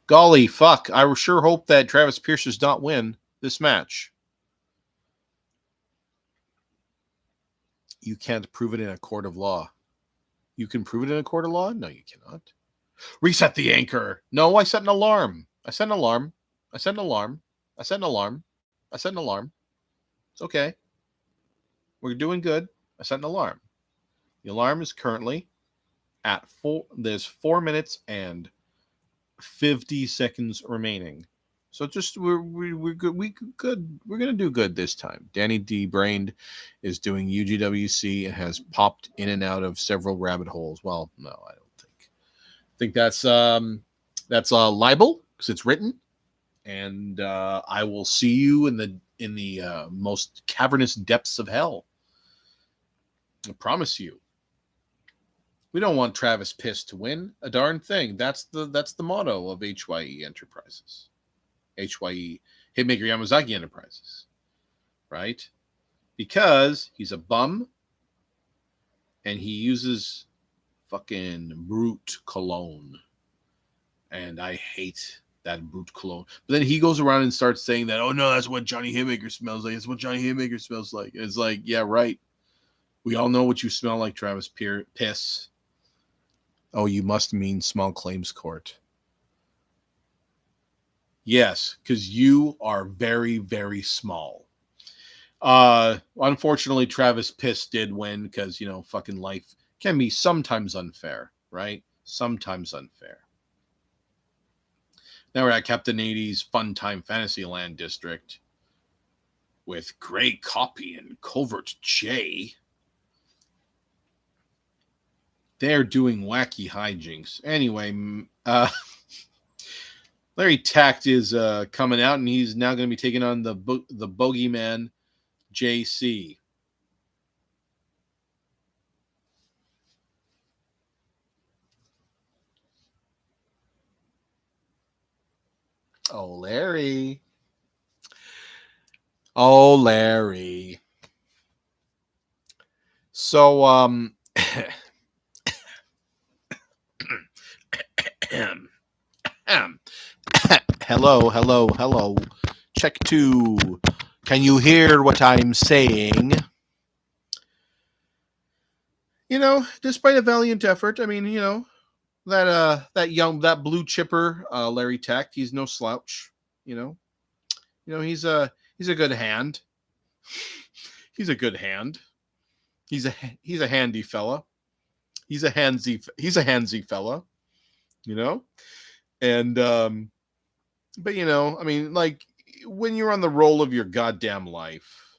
Golly fuck, I sure hope that Travis Pierce does not win this match. You can't prove it in a court of law. You can prove it in a court of law? No, you cannot. Reset the anchor. No, I set an alarm. I set an alarm. I set an alarm. I set an alarm. I set an alarm. It's okay. We're doing good. I set an alarm. The alarm is currently at 4. There's 4 minutes and 50 seconds remaining. So just we're good. We're gonna do good this time. Danny D. Brained is doing UGWC and has popped in and out of several rabbit holes. Well, no, I don't think. I think that's libel because it's written. And I will see you in the most cavernous depths of hell. I promise you. We don't want Travis Piss to win a darn thing. That's the motto of HYE Enterprises. HYE Hitmaker-Yamazaki Enterprises. Right? Because he's a bum and he uses fucking brute cologne. And I hate that brute cologne. But then he goes around and starts saying that, oh no, that's what Johnny Hitmaker smells like. It's what Johnny Hitmaker smells like. And it's like, yeah, right. We all know what you smell like, Travis Piss. Oh, you must mean small claims court. Yes, because you are very, very small. Unfortunately, Travis Piss did win because, fucking life can be sometimes unfair, right? Sometimes unfair. Now we're at Captain 80's Fun Time Fantasyland District with Gray Copy and Covert J. They're doing wacky hijinks. Anyway, Larry Tact is coming out, and he's now going to be taking on the bogeyman, JC. Oh, Larry. Oh, Larry. So, hello. Check 2. Can you hear what I'm saying? Despite a valiant effort, I mean, that blue chipper, Larry Tact, he's no slouch. He's a good hand. He's a good hand. He's a handy fella. He's a handsy fella. And but I mean, like, when you're on the roll of your goddamn life,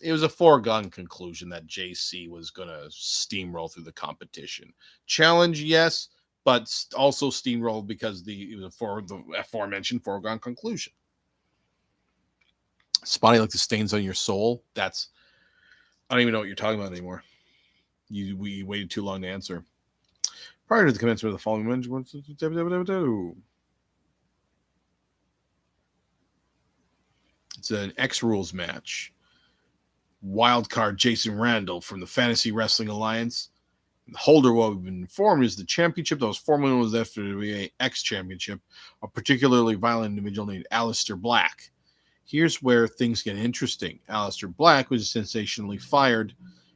it was a foregone conclusion that JC was going to steamroll through the competition. Challenge, yes, but also steamroll because it was for the aforementioned foregone conclusion. Spotting like the stains on your soul, I don't even know what you're talking about anymore. We waited too long to answer. Prior to the commencement of the following management, it's an X Rules match. Wildcard Jason Randall from the Fantasy Wrestling Alliance. The holder, what we've been informed, is the championship that was formerly known as the FWA X Championship, a particularly violent individual named Aleister Black. Here's where things get interesting. Aleister Black was sensationally fired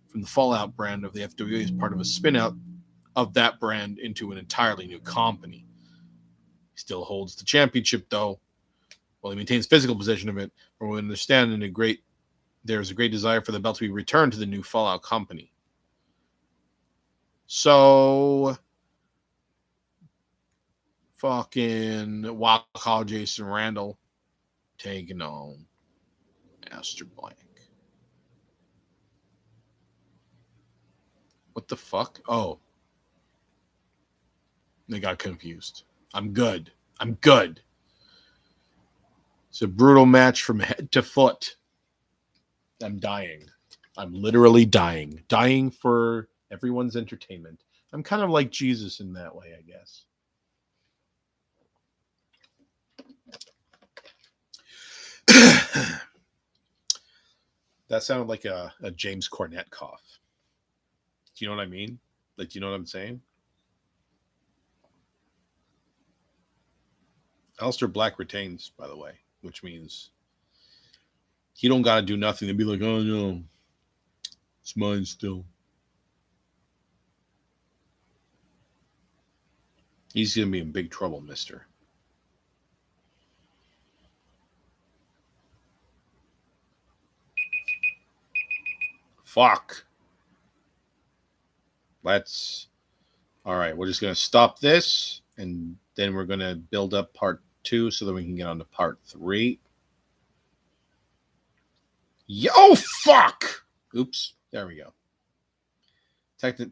from the Fallout brand of the FWA as part of a spin-out of that brand into an entirely new company. He still holds the championship, though. While he maintains physical possession of it, from what we understand, there is a great desire for the belt to be returned to the new Fallout company. So, fucking Wild Call Jason Randall taking on Aleister Black. What the fuck? Oh. They got confused. I'm good. It's a brutal match from head to foot. I'm dying. I'm literally dying. Dying for everyone's entertainment. I'm kind of like Jesus in that way, I guess. That sounded like a James Cornette cough. Do you know what I mean? Like, do you know what I'm saying? Aleister Black retains, by the way, which means he don't got to do nothing to be like, oh, no, it's mine still. He's going to be in big trouble, mister. Fuck. All right, we're just going to stop this, and then we're going to build up part 2 so that we can get on to part 3. Yo, fuck! Oops, there we go.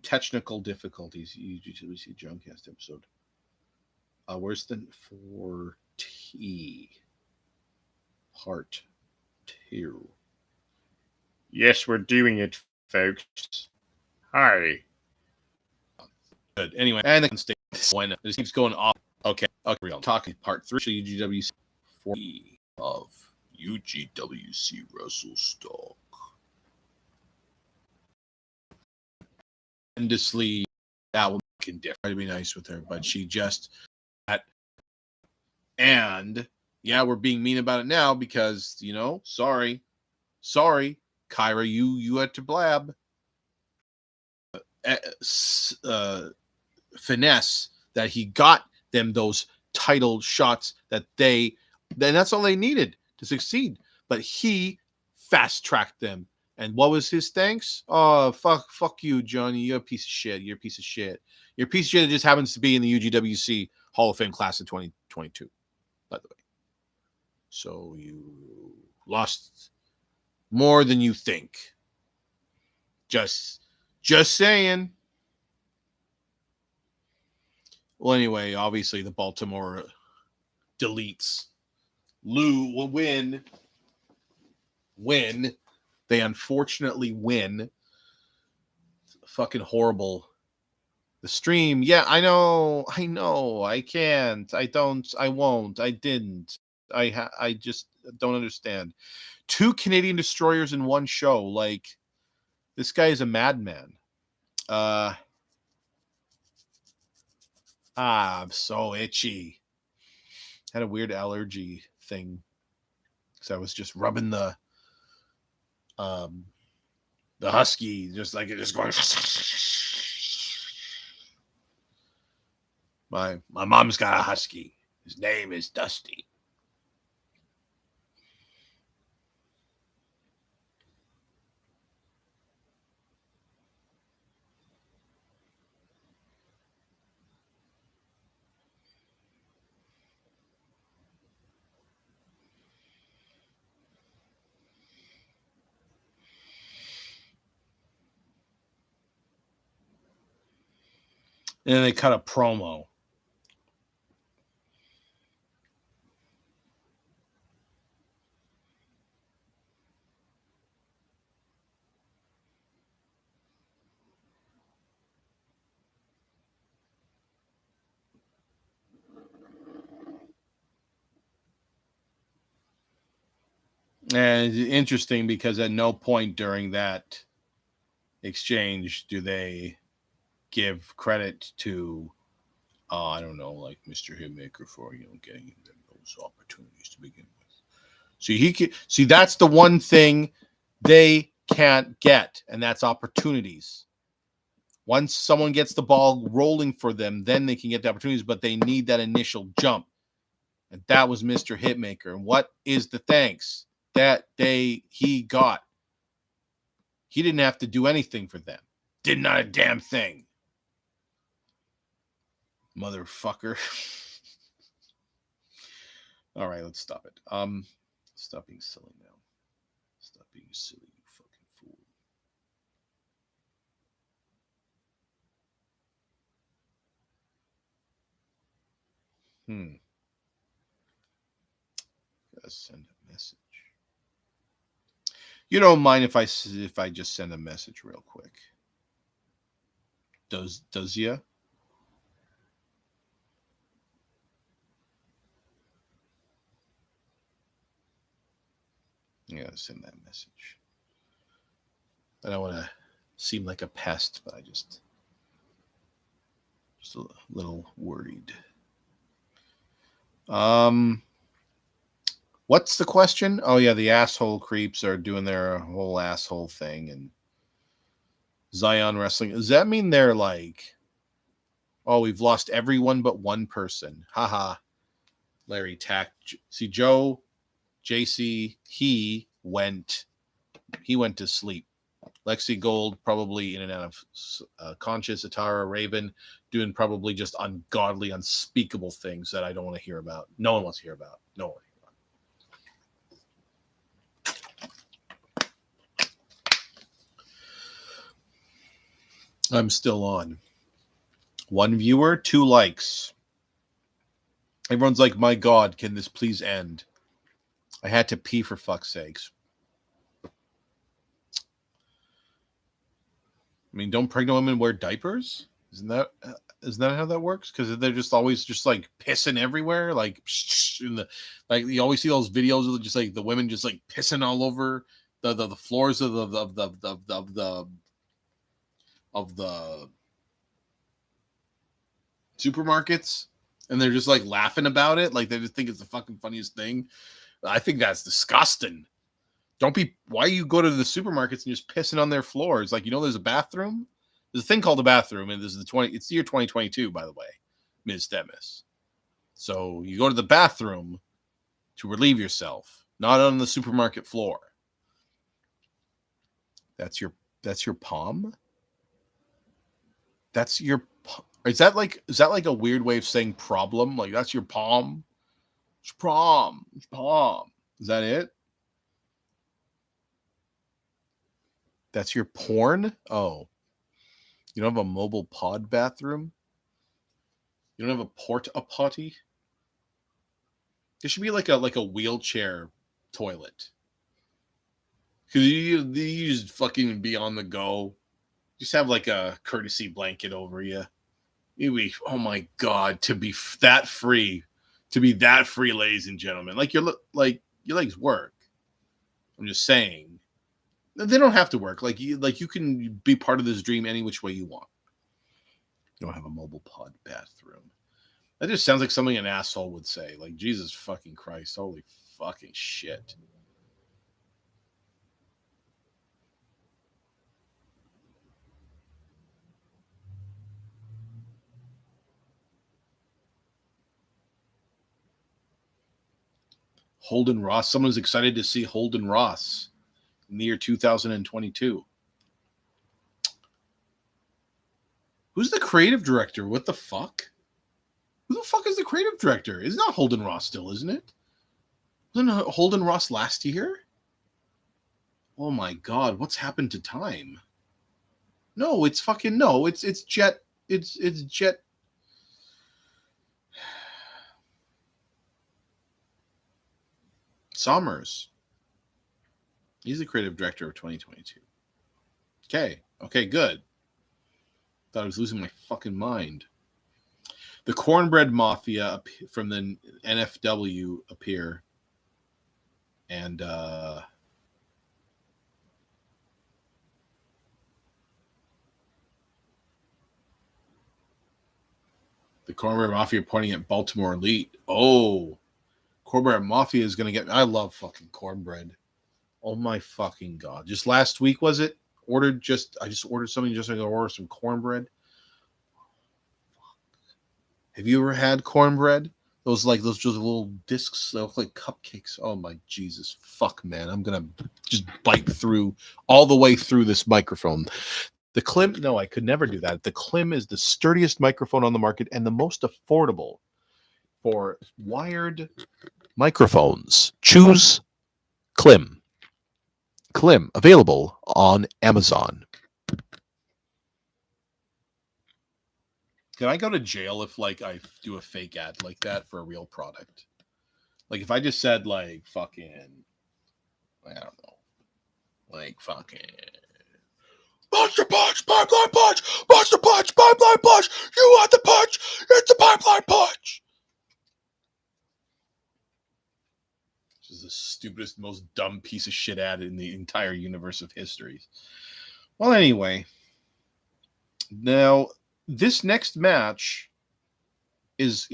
Technical difficulties. UGWC Johncast episode. Where's the 4T? Part 2. Yes, we're doing it, folks. Hi. Good. Anyway, and the state when it just keeps going off. Okay, real talking part 3 UGWC 4 of UGWC WrestleStock. Tremendously, that will make a difference. Try to be nice with her, but she just and yeah, we're being mean about it now because sorry, Kyra, you had to blab. Finesse that he got them those title shots then that's all they needed to succeed, but he fast tracked them. And what was his thanks? Oh, fuck you, Johnny. You're a piece of shit. You're a piece of shit that just happens to be in the UGWC Hall of Fame class of 2022, by the way. So you lost more than you think. Just saying. Well, anyway, obviously the Baltimore deletes. Lou will win. They unfortunately win. Fucking horrible. The stream. Yeah, I know. I can't. I don't. I won't. I didn't. I just don't understand. 2 Canadian destroyers in one show. Like, this guy is a madman. I'm so itchy. Had a weird allergy thing. So I was just rubbing the husky, just like it just going. My mom's got a husky. His name is Dusty. And then they cut a promo. And it's interesting because at no point during that exchange do they give credit to, I don't know, like Mr. Hitmaker for getting those opportunities to begin with. See, that's the one thing they can't get, and that's opportunities. Once someone gets the ball rolling for them, then they can get the opportunities, but they need that initial jump. And that was Mr. Hitmaker. And what is the thanks that he got? He didn't have to do anything for them. Did not a damn thing. Motherfucker. All right, let's stop it. Stop being silly now. Stop being silly, you fucking fool. Gotta send a message. You don't mind if I just send a message real quick? Does ya? Yeah, send that message. I don't want to seem like a pest, but I just a little worried. What's the question? Oh yeah, the asshole creeps are doing their whole asshole thing, and Zion Wrestling. Does that mean they're like, oh, we've lost everyone but one person? Haha. Larry Tack. See, Joe, JC, he went to sleep. Lexi Gold probably in and out of conscious. Atara Raven doing probably just ungodly, unspeakable things that I don't want to hear about. No one wants to hear about. No one. I'm still on. 1 viewer, 2 likes. Everyone's like, my God, can this please end? I had to pee for fuck's sakes. I mean, don't pregnant women wear diapers? Isn't that how that works? Because they're just always just like pissing everywhere, like you always see those videos of just like the women just like pissing all over the floors of the supermarkets, and they're just like laughing about it, like they just think it's the fucking funniest thing. I think that's disgusting. Why you go to the supermarkets and just pissing on their floors? Like, there's a bathroom. There's a thing called a bathroom, and this is it's the year 2022, by the way, Ms. Demis. So you go to the bathroom to relieve yourself, not on the supermarket floor. That's your palm. Is that like a weird way of saying problem? Like, that's your palm. It's palm. Is that it? That's your porn? Oh. You don't have a mobile pod bathroom? You don't have a porta-potty? There should be like a wheelchair toilet. Because you just fucking be on the go. Just have like a courtesy blanket over you. You'd be, oh my God, to be that free, ladies and gentlemen. Like your legs work. I'm just saying. They don't have to work. Like you can be part of this dream any which way you want. You don't have a mobile pod bathroom. That just sounds like something an asshole would say. Like, Jesus fucking Christ. Holy fucking shit. Holden Ross. Someone's excited to see Holden Ross in the year 2022. Who's the creative director? What the fuck? Who the fuck is the creative director? It's not Holden Ross still, isn't it? Wasn't Holden Ross last year? Oh my God, what's happened to time? No, it's Jet it's Jet. Sommers. He's the creative director of 2022. Okay, good. Thought I was losing my fucking mind. The Cornbread Mafia from the NFW appear, and the Cornbread Mafia pointing at Baltimore Elite. Oh, Cornbread Mafia is going to get... I love fucking cornbread. Oh my fucking God. Just last week, was it? I just ordered something just so I could order some cornbread. Have you ever had cornbread? Those just little discs that look like cupcakes. Oh my Jesus. Fuck, man. I'm going to just bite through all the way through this microphone. The Klim, no, I could never do that. The Klim is the sturdiest microphone on the market and the most affordable for wired microphones. Choose Klim. Klim, available on Amazon. Can I go to jail if I do a fake ad like that for a real product? Like if I just said fucking, I don't know, fucking Monster Punch, Pipeline Punch, Monster Punch, Pipeline Punch, you want the punch, it's the Pipeline Punch. This is the stupidest, most dumb piece of shit ad in the entire universe of history. Well, anyway, now this next match is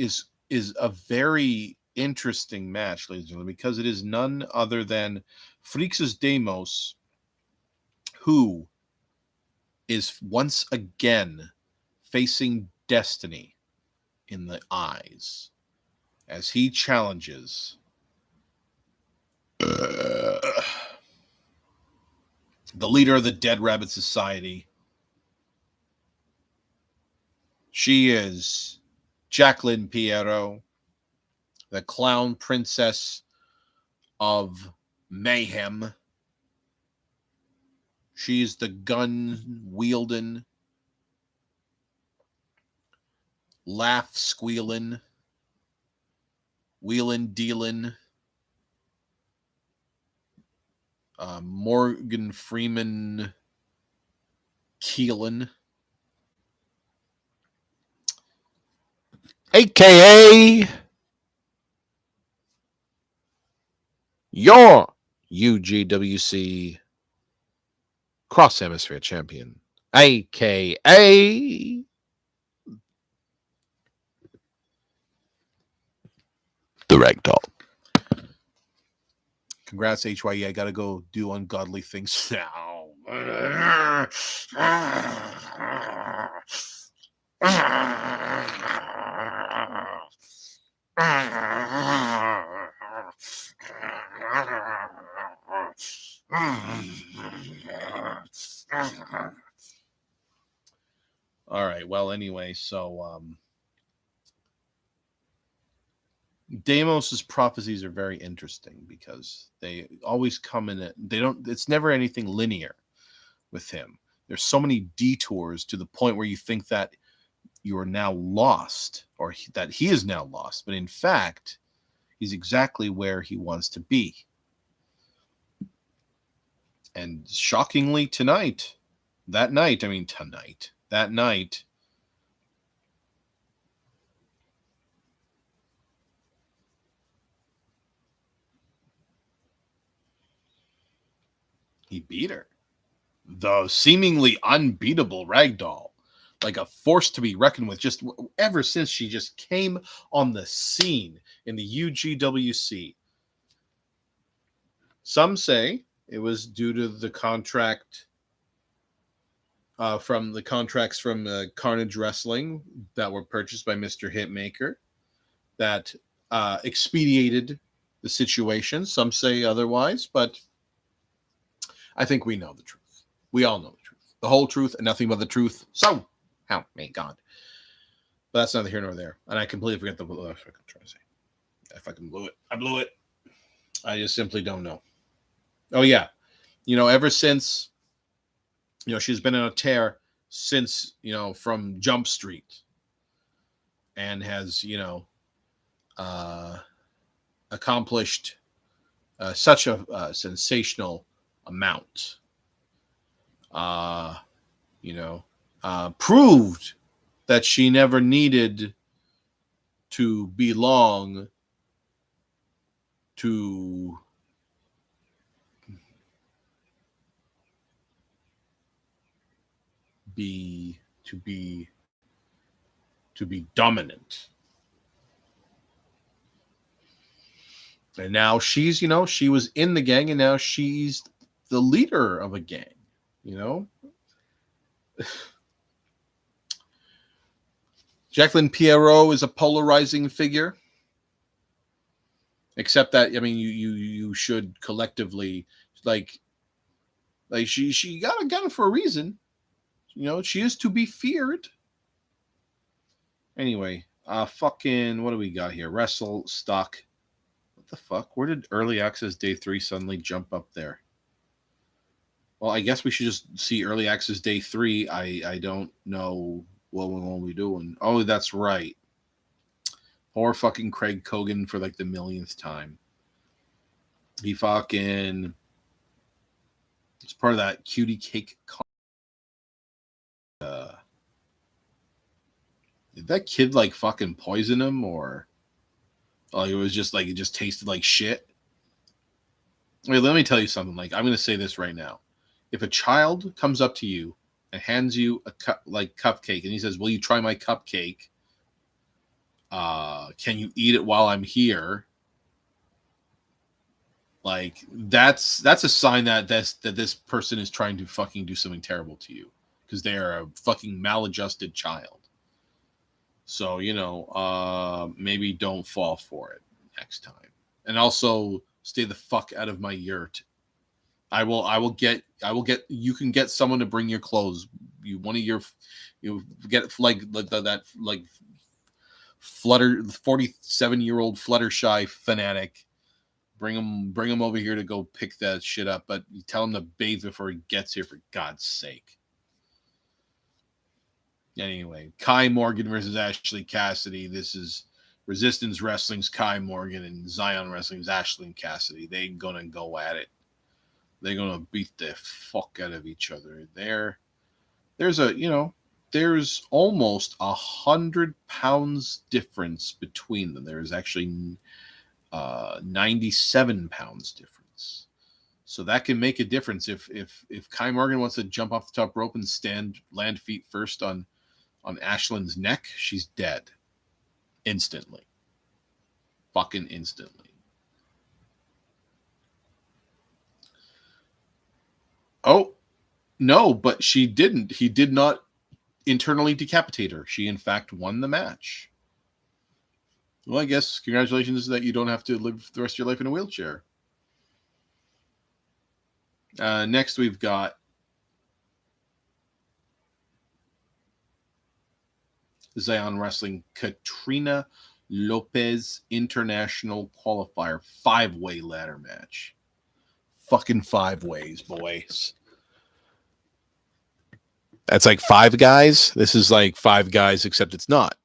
a very interesting match, ladies and gentlemen, because it is none other than Frixus Demos, who is once again facing destiny in the eyes as he challenges the leader of the Dead Rabbit Society. She is Jacqueline Piero, the clown princess of mayhem. She's the gun-wielding, laugh-squealing, wheeling-dealing, Morgan Freeman Keelan, a.k.a. your UGWC Cross Hemisphere Champion, a.k.a. the Ragdoll. Congrats, HYE. I gotta go do ungodly things now. All right. Well, anyway, so Demos's prophecies are very interesting because they always come in it's never anything linear with him. There's so many detours to the point where you think that you are now lost or that he is now lost. But in fact, he's exactly where he wants to be. And shockingly that night, he beat her. The seemingly unbeatable Ragdoll. Like a force to be reckoned with just ever since she just came on the scene in the UGWC. Some say it was due to the contract from the contracts from Carnage Wrestling that were purchased by Mr. Hitmaker that expedited the situation. Some say otherwise, but I think we know the truth. We all know the truth. The whole truth and nothing but the truth. So, help me God. But that's neither here nor there. And I completely forget what I'm trying to say. I fucking blew it. I blew it. I just simply don't know. Oh, yeah. Ever since, she's been on a tear since, from Jump Street, and has, accomplished such a sensational amount. Proved that she never needed to belong to be dominant. And now she's, she was in the gang, and now she's the leader of a gang, Jacqueline Pierrot is a polarizing figure. Except that, I mean, you should collectively, like she got a gun for a reason. She is to be feared. Anyway, fucking, what do we got here? WrestleStock. What the fuck? Where did Early Access Day 3 suddenly jump up there? Well, I guess we should just see Early Access Day 3. I don't know what we're going to be doing. Oh, that's right. Poor fucking Craig Cogan for like the millionth time. He fucking... It's part of that cutie cake... Did that kid like fucking poison him, or it was just like it just tasted like shit? Wait, let me tell you something. Like, I'm gonna say this right now. If a child comes up to you and hands you a cupcake, and he says, "Will you try my cupcake? Can you eat it while I'm here?" Like, that's a sign that this person is trying to fucking do something terrible to you, because they are a fucking maladjusted child. So, maybe don't fall for it next time. And also stay the fuck out of my yurt. I will get you can get someone to bring your clothes. You get like that 47-year-old Fluttershy fanatic. Bring him over here to go pick that shit up, but you tell him to bathe before he gets here, for God's sake. Anyway, Kai Morgan versus Ashley Cassidy. This is Resistance Wrestling's Kai Morgan, and Zion Wrestling's Ashley Cassidy. They're gonna go at it. They're gonna beat the fuck out of each other. There's almost 100 pounds difference between them. There's actually 97 pounds difference. So that can make a difference. If Kai Morgan wants to jump off the top rope and land feet first on Ashlyn's neck, she's dead. Instantly. Fucking instantly. Oh, no, but she didn't. He did not internally decapitate her. She, in fact, won the match. Well, I guess congratulations that you don't have to live the rest of your life in a wheelchair. Next, we've got Zion Wrestling Katrina Lopez International Qualifier 5-way ladder match. Fucking 5 ways, boys. That's like 5 guys. This is like 5 guys, except it's not.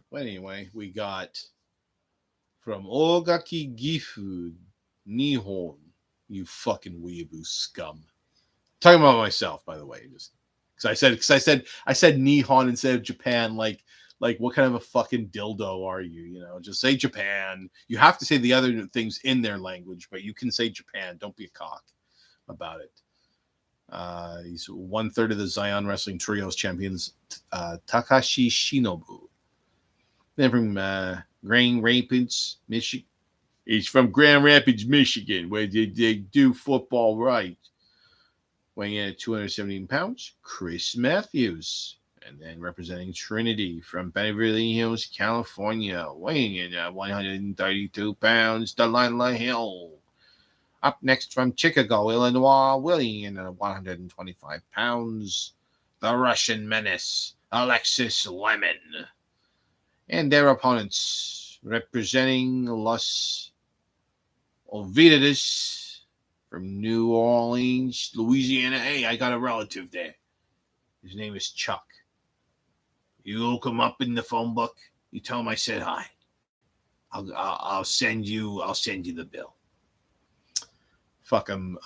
Well, anyway, we got from Ogaki Gifu Nihon. You fucking weeaboo scum. I'm talking about myself, by the way, just because I said Nihon instead of Japan. Like what kind of a fucking dildo are you? Just say Japan. You have to say the other things in their language, but you can say Japan. Don't be a cock about it. He's 1/3 of the Zion Wrestling Trios champions, Takashi Shinobu. Then from Grand Rapids, Michigan. He's from Grand Rapids, Michigan, where they do football right. Weighing in at 217 pounds, Chris Matthews. And then representing Trinity from Beverly Hills, California, weighing in at 132 pounds, Delilah Hill. Up next from Chicago, Illinois, weighing in at 125 pounds, the Russian menace, Alexis Lemon. And their opponents, representing Los Ovidius from New Orleans, Louisiana. Hey, I got a relative there. His name is Chuck. You look him up in the phone book. You tell him I said hi. I'll send you the bill. Fuck, I'm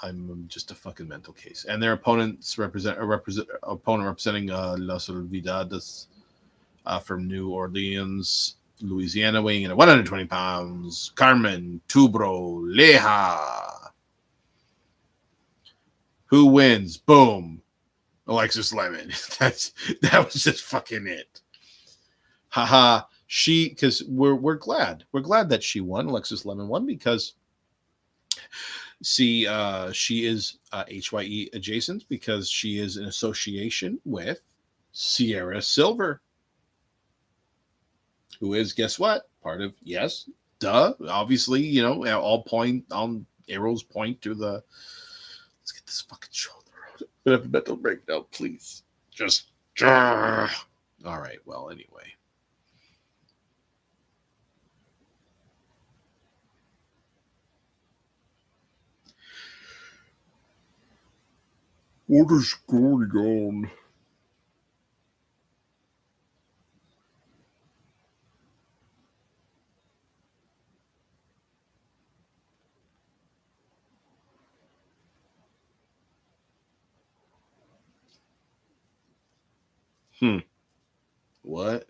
just a fucking mental case. And their opponents opponent representing Las Olvidadas from New Orleans, Louisiana, weighing in at 120 pounds, Carmen Tubro Leja. Who wins? Boom. Alexis Lemon. That was just fucking it. Haha. Because we're glad that she won. Alexis Lemon won because she is HYE adjacent because she is in association with Sierra Silver, who is, guess what? Part of, yes, duh. Obviously, all arrows point to the. Let's get this fucking show on the road. I have a mental breakdown, please. Just. All right. Well, anyway. What is going on? What?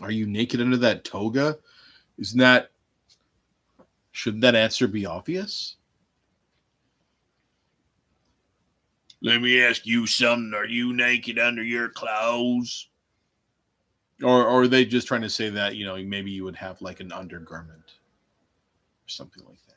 Are you naked under that toga? Shouldn't that answer be obvious? Let me ask you something. Are you naked under your clothes? Or are they just trying to say that, maybe you would have like an undergarment or something like that?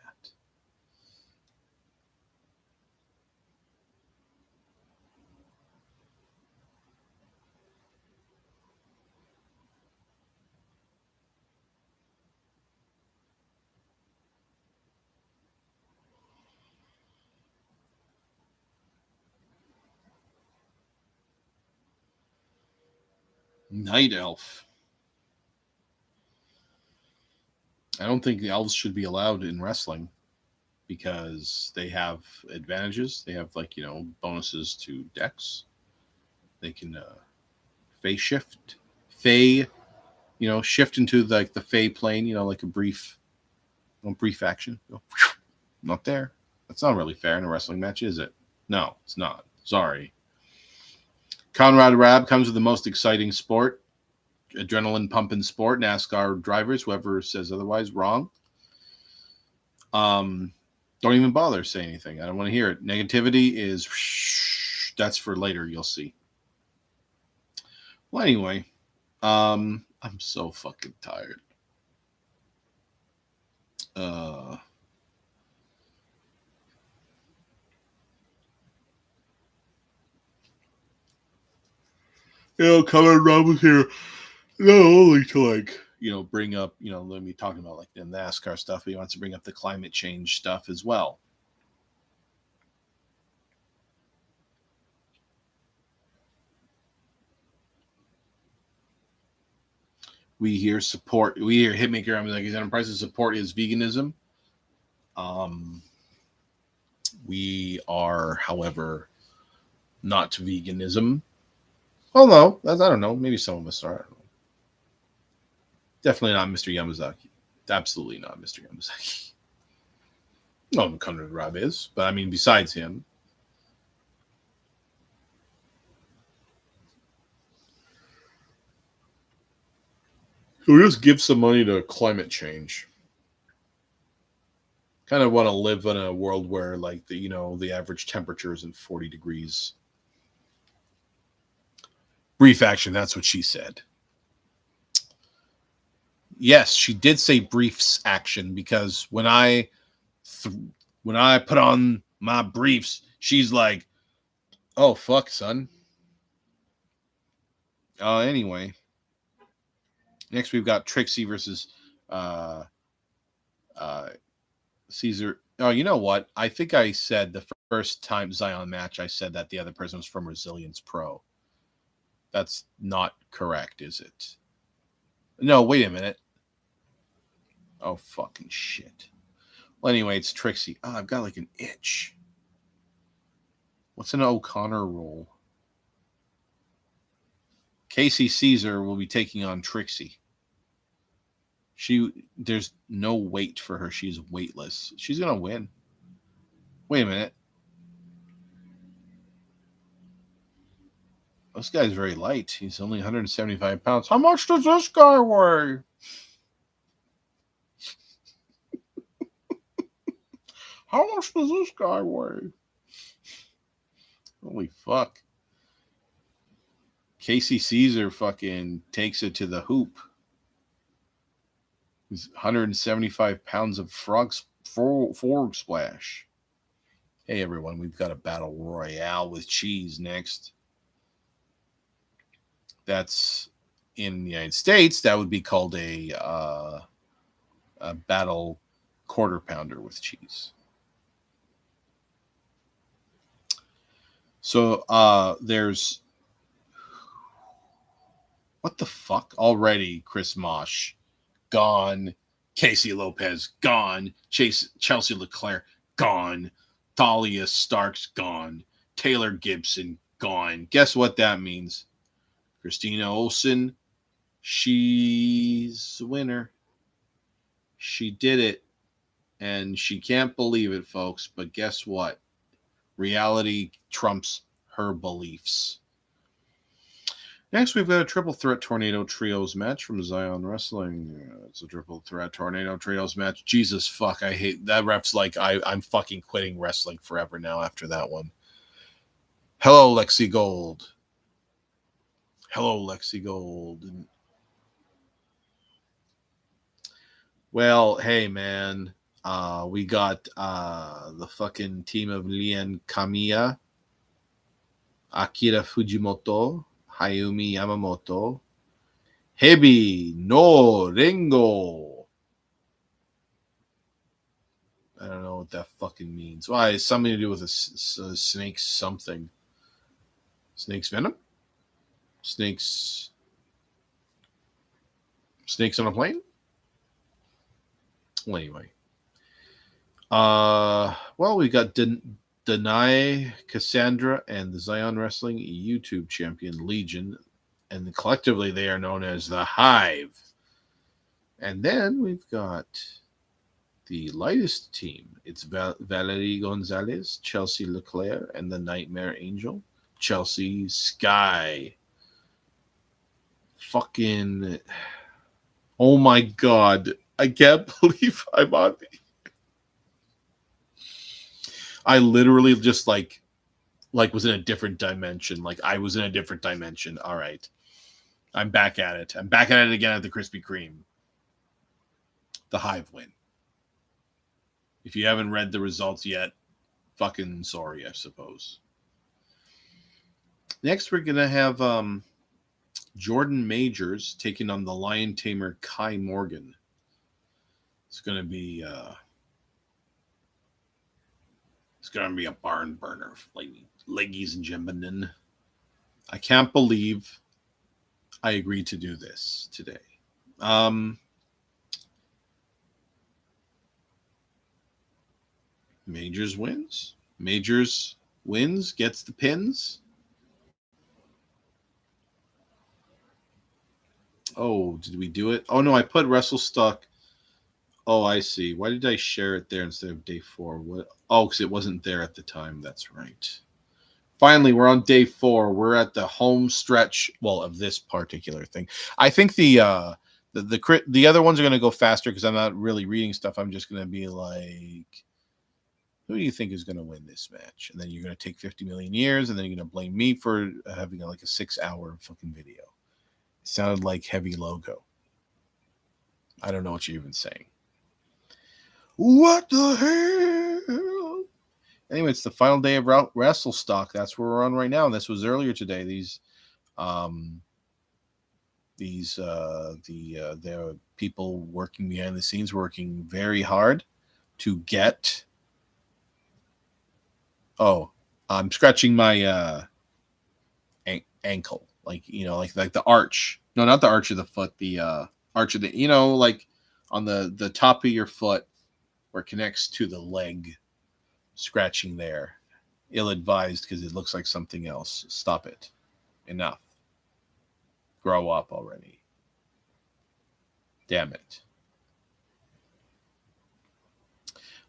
Night elf. I don't think the elves should be allowed in wrestling because they have advantages. They have bonuses to dex. They can shift shift into the fey plane, like a brief action. Not there. That's not really fair in a wrestling match, is it? No, it's not. Sorry. Conrad Rab comes with the most exciting sport, adrenaline pumping sport. NASCAR drivers, whoever says otherwise, wrong. Don't even bother saying anything. I don't want to hear it. Negativity is that's for later. You'll see. Well, anyway, I'm so fucking tired. Conrad Rab was here. Not only to bring up, let me talking about the NASCAR stuff, but he wants to bring up the climate change stuff as well. We hear Hitmaker-Yamazaki's Enterprises support his veganism. We are, however, not veganism. Although, I don't know, maybe some of us are. I don't know. Definitely not Mr. Yamazaki. Absolutely not Mr. Yamazaki. No, Conrad Rab is, but I mean, besides him. Who just give some money to climate change? Kind of want to live in a world where, the average temperature isn't 40 degrees. Brief action, that's what she said. Yes, she did say briefs action because when I put on my briefs, she's like, "Oh fuck, son." Anyway, next we've got Trixie versus Caesar. Oh, you know what? I think I said the first time Zion match, I said that the other person was from Resilience Pro. That's not correct, is it? No, wait a minute. Oh, fucking shit. Well, anyway, it's Trixie. Oh, I've got like an itch. What's an O'Connor roll? Casey Caesar will be taking on Trixie. There's no weight for her. She's weightless. She's gonna win. Wait a minute. This guy's very light. He's only 175 pounds. How much does this guy weigh? How much does this guy weigh? Holy fuck. Casey Caesar fucking takes it to the hoop. He's 175 pounds of frog splash. Hey everyone, we've got a battle royale with cheese next. That's in the United States. That would be called a battle quarter pounder with cheese. So there's what the fuck already? Chris Mosh gone. Casey Lopez gone. Chelsea Leclerc gone. Talia Stark's gone. Taylor Gibson gone. Guess what that means? Christina Olsen, she's the winner. She did it. And she can't believe it, folks. But guess what? Reality trumps her beliefs. Next, we've got a triple threat tornado trios match from Zion Wrestling. It's a triple threat tornado trios match. Jesus fuck, I hate that. Ref's like, I'm fucking quitting wrestling forever now after that one. Hello, Lexi Gold. Hello, Lexi Gold. Well, hey, man. We got the fucking team of Lian Kamiya, Akira Fujimoto, Hayumi Yamamoto, Hebi no Rengo. I don't know what that fucking means. Why? It's something to do with a snake something. Snake's venom? Snakes on a plane? Well, anyway. Well, we got Denai Cassandra and the Zion Wrestling YouTube champion Legion, and collectively they are known as the Hive. And then we've got the lightest team. It's Valerie Gonzalez, Chelsea Leclerc, and the Nightmare Angel, Chelsea Sky. Fucking, oh my god, I can't believe I'm on the. I literally just like was in a different dimension. Like I was in a different dimension. All right. I'm back at it. I'm back at it again at the Krispy Kreme. The Hive win. If you haven't read the results yet, fucking sorry, I suppose. Next, we're going to have Jordan Majors taking on the Lion Tamer Kai Morgan. It's going to be a barn burner, ladies and gentlemen. I can't believe I agreed to do this today. Majors wins. Majors wins, gets the pins. Oh, did we do it? Oh, no, I put WrestleStock. Oh, I see. Why did I share it there instead of day 4? What? Oh, because it wasn't there at the time. That's right. Finally, we're on day 4. We're at the home stretch, well, of this particular thing. I think the other ones are going to go faster because I'm not really reading stuff. I'm just going to be like, who do you think is going to win this match? And then you're going to take 50 million years, and then you're going to blame me for having like a 6-hour fucking video. It sounded like heavy logo. I don't know what you're even saying. What the hell? Anyway, it's the final day of WrestleStock. That's where we're on right now. And this was earlier today. There are people working behind the scenes, working very hard to get. Oh, I'm scratching my ankle, like the arch. No, not the arch of the foot. The arch of the, like on the top of your foot, or connects to the leg scratching there. Ill-advised because it looks like something else. Stop it. Enough. Grow up already. Damn it.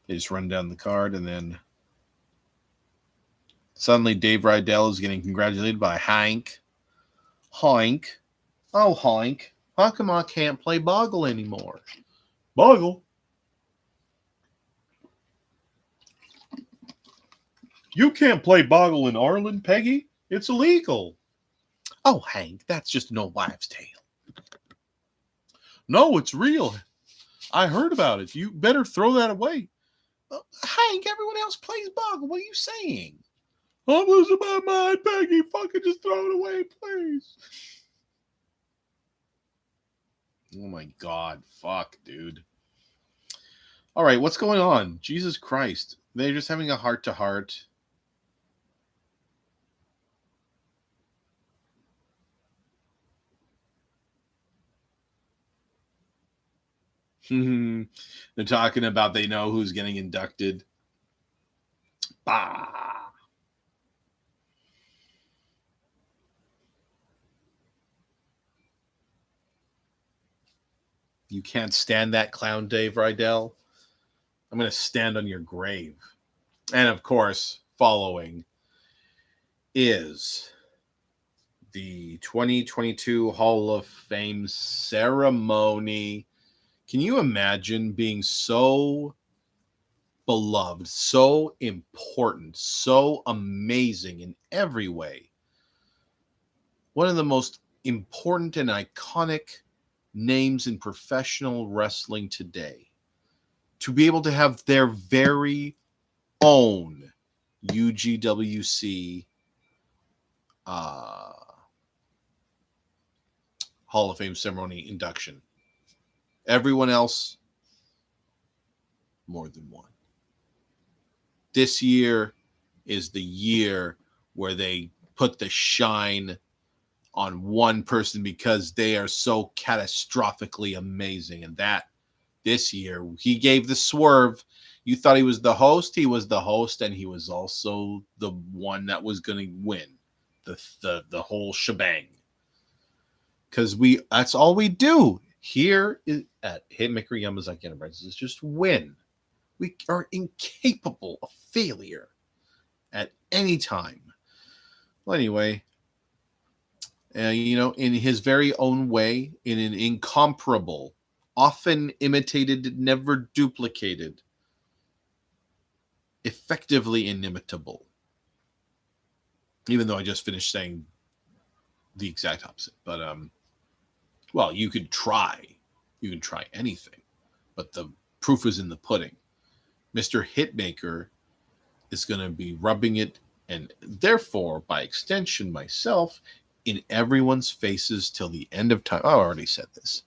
They just run down the card, and then suddenly Dave Rydell is getting congratulated by Hank. Hank. Oh, Hank. How come I can't play Boggle anymore? Boggle? You can't play Boggle in Ireland, Peggy. It's illegal. Oh, Hank, that's just an old wives' tale. No, it's real. I heard about it. You better throw that away. Hank, everyone else plays Boggle. What are you saying? I'm losing my mind, Peggy. Fucking just throw it away, please. Oh, my God. Fuck, dude. All right, what's going on? Jesus Christ. They're just having a heart-to-heart. They're talking about they know who's getting inducted. Bah. You can't stand that clown, Dave Rydell. I'm going to stand on your grave. And of course, following is the 2022 Hall of Fame ceremony. Can you imagine being so beloved, so important, so amazing in every way? One of the most important and iconic names in professional wrestling today. To be able to have their very own UGWC Hall of Fame ceremony induction. Everyone else, more than one. This year is the year where they put the shine on one person because they are so catastrophically amazing. And that this year, he gave the swerve. You thought he was the host. He was the host, and he was also the one that was going to win the whole shebang. Because that's all we do here at Hitmaker-Yamazaki Enterprises is just win. We are incapable of failure at any time. Well, anyway, in his very own way, in an incomparable, often imitated, never duplicated, effectively inimitable. Even though I just finished saying the exact opposite. But, well, you could try. You can try anything. But the proof is in the pudding. Mr. Hitmaker is going to be rubbing it, and therefore, by extension, myself, in everyone's faces till the end of time. Oh, I already said this.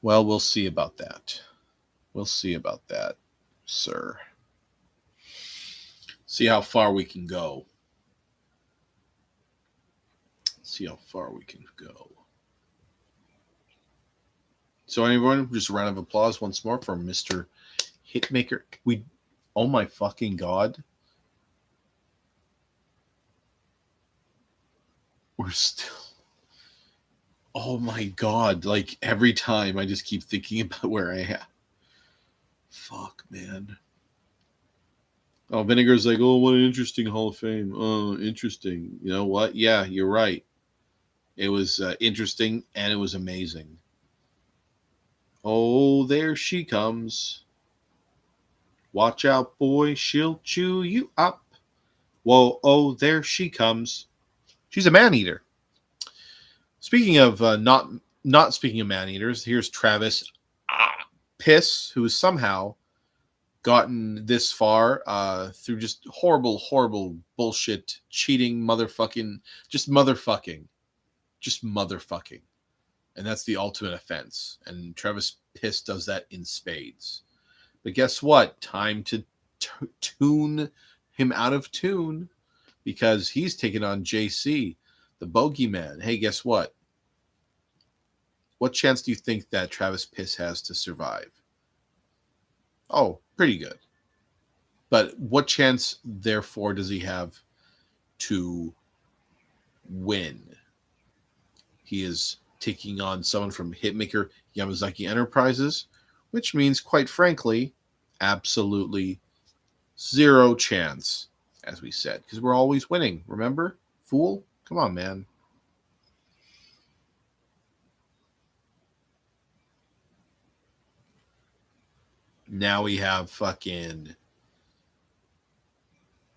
Well, we'll see about that. We'll see about that, sir. See how far we can go. See how far we can go. So, everyone, just a round of applause once more for Mr. Hitmaker. Oh my fucking God. We're still. Oh my God. Like every time I just keep thinking about where I am. Fuck, man. Oh, Vinegar's like, oh, what an interesting Hall of Fame. Oh, interesting. You know what? Yeah, you're right. It was interesting and it was amazing. Oh, there she comes. Watch out, boy. She'll chew you up. Whoa, oh, there she comes. She's a man-eater. Speaking of not speaking of man-eaters, here's Travis Piss, who has somehow gotten this far through just horrible bullshit, cheating, just motherfucking. And that's the ultimate offense. And Travis Piss does that in spades. But guess what? Time to tune him out of tune because he's taking on JC, the bogeyman. Hey, guess what? what chance do you think that Travis Piss has to survive? Oh, pretty good. But what chance, therefore, does he have to win? He is taking on someone from Hitmaker-Yamazaki Enterprises, which means, quite frankly, absolutely zero chance, as we said, because we're always winning. Remember? Fool? Come on, man. Now we have fucking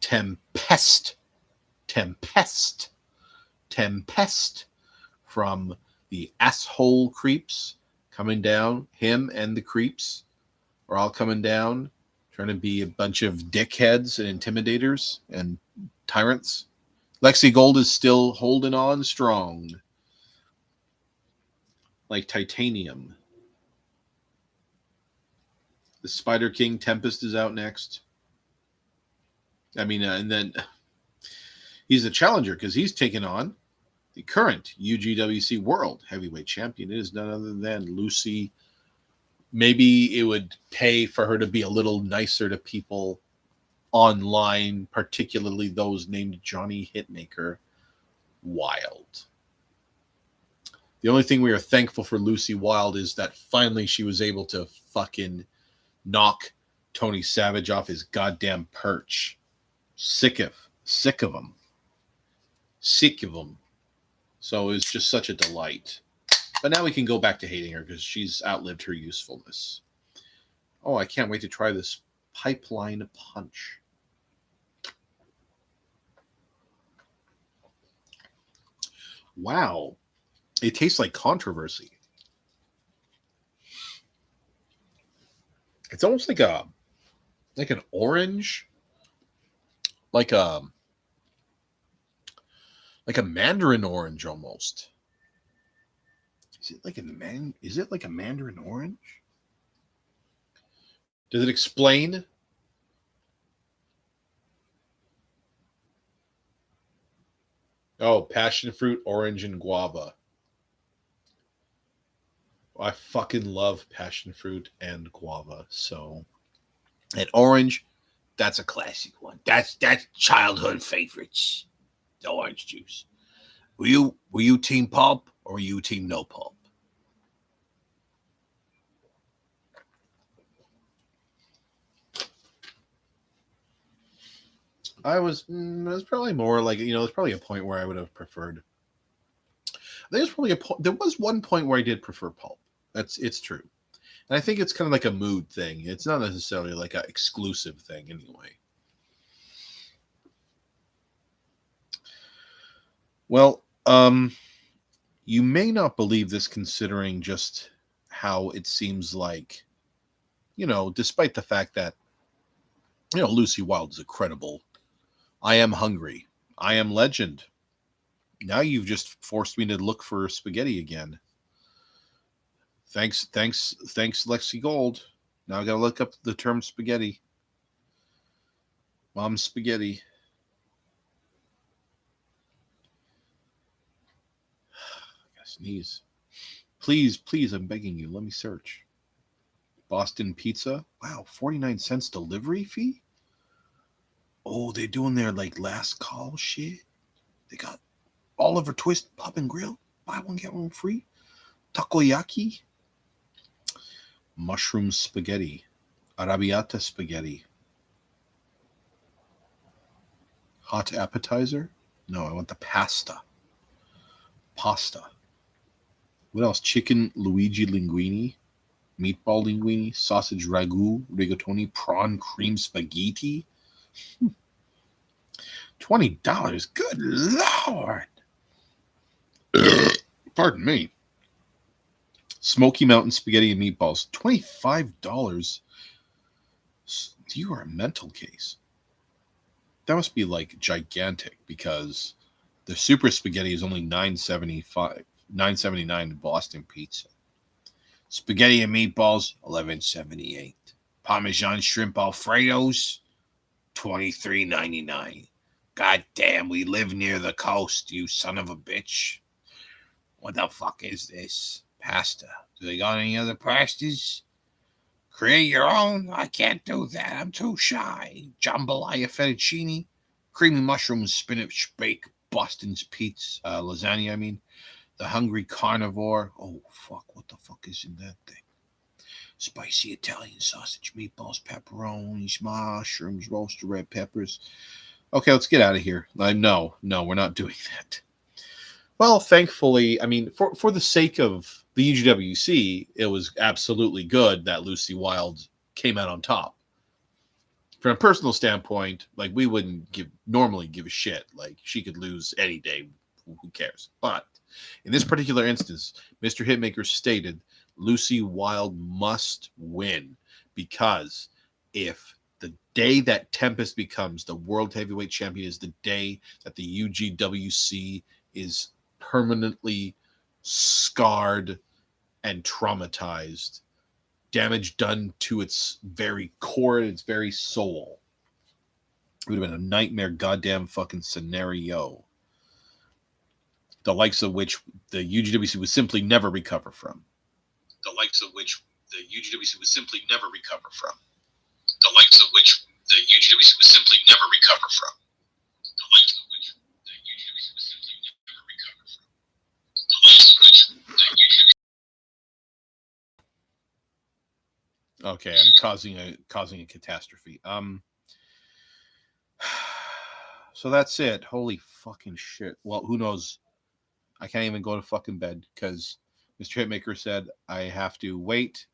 Tempest from the asshole creeps coming down. Him and the creeps are all coming down, trying to be a bunch of dickheads and intimidators and tyrants. Lexi Gold is still holding on strong, like titanium. The Spider King Tempest is out next. I mean, and then he's a challenger because he's taken on the current UGWC World Heavyweight Champion. It is none other than Lucy. Maybe it would pay for her to be a little nicer to people online, particularly those named Johnny Hitmaker. Wild. The only thing we are thankful for Lucy Wild is that finally she was able to fucking knock Tony Savage off his goddamn perch. Sick of him. So it's just such a delight. But now we can go back to hating her because she's outlived her usefulness. Oh, I can't wait to try this pipeline punch. Wow. It tastes like controversy. It's almost like an orange, like a mandarin orange almost. Is it like a mandarin orange? Does it explain? Oh, passion fruit, orange, and guava. I fucking love passion fruit and guava. So, And orange, that's a classic one. That's childhood favorites. The orange juice. Were you team pulp or were you team no pulp? it was probably more like, there's probably a point where I would have preferred. I think there was one point where I did prefer pulp. It's true. And I think it's kind of like a mood thing. It's not necessarily like an exclusive thing anyway. Well, you may not believe this considering just how it seems like, despite the fact that, Lucy Wilde is a credible, I am hungry, I am legend. Now you've just forced me to look for spaghetti again. Thanks, Lexi Gold. Now I gotta look up the term spaghetti. Mom's spaghetti. I gotta sneeze. Please, I'm begging you. Let me search. Boston Pizza. Wow, 49 cents delivery fee? Oh, they're doing their like last call shit. They got Oliver Twist Pub and Grill. Buy one, get one free. Takoyaki. Mushroom spaghetti. Arrabbiata spaghetti. Hot appetizer? No, I want the pasta. Pasta. What else? Chicken Luigi linguine. Meatball linguine. Sausage ragu. Rigatoni. Prawn cream spaghetti. $20. Good Lord. Pardon me. Smoky Mountain spaghetti and meatballs. $25. You are a mental case. That must be like gigantic because the super spaghetti is only $9.75. $9.79 in Boston Pizza. Spaghetti and meatballs, $11.78. Parmesan shrimp Alfredos, $23.99. God damn, we live near the coast, you son of a bitch. What the fuck is this? Pasta. Do they got any other pastas? Create your own? I can't do that. I'm too shy. Jambalaya fettuccine, creamy mushrooms, spinach, bake, Boston's pizza, lasagna, I mean. The hungry carnivore. Oh, fuck. What the fuck is in that thing? Spicy Italian sausage, meatballs, pepperonis, mushrooms, roasted red peppers. Okay, let's get out of here. No, we're not doing that. Well, thankfully, I mean, for the sake of the UGWC, it was absolutely good that Lucy Wilde came out on top. From a personal standpoint, like, we wouldn't normally give a shit. Like, she could lose any day. Who cares? But in this particular instance, Mr. Hitmaker stated Lucy Wilde must win, because if the day that Tempest becomes the world heavyweight champion is the day that the UGWC is permanently scarred and traumatized, damage done to its very core, its very soul. It would have been a nightmare goddamn fucking scenario, the likes of which the UGWC would simply never recover from. The likes of which the UGWC would simply never recover from. The likes of which the UGWC would simply never recover from. The likes of which the UGWC would simply never recover from. The likes of which the UGWC. Okay, I'm causing a catastrophe. So that's it. Holy fucking shit. Well, who knows? I can't even go to fucking bed because Mr. Hitmaker said I have to wait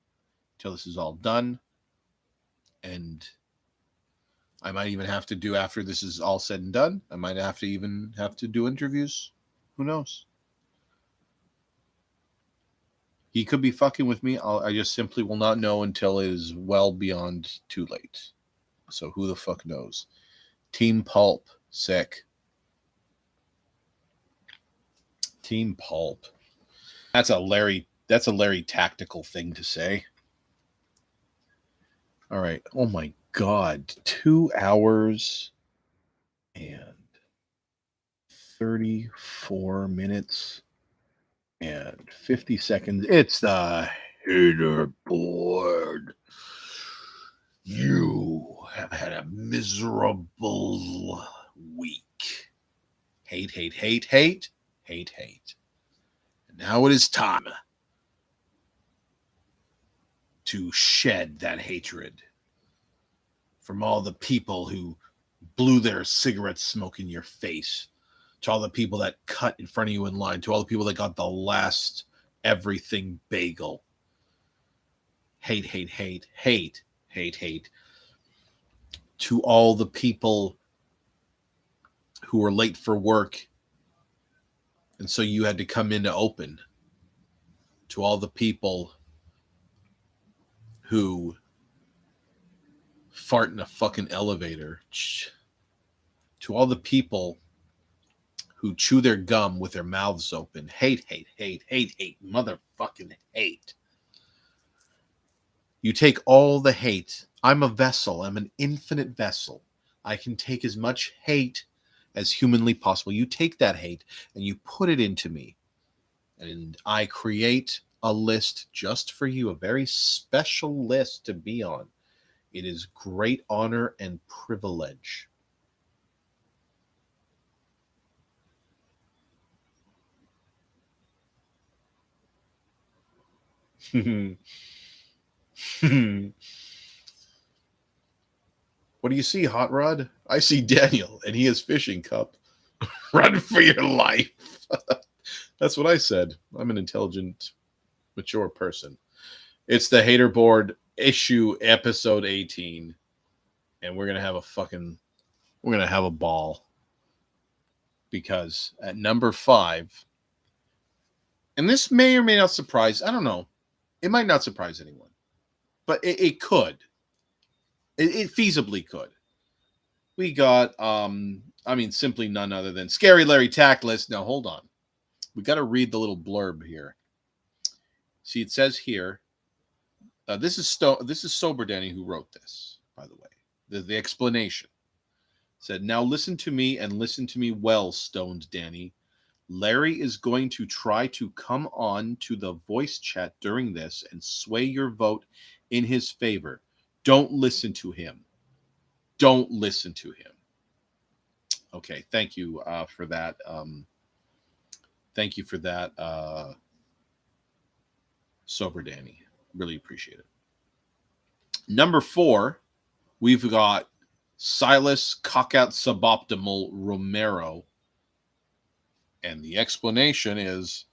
till this is all done. And I might even have to do, after this is all said and done, I might have to do interviews. Who knows? He could be fucking with me. I just simply will not know until it is well beyond too late. So who the fuck knows? Team Pulp, sick. Team Pulp. That's a Larry tactical thing to say. All right. Oh my God. 2 hours and 34 minutes and 50 seconds. It's the HATERBOARD. You have had a miserable week. Hate. And now it is time to shed that hatred from all the people who blew their cigarette smoke in your face, to all the people that cut in front of you in line, to all the people that got the last everything bagel. Hate. To all the people who were late for work, and so you had to come in to open. To all the people who fart in a fucking elevator. To all the people who chew their gum with their mouths open. Hate. Motherfucking hate. You take all the hate. I'm a vessel. I'm an infinite vessel. I can take as much hate as humanly possible. You take that hate and you put it into me. And I create a list just for you, a very special list to be on. It is great honor and privilege. What do you see, Hot Rod? I see Daniel, and he has fishing cup. Run for your life. That's what I said. I'm an intelligent, mature person. It's the HATERBOARD issue episode 18, and we're gonna have a ball, because at number 5, and this may or may not surprise. I don't know. It might not surprise anyone, but it could. It feasibly could. We got, simply none other than Scary Larry Tackless. Now, hold on. We got to read the little blurb here. See, it says here, this is Sober Danny who wrote this, by the way. The explanation. It said, now listen to me and listen to me well, Stoned Danny. Larry is going to try to come on to the voice chat during this and sway your vote in his favor. Don't listen to him. Don't listen to him. Okay, thank you for that. Thank you for that, Sober Danny. Really appreciate it. Number 4, we've got Silas Cockout Suboptimal Romero. And the explanation is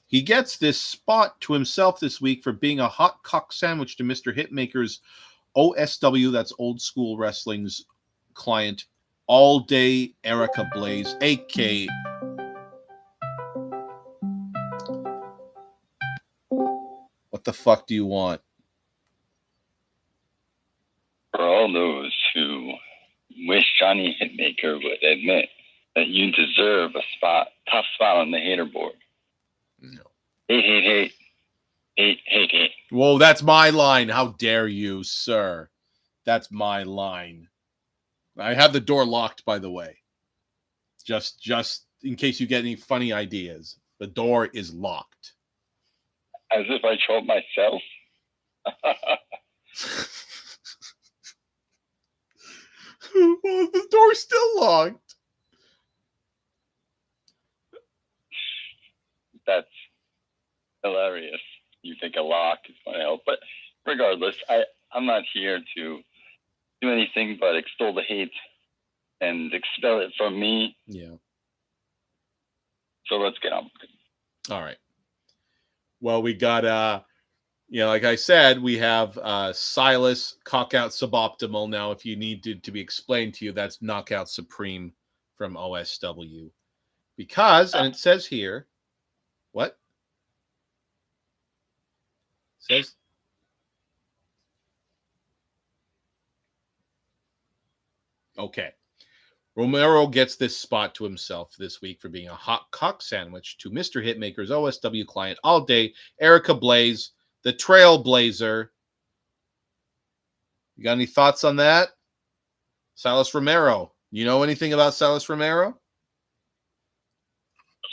he gets this spot to himself this week for being a hot cock sandwich to Mr. Hitmaker's OSW, that's Old School Wrestling's client, All Day Erica Blaze, a.k.a. What the fuck do you want? For all those who wish Johnny Hitmaker would admit that you deserve a spot, top spot on the hater board. No. Hate. Whoa, that's my line. How dare you, sir? That's my line. I have the door locked, by the way. Just in case you get any funny ideas. The door is locked. As if I told myself. Well, the door's still locked. That's hilarious. You think a lock is going to help. But regardless, I'm not here to do anything but extol the hate and expel it from me. Yeah. So let's get on with it. All right. Well, we got, like I said, we have Silas Cockout Suboptimal. Now, if you need to be explained to you, that's Knockout Supreme from OSW. Because, and it says here, what? It says, okay. Romero gets this spot to himself this week for being a hot cock sandwich to Mr. Hitmaker's OSW client all day, Erica Blaze, the Trailblazer. You got any thoughts on that? Silas Romero. You know anything about Silas Romero? Of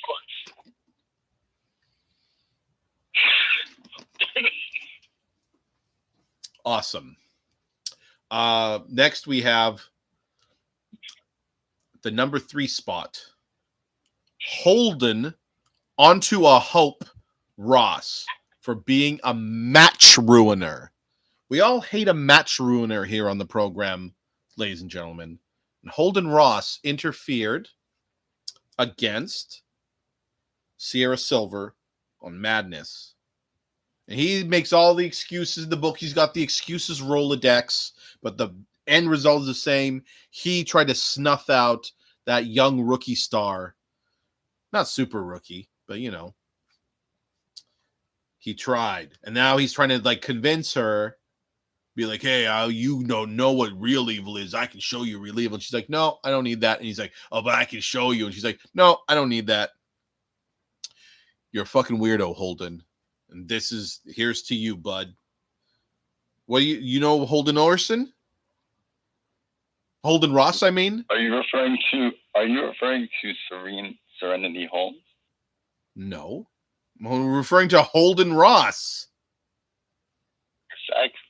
course. Awesome. Next we have the number 3 spot. Holden onto a Hope Ross for being a match ruiner. We all hate a match ruiner here on the program, ladies and gentlemen. And Holden Ross interfered against Sierra Silver on Madness. And he makes all the excuses in the book. He's got the excuses Rolodex, but the end result is the same. He tried to snuff out that young rookie star. Not super rookie, but he tried. And now he's trying to convince her, be like, hey, you don't know what real evil is. I can show you real evil. And she's like, no, I don't need that. And he's like, oh, but I can show you. And she's like, no, I don't need that. You're a fucking weirdo, Holden. And here's to you, bud. What do you know Holden Orson? Holden Ross, I mean? Are you referring to Serenity Holmes? No. I'm referring to Holden Ross.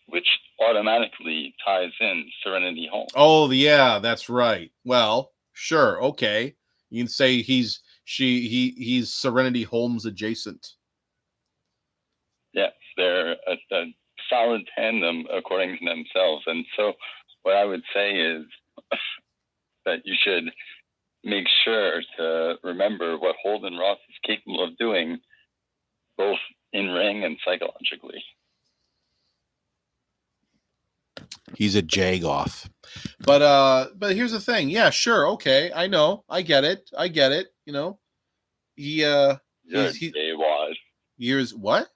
Which automatically ties in Serenity Holmes. Oh, yeah, that's right. Well, sure, okay. You can say he's Serenity Holmes adjacent. Yes, they're a solid tandem according to themselves. And so what I would say is that you should make sure to remember what Holden Ross is capable of doing, both in ring and psychologically. He's a jagoff. But here's the thing. Yeah, sure, okay. I know. I get it. You're a J-wad. Here's what?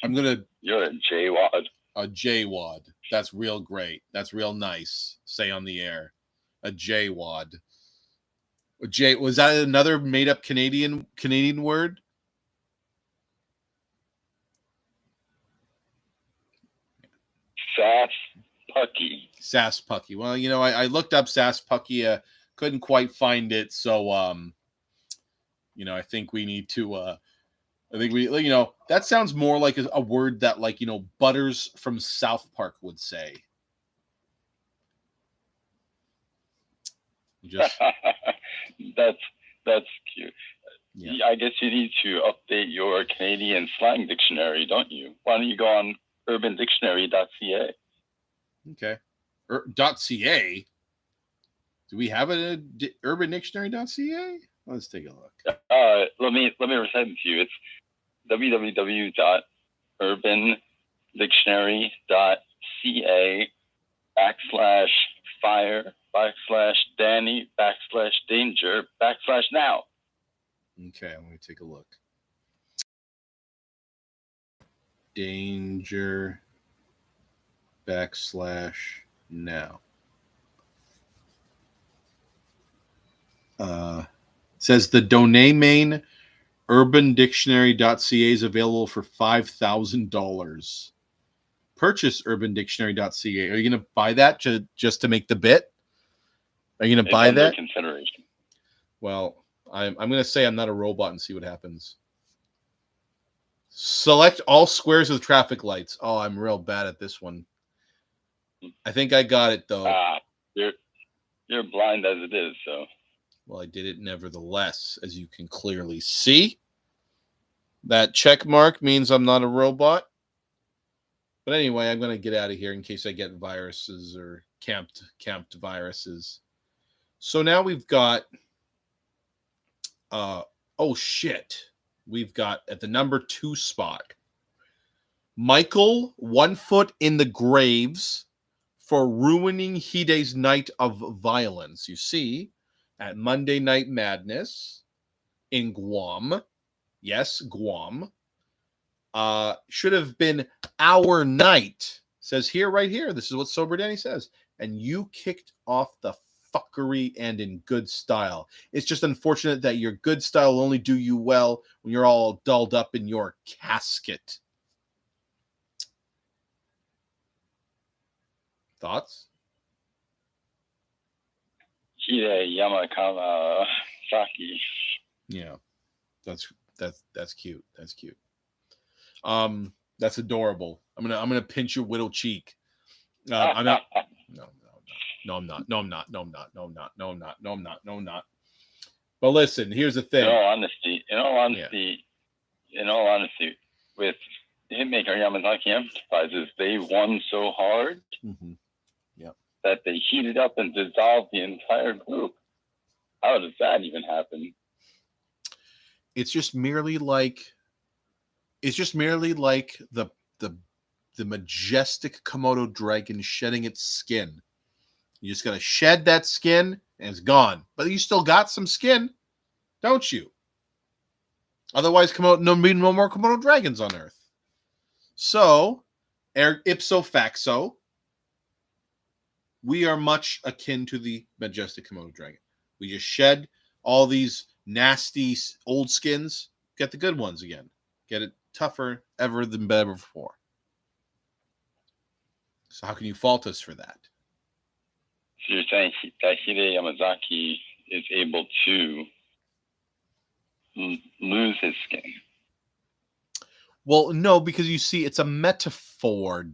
You're a J-wad. A J-wad. That's real great. That's real nice. Say on the air. A J-wad. Was that another made-up Canadian word? Sass Pucky. Well, I looked up Sass Pucky. Couldn't quite find it. So, I think we need to. I think we, that sounds more like a word that, like, Butters from South Park would say. Just that's cute. yeah. I guess you need to update your Canadian slang dictionary, don't you? Why don't you go on urbandictionary.ca? Okay. .ca. Do we have urbandictionary.ca? Let's take a look. Let me recite it to you. It's www.urbandictionary.ca/fire/Danny/danger/now. Okay, let me take a look. Danger /now. Says the domain name urbandictionary.ca is available for $5,000. Purchase urbandictionary.ca. Are you going to buy that just to make the bit? Are you going to buy that? Consideration. Well, I'm going to say I'm not a robot and see what happens. Select all squares with traffic lights. Oh, I'm real bad at this one. I think I got it, though. You're blind as it is, so. Well, I did it nevertheless, as you can clearly see. That check mark means I'm not a robot. But anyway, I'm going to get out of here in case I get viruses or camped viruses. So now we've got, we've got at the number 2 spot, Michael 1 foot in the graves for ruining Hide's night of violence. You see, at Monday Night Madness in Guam, yes, Guam, should have been our night. Says here, right here, this is what Sober Danny says. And you kicked off the fuckery and in good style. It's just unfortunate that your good style will only do you well when you're all dolled up in your casket. Thoughts? Hitmaker-Yamazaki. Yeah, that's cute. That's cute. That's adorable. I'm gonna pinch your widow cheek. I'm not. No, I'm not. No, I'm not. No, I'm not. No, I'm not. No, I'm not. No, I'm not. No, I'm not. But listen, here's the thing. In all honesty, with Hitmaker-Yamazaki Enterprises, they won so hard that they heated up and dissolved the entire group. How does that even happen? It's just merely like the majestic Komodo dragon shedding its skin. You just gotta shed that skin and it's gone. But you still got some skin, don't you? Otherwise, no more Komodo dragons on Earth. So, ipso facto, we are much akin to the majestic Komodo dragon. We just shed all these nasty old skins, get the good ones again. Get it tougher ever than better before. So how can you fault us for that? So you're saying that Hide-Yamazaki is able to lose his skin? Well, no, because you see, it's a metaphor,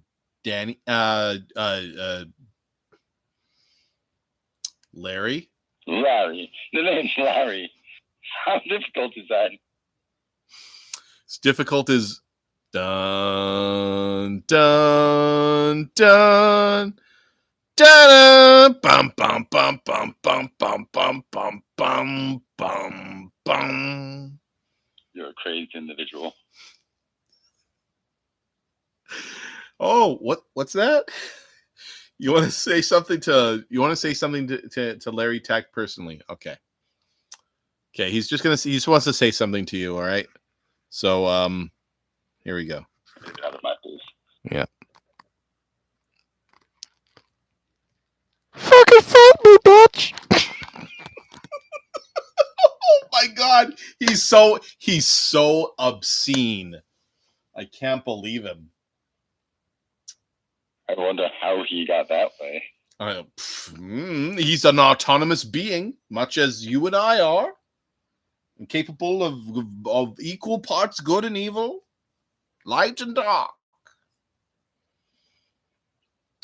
Danny. Larry? Larry. The name's Larry. How difficult is that? It's difficult as dun dun dun dun bum bum bum bum bum bum bum bum bum bum bum. You're a crazy individual. Oh, what's that? You want to say something to Larry Tack personally? Okay. He just wants to say something to you, all right? So here we go. Get out of my face. Yeah. Fucking fuck me, bitch. Oh my god. He's so obscene. I can't believe him. I wonder how he got that way. He's an autonomous being, much as you and I are. and capable of equal parts good and evil, light and dark.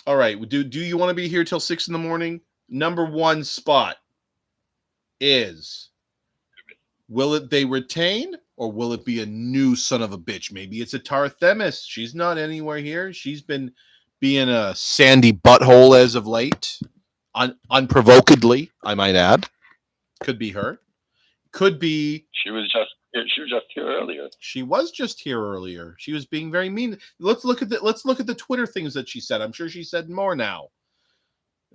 All right. Do you want to be here till 6 a.m? Number one spot is, will they retain or will it be a new son of a bitch? Maybe it's a Tarthemis. She's not anywhere here. She's been being a sandy butthole as of late. Unprovokedly, I might add. Could be her. Could be. She was just here earlier. She was just here earlier. She was being very mean. Let's look at the Twitter things that she said. I'm sure she said more now.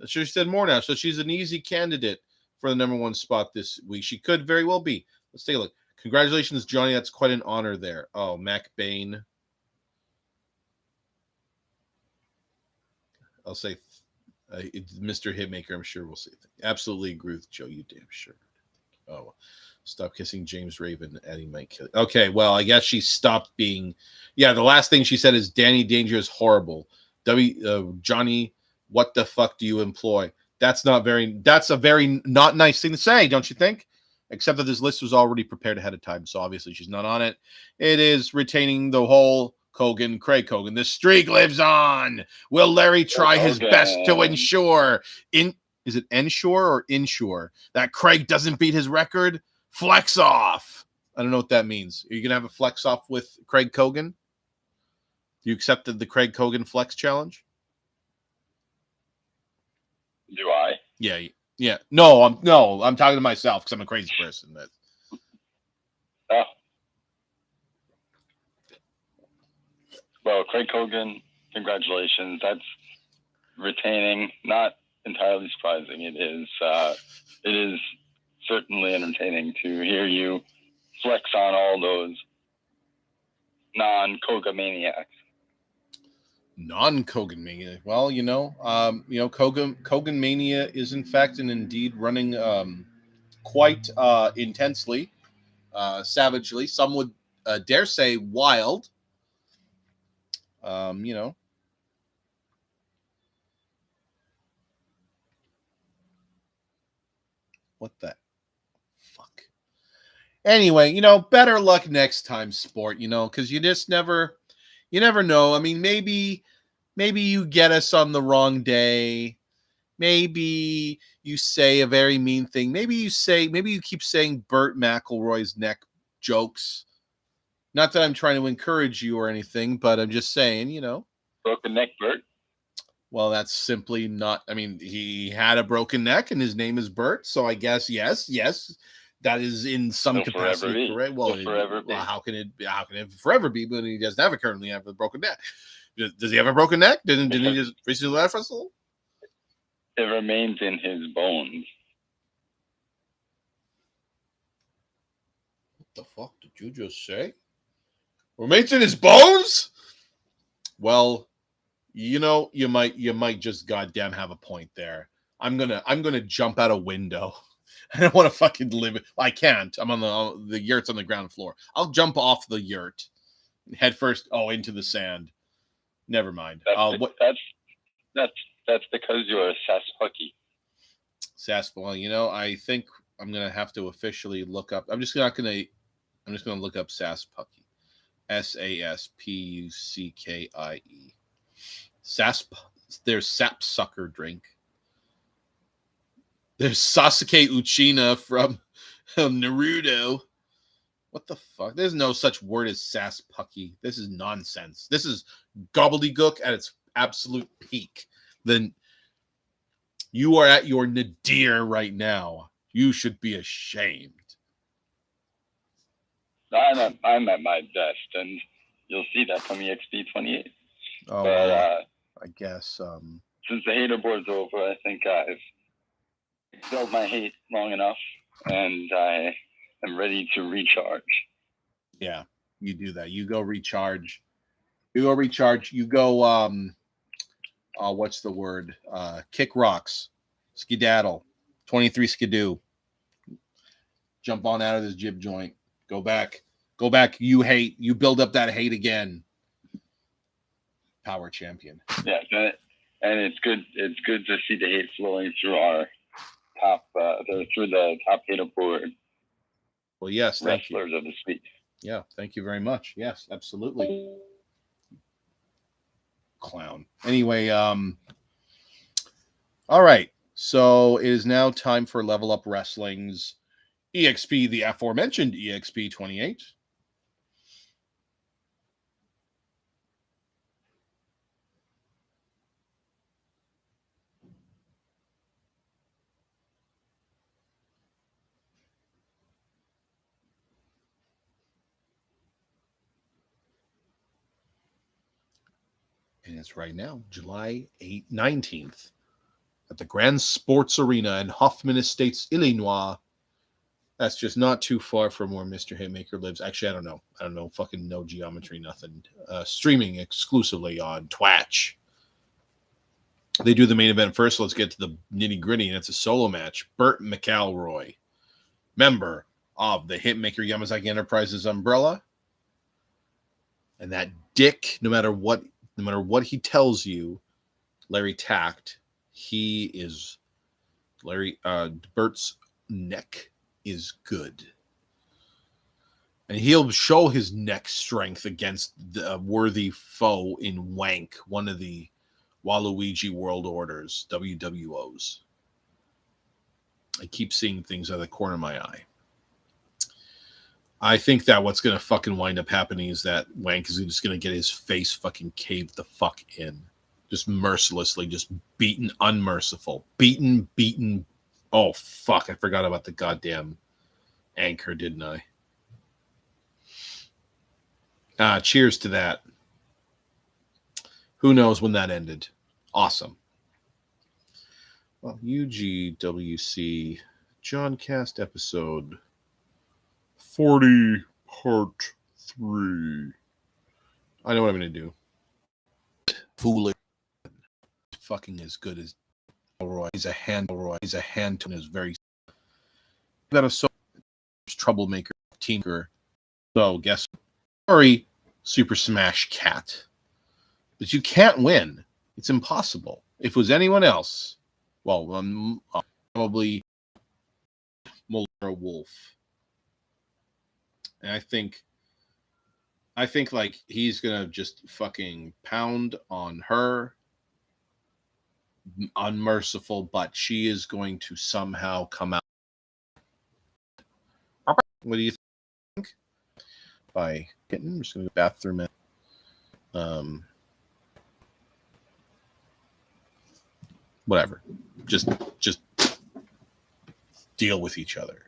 So she's an easy candidate for the number one spot this week. She could very well be. Let's take a look. Congratulations, Johnny. That's quite an honor there. Oh, Mac Bain. I'll say it's Mr. Hitmaker. I'm sure we'll see. Absolutely agree with Joe. You damn sure. Oh, stop kissing James Raven. Eddie might kill you. Okay, well, I guess she stopped being. Yeah, the last thing she said is Danny Danger is horrible. Johnny, what the fuck do you employ? That's a very not nice thing to say, don't you think? Except that this list was already prepared ahead of time, so obviously she's not on it. It is retaining the whole Craig Cogan. The streak lives on. Will Larry try his best to ensure is it ensure that Craig doesn't beat his record? Flex off. I don't know what that means. Are you gonna have a flex off with Craig Cogan? You accepted the Craig Cogan flex challenge? Do I? Yeah. No, I'm talking to myself because I'm a crazy person. Oh. Well, Craig Cogan, congratulations. That's retaining. Not entirely surprising. It is certainly entertaining to hear you flex on all those non-Koga maniacs. Non-Kogan Mania. Well, Kogan Mania is in fact and indeed running quite intensely, savagely. Some would dare say wild. What the fuck? Anyway, better luck next time, sport. Because you just never know. I mean, maybe you get us on the wrong day. Maybe you say a very mean thing. Maybe you keep saying Burt McElroy's neck jokes. Not that I'm trying to encourage you or anything, but I'm just saying, Broken neck Burt? Well, that's simply not. I mean, he had a broken neck and his name is Burt. So I guess, yes. That is in some capacity correct. Well, how can it forever be? But he doesn't currently have a broken neck. Does he have a broken neck? Didn't he just recently left wrestle? It remains in his bones. What the fuck did you just say? Remains in his bones? Well, you might just goddamn have a point there. I'm gonna jump out a window. I don't want to fucking live it. I can't. I'm on the yurt's on the ground floor. I'll jump off the yurt, head first. Oh, into the sand. Never mind. That's because you're a Saspucky. Well, I think I'm gonna have to officially look up. I'm just gonna look up Saspucky. Saspuckie. There's sapsucker drink. There's Sasuke Uchina from Naruto. What the fuck? There's no such word as Saspucky. This is nonsense. This is gobbledygook at its absolute peak. Then you are at your nadir right now. You should be ashamed. I'm at my best, and you'll see that from EXP 28. Oh, but, I guess. Since the hater board's over, I think I've built my hate long enough, and I am ready to recharge. Yeah, you do that. You go recharge. You go, what's the word? Kick rocks. Skedaddle. 23 skidoo. Jump on out of this jib joint. Go back. You hate. You build up that hate again. Power champion. Yeah, and it's good. It's good to see the hate flowing through our top, through the top hater board. Well, yes, thank you. wrestlers of the speech. Yeah, thank you very much. Yes, absolutely. Clown. Anyway, all right. So it is now time for Level Up Wrestling's EXP, the aforementioned EXP 28. And it's right now, July 19th, at the Grand Sports Arena in Hoffman Estates, Illinois. That's just not too far from where Mr. Hitmaker lives. Actually, I don't know. I don't know. Fucking no geometry, nothing. Streaming exclusively on Twitch. They do the main event first. Let's get to the nitty gritty, and it's a solo match. Burt McElroy, member of the Hitmaker-Yamazaki Enterprises umbrella, and that dick. No matter what he tells you, Larry Tact, he is Larry. Burt's neck is good, and he'll show his neck strength against the worthy foe in Wank, one of the Waluigi World Orders, WWOs. I keep seeing things out of the corner of my eye. I think that what's going to fucking wind up happening is that Wank is just going to get his face fucking caved the fuck in. Just mercilessly, just beaten, unmerciful. Beaten. Oh, fuck. I forgot about the goddamn anchor, didn't I? Cheers to that. Who knows when that ended? Awesome. Well, UGWC Johncast episode 40, part 3. I know what I'm going to do. Foolish. Fucking as good as Elroy. He's a hand to his very. Got a troublemaker teamer. So guess what? Sorry, Super Smash Cat. But you can't win. It's impossible. If it was anyone else, well, probably Muller Wolf. And I think like he's gonna just fucking pound on her, unmerciful, but she is going to somehow come out. What do you think? By getting, I'm just gonna go to the bathroom and whatever. Just deal with each other.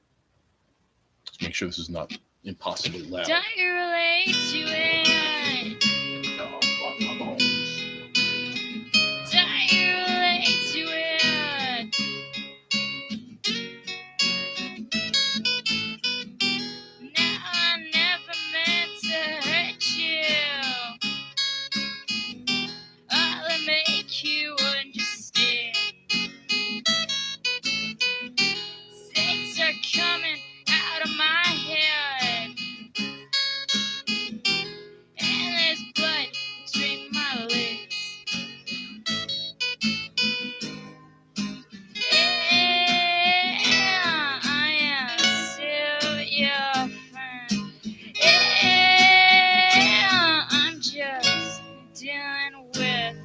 Let's make sure this is not impossibly loud. Don't you relate to it? Oh, fuck my bones. Don't you relate to it? Now I never meant to hurt you. I'll make you understand. Things are coming out of my head, and there's blood between my legs. Yeah, I am still your friend. Yeah, I'm just dealing with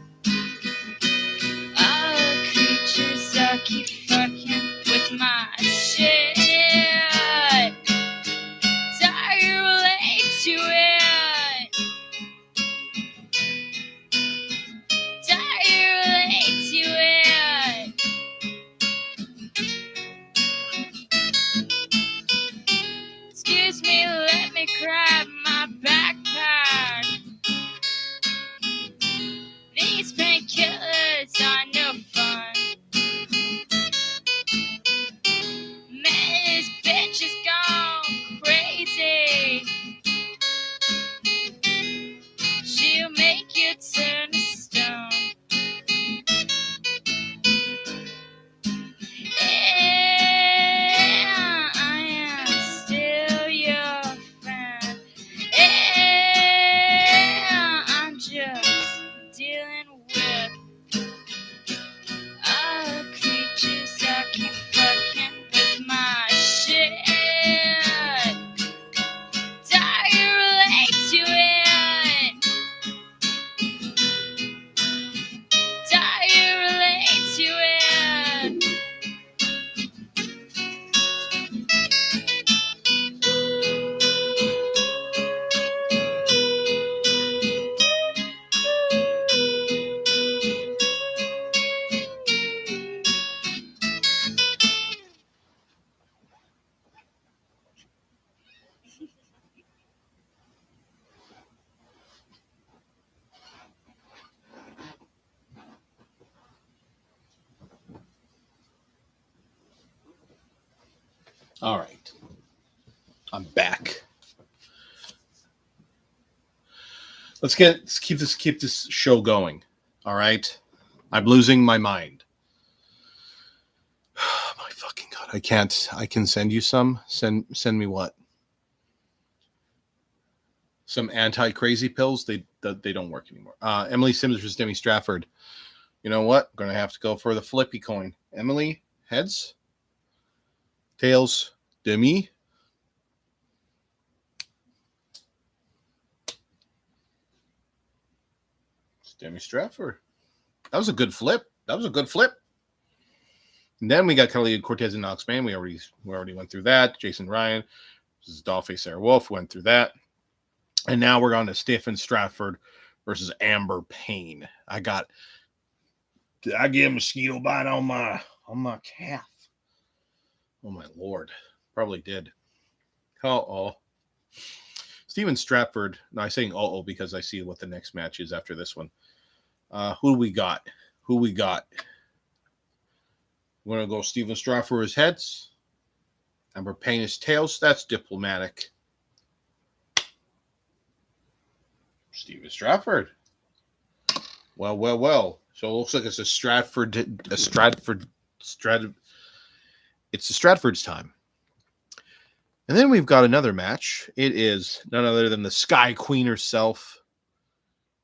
all the creatures that keep fucking with my shit. Don't you relate to it? Don't you relate to it? Excuse me, let me grab my backpack. These painkillers are no fun. All right. I'm back. Let's keep this show going. All right. I'm losing my mind. My fucking God. I can send you some. Send me what? Some anti-crazy pills. They don't work anymore. Emily Sims versus Demi Stratford. You know what? I'm going to have to go for the flippy coin. Emily, heads. Tails, Demi. It's Demi Stratford. That was a good flip. And then we got Kelly Cortez and Alex Mann. We already went through that. Jason Ryan. This is Dollface Sarah Wolf. Went through that. And now we're on to Stephen Stratford versus Amber Payne. Did I get a mosquito bite on my calf? Oh my Lord. Probably did. Stephen Stratford. No, I'm saying because I see what the next match is after this one. Who we got? We're gonna go Stephen Stratford his heads. Amber Payne his tails. That's diplomatic. Stephen Stratford. Well. So it looks like it's it's the Stratford's time. And then we've got another match. It is none other than the Sky Queen herself.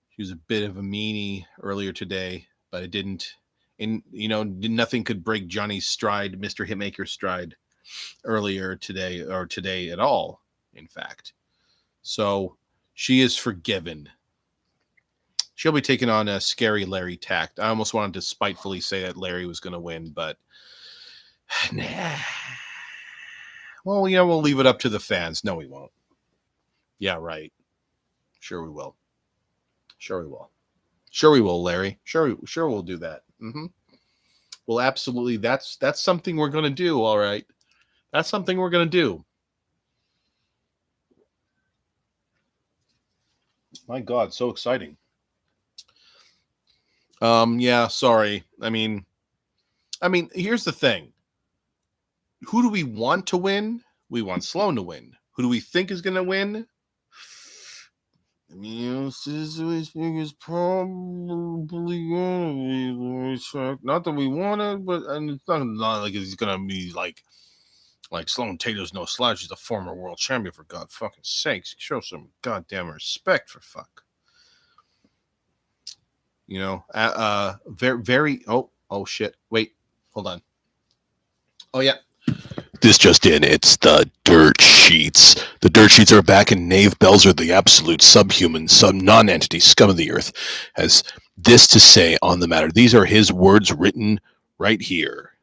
She was a bit of a meanie earlier today, but it didn't. And nothing could break Johnny's stride, Mr. Hitmaker's stride, earlier today or today at all. In fact, so she is forgiven. She'll be taking on a scary Larry Tact. I almost wanted to spitefully say that Larry was going to win, but nah. Well, we'll leave it up to the fans. No, we won't. Yeah, right. Sure we will. Sure we will, Larry. Sure we'll do that. Mm-hmm. Well, absolutely. That's something we're going to do, all right. That's something we're going to do. My God, so exciting. Yeah, sorry. I mean, here's the thing. Who do we want to win? We want Sloan to win. Who do we think is going to win? I mean, is probably going to be not that we want it, but it's not like it's going to be like Sloan Taylor's no slouch. He's a former world champion, for God fucking sakes. Show some goddamn respect, for fuck. Very. Oh shit. Wait, hold on. Oh yeah. This just in, it's the Dirt Sheets. The Dirt Sheets are back, and Nave Belzer, the absolute subhuman, non-entity scum of the earth, has this to say on the matter. These are his words written right here.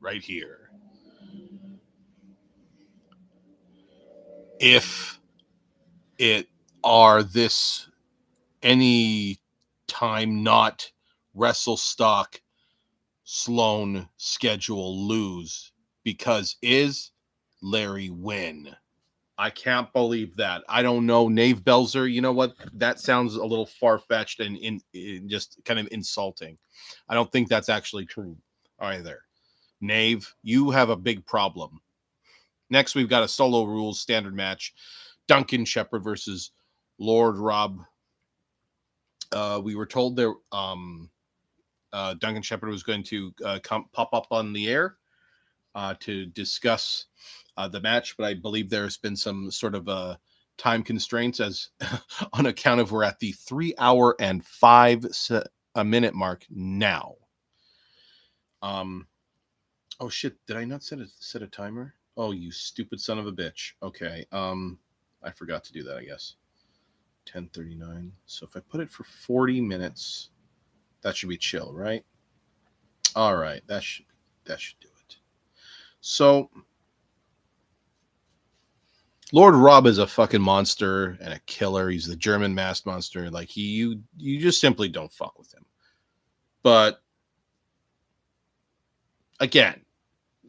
Right here. If it are this any time not WrestleStock Sloan schedule lose, because is Larry win. I can't believe that. I don't know. Nave Belzer, you know what? That sounds a little far-fetched and in just kind of insulting. I don't think that's actually true either. Nave, you have a big problem. Next, we've got a solo rules standard match. Duncan Shepherd versus Lord Rob. We were told there Duncan Shepherd was going to pop up on the air to discuss the match, but I believe there's been some sort of time constraints as on account of we're at the 3 hour and 5 minute mark now. Oh shit! Did I not set a timer? Oh, you stupid son of a bitch. Okay. I forgot to do that. I guess 10:39. So if I put it for 40 minutes, that should be chill, right? All right, that should do it. So Lord Rob is a fucking monster and a killer. He's the German masked monster. Like you just simply don't fuck with him. But again,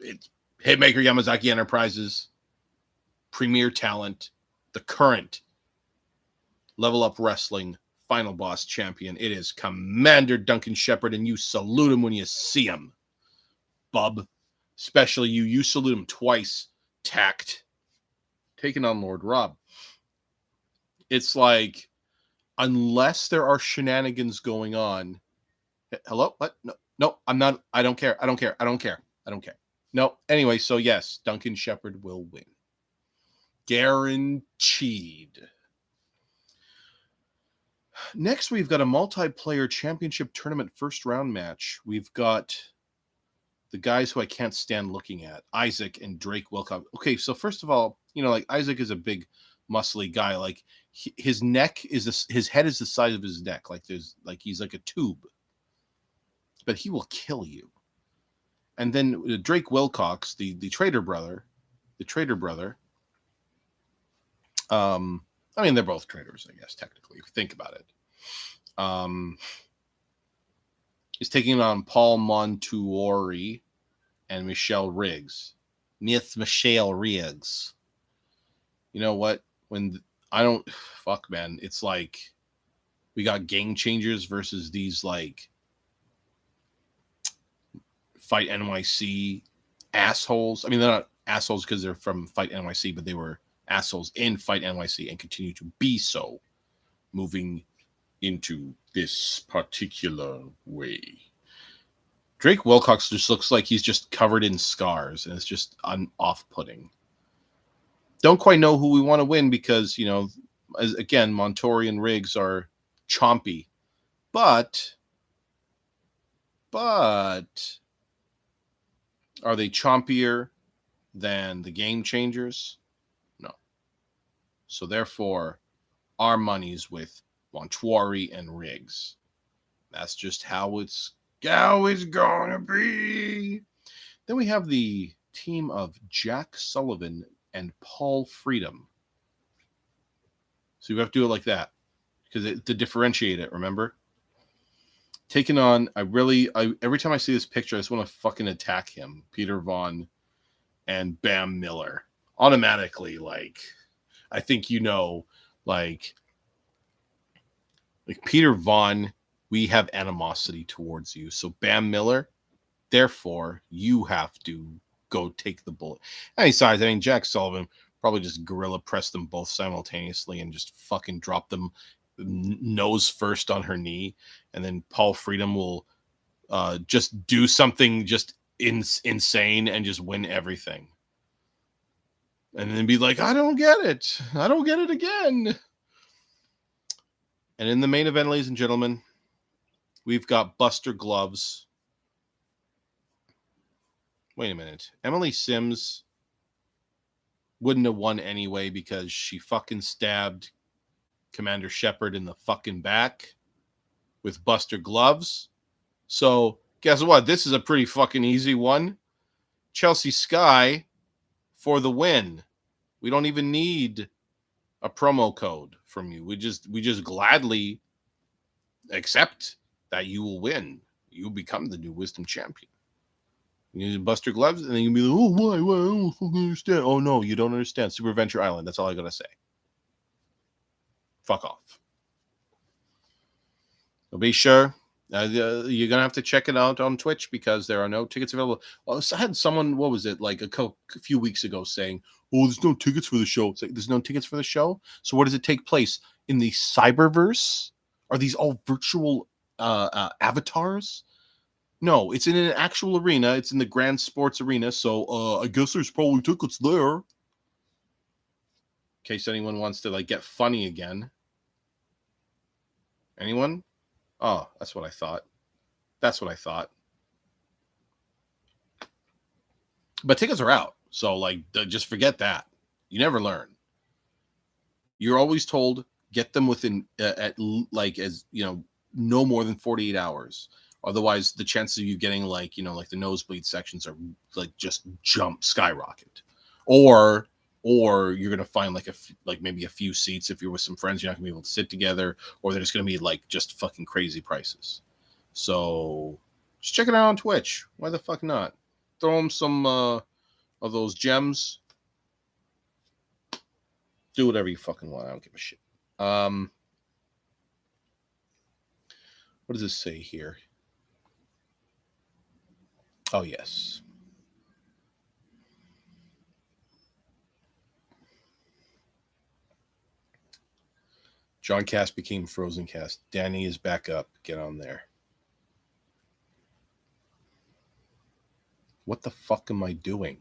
it's Hitmaker-Yamazaki Enterprises, premier talent, the current Level Up Wrestling Final Boss champion. It is Commander Duncan Shepherd, and you salute him when you see him. bub. Especially you. You salute him twice. Tact. Taking on Lord Rob. It's like, unless there are shenanigans going on. Hello? What? No, I'm not. I don't care. I don't care. I don't care. I don't care. No. Anyway, so yes, Duncan Shepherd will win. Guaranteed. Next, we've got a multiplayer championship tournament first round match. We've got the guys who I can't stand looking at, Isaac and Drake Wilcox. Okay, so first of all, like Isaac is a big, muscly guy. Like his neck is his head is the size of his neck. Like he's like a tube, but he will kill you. And then Drake Wilcox, the Trader brother. I mean, they're both traders, I guess, technically, if you think about it. He's taking on Paul Montuori and Michelle Riggs. Michelle Riggs. You know what? Fuck, man. It's like we got Game Changers versus these, like, Fight NYC assholes. I mean, they're not assholes because they're from Fight NYC, but they were assholes in Fight NYC and continue to be so moving into this particular way. Drake Wilcox just looks like he's just covered in scars, and it's just off-putting. Don't quite know who we want to win because, again, Montori and Riggs are chompy. But are they chompier than the Game Changers? No. So therefore, our money's with Montuori and Riggs. That's just how it's gonna be. Then we have the team of Jack Sullivan and Paul Freedom. So you have to do it like that because to differentiate it, remember? Taking on, every time I see this picture, I just want to fucking attack him. Peter Vaughn and Bam Miller. Automatically, like, I think like Peter Vaughn, we have animosity towards you. So Bam Miller, therefore, you have to go take the bullet. And besides, I mean, Jack Sullivan probably just gorilla press them both simultaneously and just fucking drop them nose first on her knee, and then Paul Freedom will just do something just insane and just win everything, and then be like, I don't get it again. And in the main event, ladies and gentlemen, we've got Buster Gloves. Wait a minute, Emily Sims wouldn't have won anyway because she fucking stabbed Commander Shepard in the fucking back with Buster Gloves. So guess what? This is a pretty fucking easy one. Chelsea Sky for the win. We don't even need a promo code from you. We just gladly accept that you will win. You become the new Wisdom Champion. You need Buster Gloves, and then you'll be like, oh, why? I don't fucking understand. Oh, no, you don't understand. Super Venture Island. That's all I gotta say. Fuck off. So be sure you're gonna have to check it out on Twitch because there are no tickets available. Well, I had someone, what was it, like a few weeks ago saying, "Oh, there's no tickets for the show." It's like, there's no tickets for the show. So where does it take place? In the cyberverse? Are these all virtual avatars? No, it's in an actual arena. It's in the Grand Sports Arena. So I guess there's probably tickets there. In case anyone wants to like get funny again. Anyone? Oh, that's what I thought. But tickets are out. So like just forget that. You never learn. You're always told get them within no more than 48 hours. Otherwise the chances of you getting like the nosebleed sections are like just skyrocket. Or you're going to find maybe a few seats. If you're with some friends, you're not going to be able to sit together, or they're just going to be like just fucking crazy prices. So just check it out on Twitch. Why the fuck not? Throw them some of those gems. Do whatever you fucking want. I don't give a shit. What does this say here? Oh, yes. Johncast became Frozen Cast. Danny is back up. Get on there. What the fuck am I doing?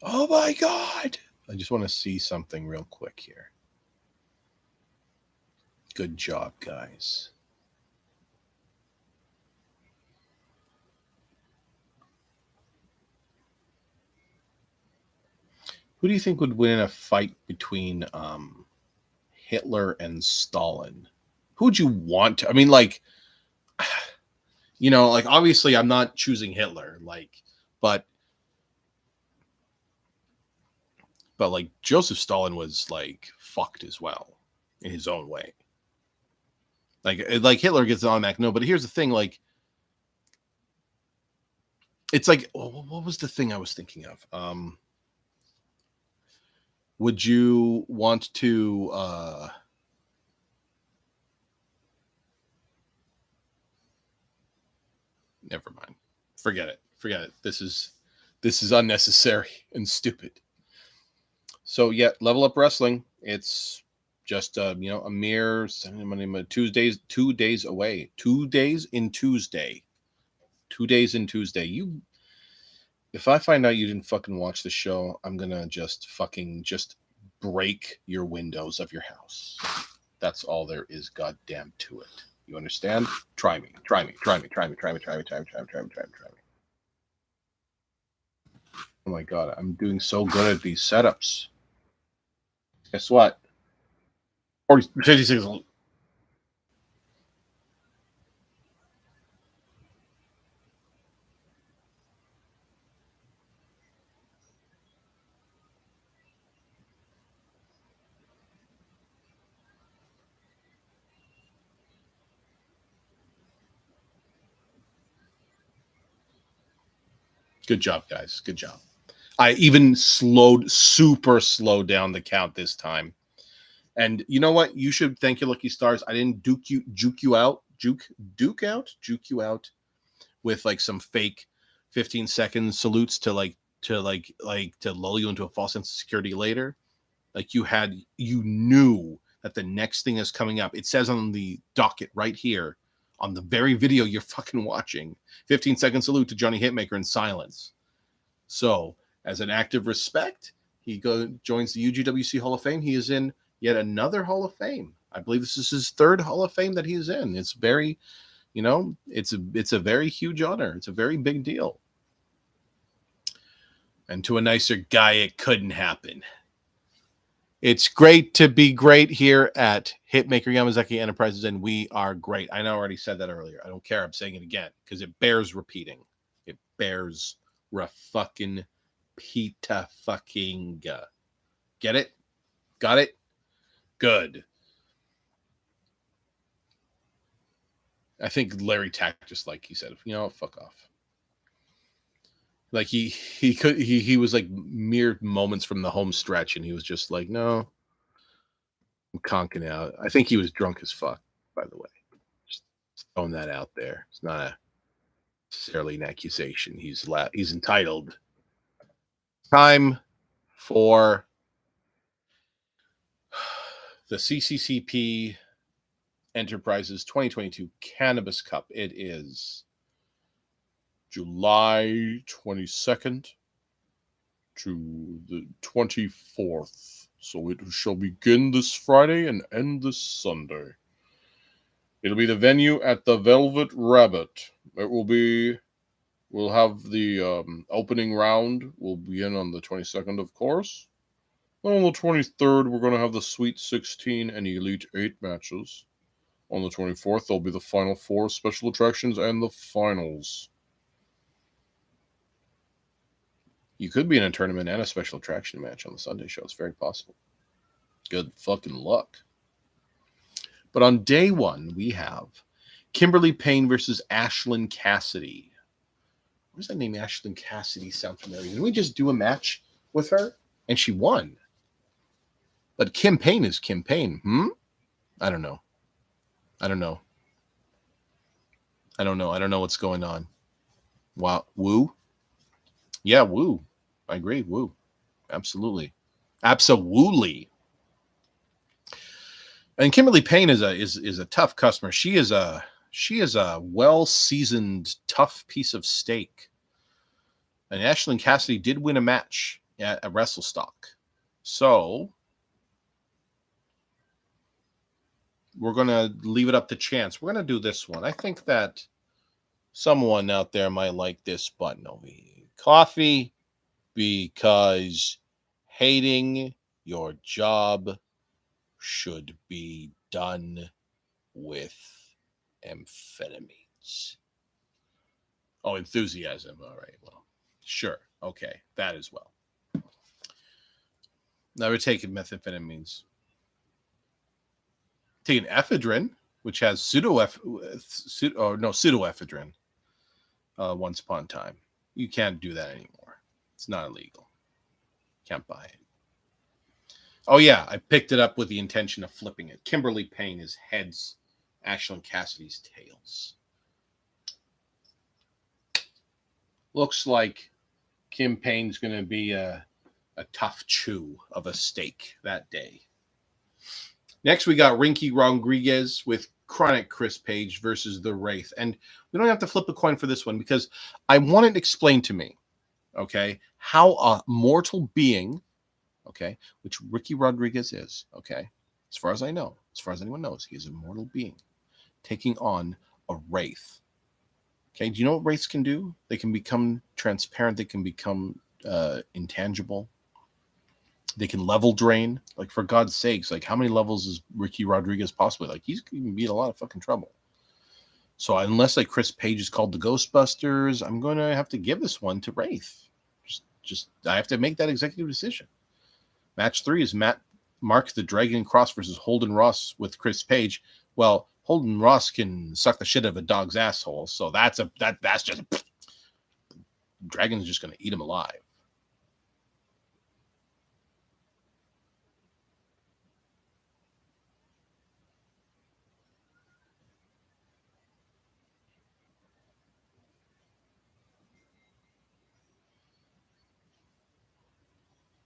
Oh my God. I just want to see something real quick here. Good job, guys. Who do you think would win in a fight between Hitler and Stalin? Who would you want to? I mean, like, you know, like, obviously I'm not choosing Hitler, like, but like Joseph Stalin was like fucked as well in his own way. Like Hitler gets an automatic no, but here's the thing, like, it's like, what was the thing I was thinking of? Would you want to never mind. Forget it. This is unnecessary and stupid. So yeah, Level Up Wrestling. It's just a mere 2 days away. 2 days in Tuesday. 2 days in Tuesday. If I find out you didn't fucking watch the show, I'm gonna just break your windows of your house. That's all there is goddamn to it. You understand? Try me. Oh my God, I'm doing so good at these setups. Guess what? 56. Good job, guys. Good job. I even super slowed down the count this time. And you know what? You should thank your lucky stars. I didn't juke you out with like some fake 15-second salutes to lull you into a false sense of security later. Like you knew that the next thing is coming up. It says on the docket right here on the very video you're fucking watching, 15-second salute to Johnny Hitmaker in silence. So, as an act of respect, he joins the UGWC Hall of Fame. He is in yet another Hall of Fame. I believe this is his third Hall of Fame that he's in. It's very, it's a very huge honor. It's a very big deal. And to a nicer guy, it couldn't happen. It's great to be great here at Hitmaker-Yamazaki Enterprises, and we are great. I know I already said that earlier. I don't care. I'm saying it again because it bears repeating. It bears fucking pita fucking. Get it? Got it? Good. I think Larry Tack just like he said, fuck off. Like he was like mere moments from the home stretch, and he was just like, no, I'm conking out. I think he was drunk as fuck, by the way. Just throwing that out there. It's not necessarily an accusation. He's entitled. Time for the CCCP Enterprises 2022 Cannabis Cup. It is July 22nd to the 24th. So it shall begin this Friday and end this Sunday. It'll be the venue at the Velvet Rabbit. We'll have the opening round. We'll begin on the 22nd, of course. Then on the 23rd, we're going to have the Sweet 16 and Elite 8 matches. On the 24th, there'll be the Final 4 special attractions and the finals. You could be in a tournament and a special attraction match on the Sunday show. It's very possible. Good fucking luck. But on day one, we have Kimberly Payne versus Ashlyn Cassidy. Why does that name Ashlyn Cassidy sound familiar? Didn't we just do a match with her? And she won. But Kim Payne is Kim Payne. I don't know. I don't know what's going on. Wow. Woo? Yeah, woo. I agree. Woo. Absolutely. And Kimberly Payne is a tough customer. She is a well-seasoned, tough piece of steak. And Ashlyn Cassidy did win a match at WrestleStock. So we're going to leave it up to chance. We're going to do this one. I think that someone out there might like this button over here. Coffee, because hating your job should be done with amphetamines. Oh, enthusiasm. All right. Well, sure. Okay. That as well. Never taken methamphetamines. Taking ephedrine, which has pseudoephedrine. Once upon a time. You can't do that anymore. It's not illegal. Can't buy it. Oh, yeah. I picked it up with the intention of flipping it. Kimberly Payne is heads. Ashlyn Cassidy's tails. Looks like Kim Payne's going to be a tough chew of a steak that day. Next, we got Rinky Rodriguez with Chronic Chris Page versus the Wraith. And we don't have to flip a coin for this one because I want it explained to me, okay, how a mortal being, okay, which Ricky Rodriguez is, okay, as far as I know, as far as anyone knows, he is a mortal being taking on a Wraith. Okay, do you know what Wraiths can do? They can become transparent. They can become intangible. They can level drain. Like, for God's sakes, like, how many levels is Ricky Rodriguez possibly? Like, he's going to be in a lot of fucking trouble. So unless, like, Chris Page is called the Ghostbusters, I'm going to have to give this one to Wraith. Just I have to make that executive decision. Match 3 is Mark the Dragon Cross versus Holden Ross with Chris Page. Well, Holden Ross can suck the shit out of a dog's asshole, so that's just Dragon's just going to eat him alive.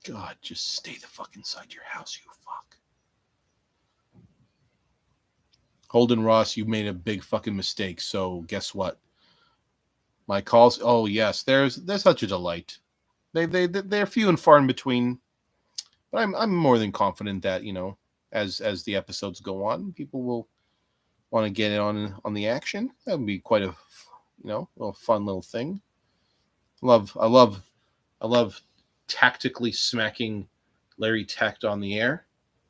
God, just stay the fuck inside your house, you fuck. Holden Ross, you made a big fucking mistake, so guess what? My calls, oh yes, they're such a delight. They're few and far in between. But I'm more than confident that, you know, as the episodes go on, people will want to get on the action. That would be quite a, you know, little fun little thing. I love tactically smacking Larry Tact on the air,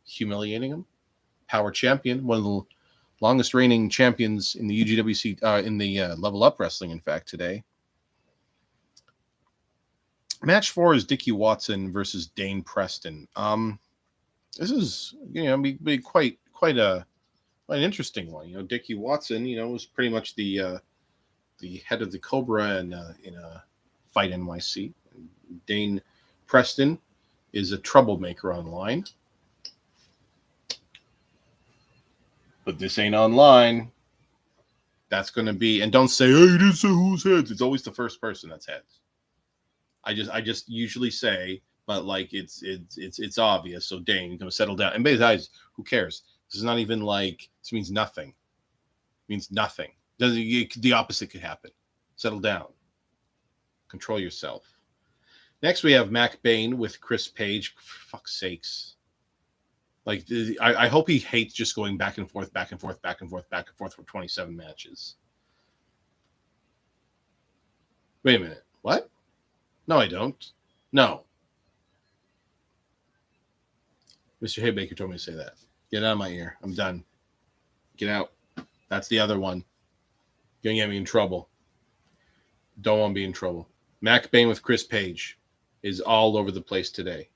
humiliating him. Power champion, one of the longest reigning champions in the UGWC, in the Level Up Wrestling, in fact, today. Match 4 is Dickie Watson versus Dane Preston. This is, you know, be quite an interesting one. You know, Dickie Watson, you know, was pretty much the head of the Cobra in a Fight NYC. Dane Preston is a troublemaker online. But this ain't online. That's going to be, and don't say, hey, this is who's heads. It's always the first person that's heads. I just usually say, but like it's obvious. So Dane, gonna settle down. And besides, who cares? This is not even like, this means nothing. It means nothing. The opposite could happen. Settle down. Control yourself. Next, we have Mac Bain with Chris Page. For fuck's sakes. Like, I hope he hates just going back and forth for 27 matches. Wait a minute. What? No, I don't. No. Mr. Hitmaker told me to say that. Get out of my ear. I'm done. Get out. That's the other one. You're going to get me in trouble. Don't want to be in trouble. Mac Bain with Chris Page is all over the place today.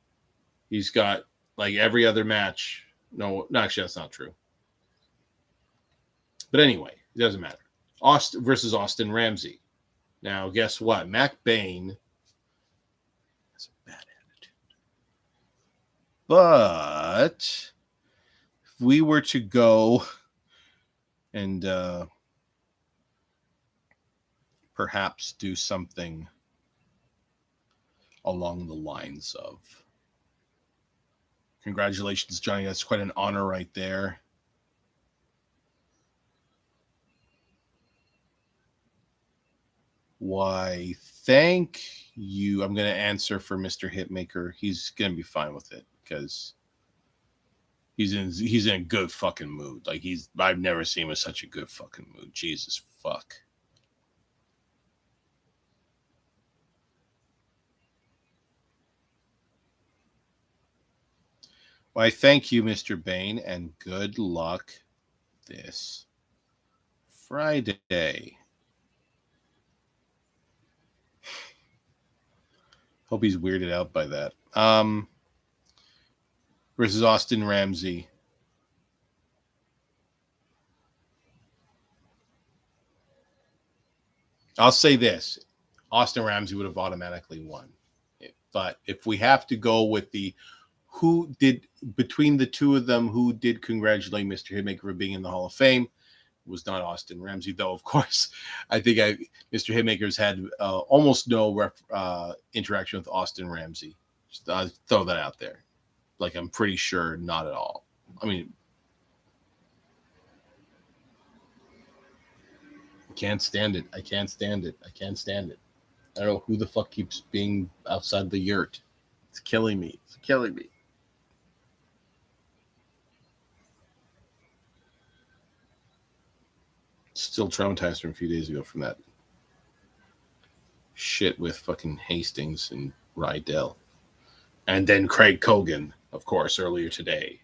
He's got, like, every other match. No, actually, that's not true. But anyway, it doesn't matter. Austin versus Austin Ramsey. Now, guess what? Mac Bain has a bad attitude. But if we were to go and perhaps do something along the lines of, congratulations, Johnny. That's quite an honor right there. Why, thank you. I'm going to answer for Mr. Hitmaker. He's going to be fine with it because he's in a good fucking mood. Like I've never seen him in such a good fucking mood. Jesus fuck. Why, thank you, Mr. Bain, and good luck this Friday. Hope he's weirded out by that. Versus Austin Ramsey. I'll say this. Austin Ramsey would have automatically won. But if we have to go with who did, between the two of them, who did congratulate Mr. Hitmaker for being in the Hall of Fame, was not Austin Ramsey, though, of course. I think Mr. Hitmaker's had almost no interaction with Austin Ramsey. Just throw that out there. Like, I'm pretty sure not at all. I mean, I can't stand it. I can't stand it. I can't stand it. I don't know who the fuck keeps being outside the yurt. It's killing me. It's killing me. Still traumatized from a few days ago from that shit with fucking Hastings and Rydell. And then Craig Cogan, of course, earlier today.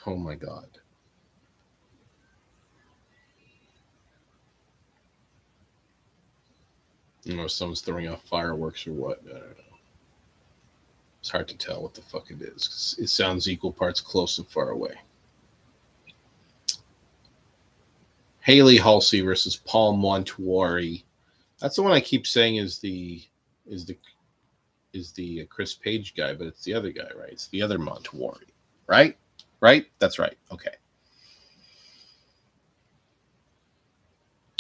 Oh my God. You know, someone's throwing off fireworks or what. I don't know. It's hard to tell what the fuck it is. It sounds equal parts close and far away. Haley Halsey versus Paul Montuori. That's the one I keep saying is the Chris Page guy, but it's the other guy, right? It's the other Montuori, right? Right? That's right. Okay.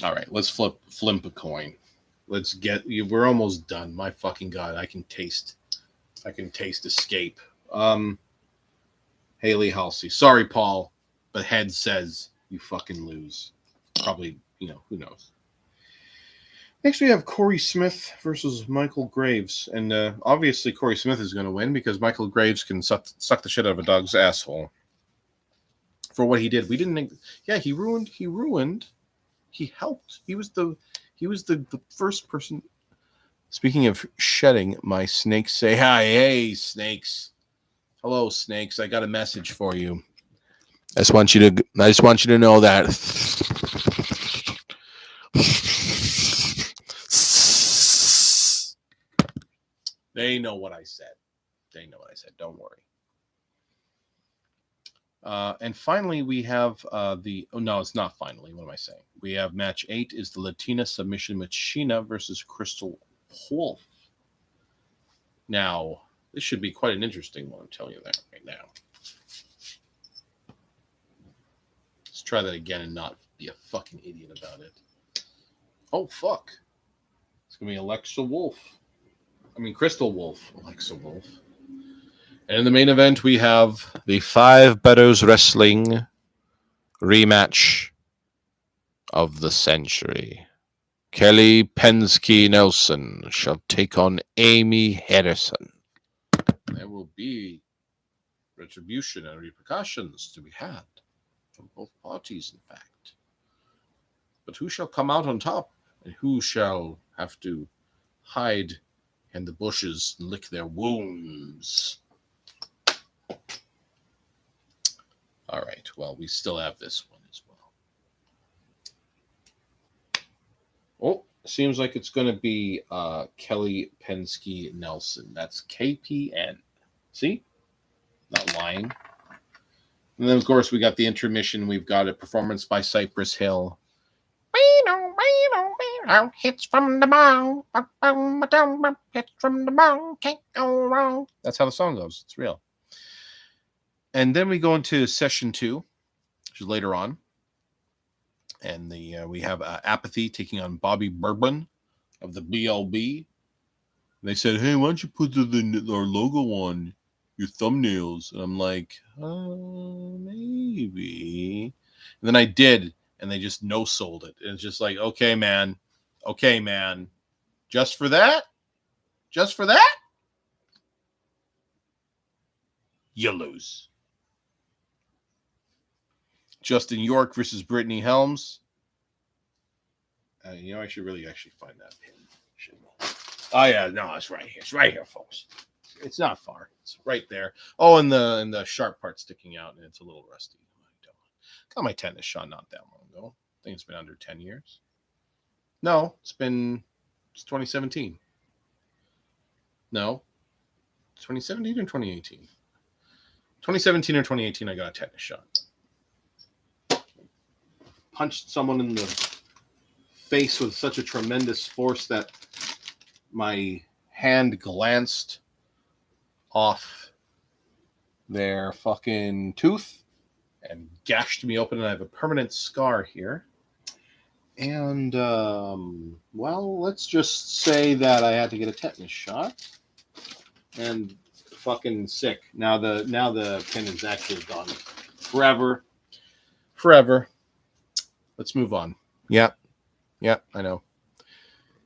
All right. Let's flip a coin. Let's get. We're almost done. My fucking God, I can taste escape. Haley Halsey. Sorry, Paul, but head says you fucking lose. Probably, who knows. Next, we have Corey Smith versus Michael Graves. And obviously, Corey Smith is going to win because Michael Graves can suck the shit out of a dog's asshole for what he did. We didn't. Yeah, he ruined. He helped. He was the first person. Speaking of shedding, my snakes say hi. Hey, snakes. Hello, snakes. I got a message for you. I just want you to know that. They know what I said. Don't worry. And finally, we have no, it's not finally. What am I saying? We have match 8 is the Latina submission Machina versus Crystal Wolf. Now, this should be quite an interesting one. I'm telling you that right now. Let's try that again and not be a fucking idiot about it. Oh, fuck. It's going to be Crystal Wolf. Alexa Wolf. And in the main event, we have the Five Betters Wrestling rematch of the century. Kelly Penske Nelson shall take on Amy Henderson. There will be retribution and repercussions to be had from both parties, in fact. But who shall come out on top, and who shall have to hide in the bushes and lick their wounds? All right, well, we still have this one as well. Oh, seems like it's going to be Kelly Penske Nelson. That's KPN. See? Not lying. And then, of course, we got the intermission. We've got a performance by Cypress Hill. Hits from the bong. Hits from the bong. Can't go wrong. That's how the song goes. It's real. And then we go into session 2, which is later on. And we have Apathy taking on Bobby Bourbon of the BLB. They said, hey, why don't you put our logo on your thumbnails? And I'm like, maybe. And then I did. and they just no-sold it. It's just like, okay, man, just for that, you lose. Justin York versus Brittany Helms. I should really actually find that pin. Oh yeah, no, it's right here. It's right here, folks. It's not far. It's right there. Oh, and the sharp part sticking out, and it's a little rusty. Got my tetanus shot not that long ago. I think it's been under 10 years. No, it's 2017. No, 2017 or 2018. 2017 or 2018, I got a tetanus shot. Punched someone in the face with such a tremendous force that my hand glanced off their fucking tooth and gashed me open, and I have a permanent scar here. And well, let's just say that I had to get a tetanus shot, and fucking sick. Now the pin is actually gone forever. Let's move on. Yep, I know.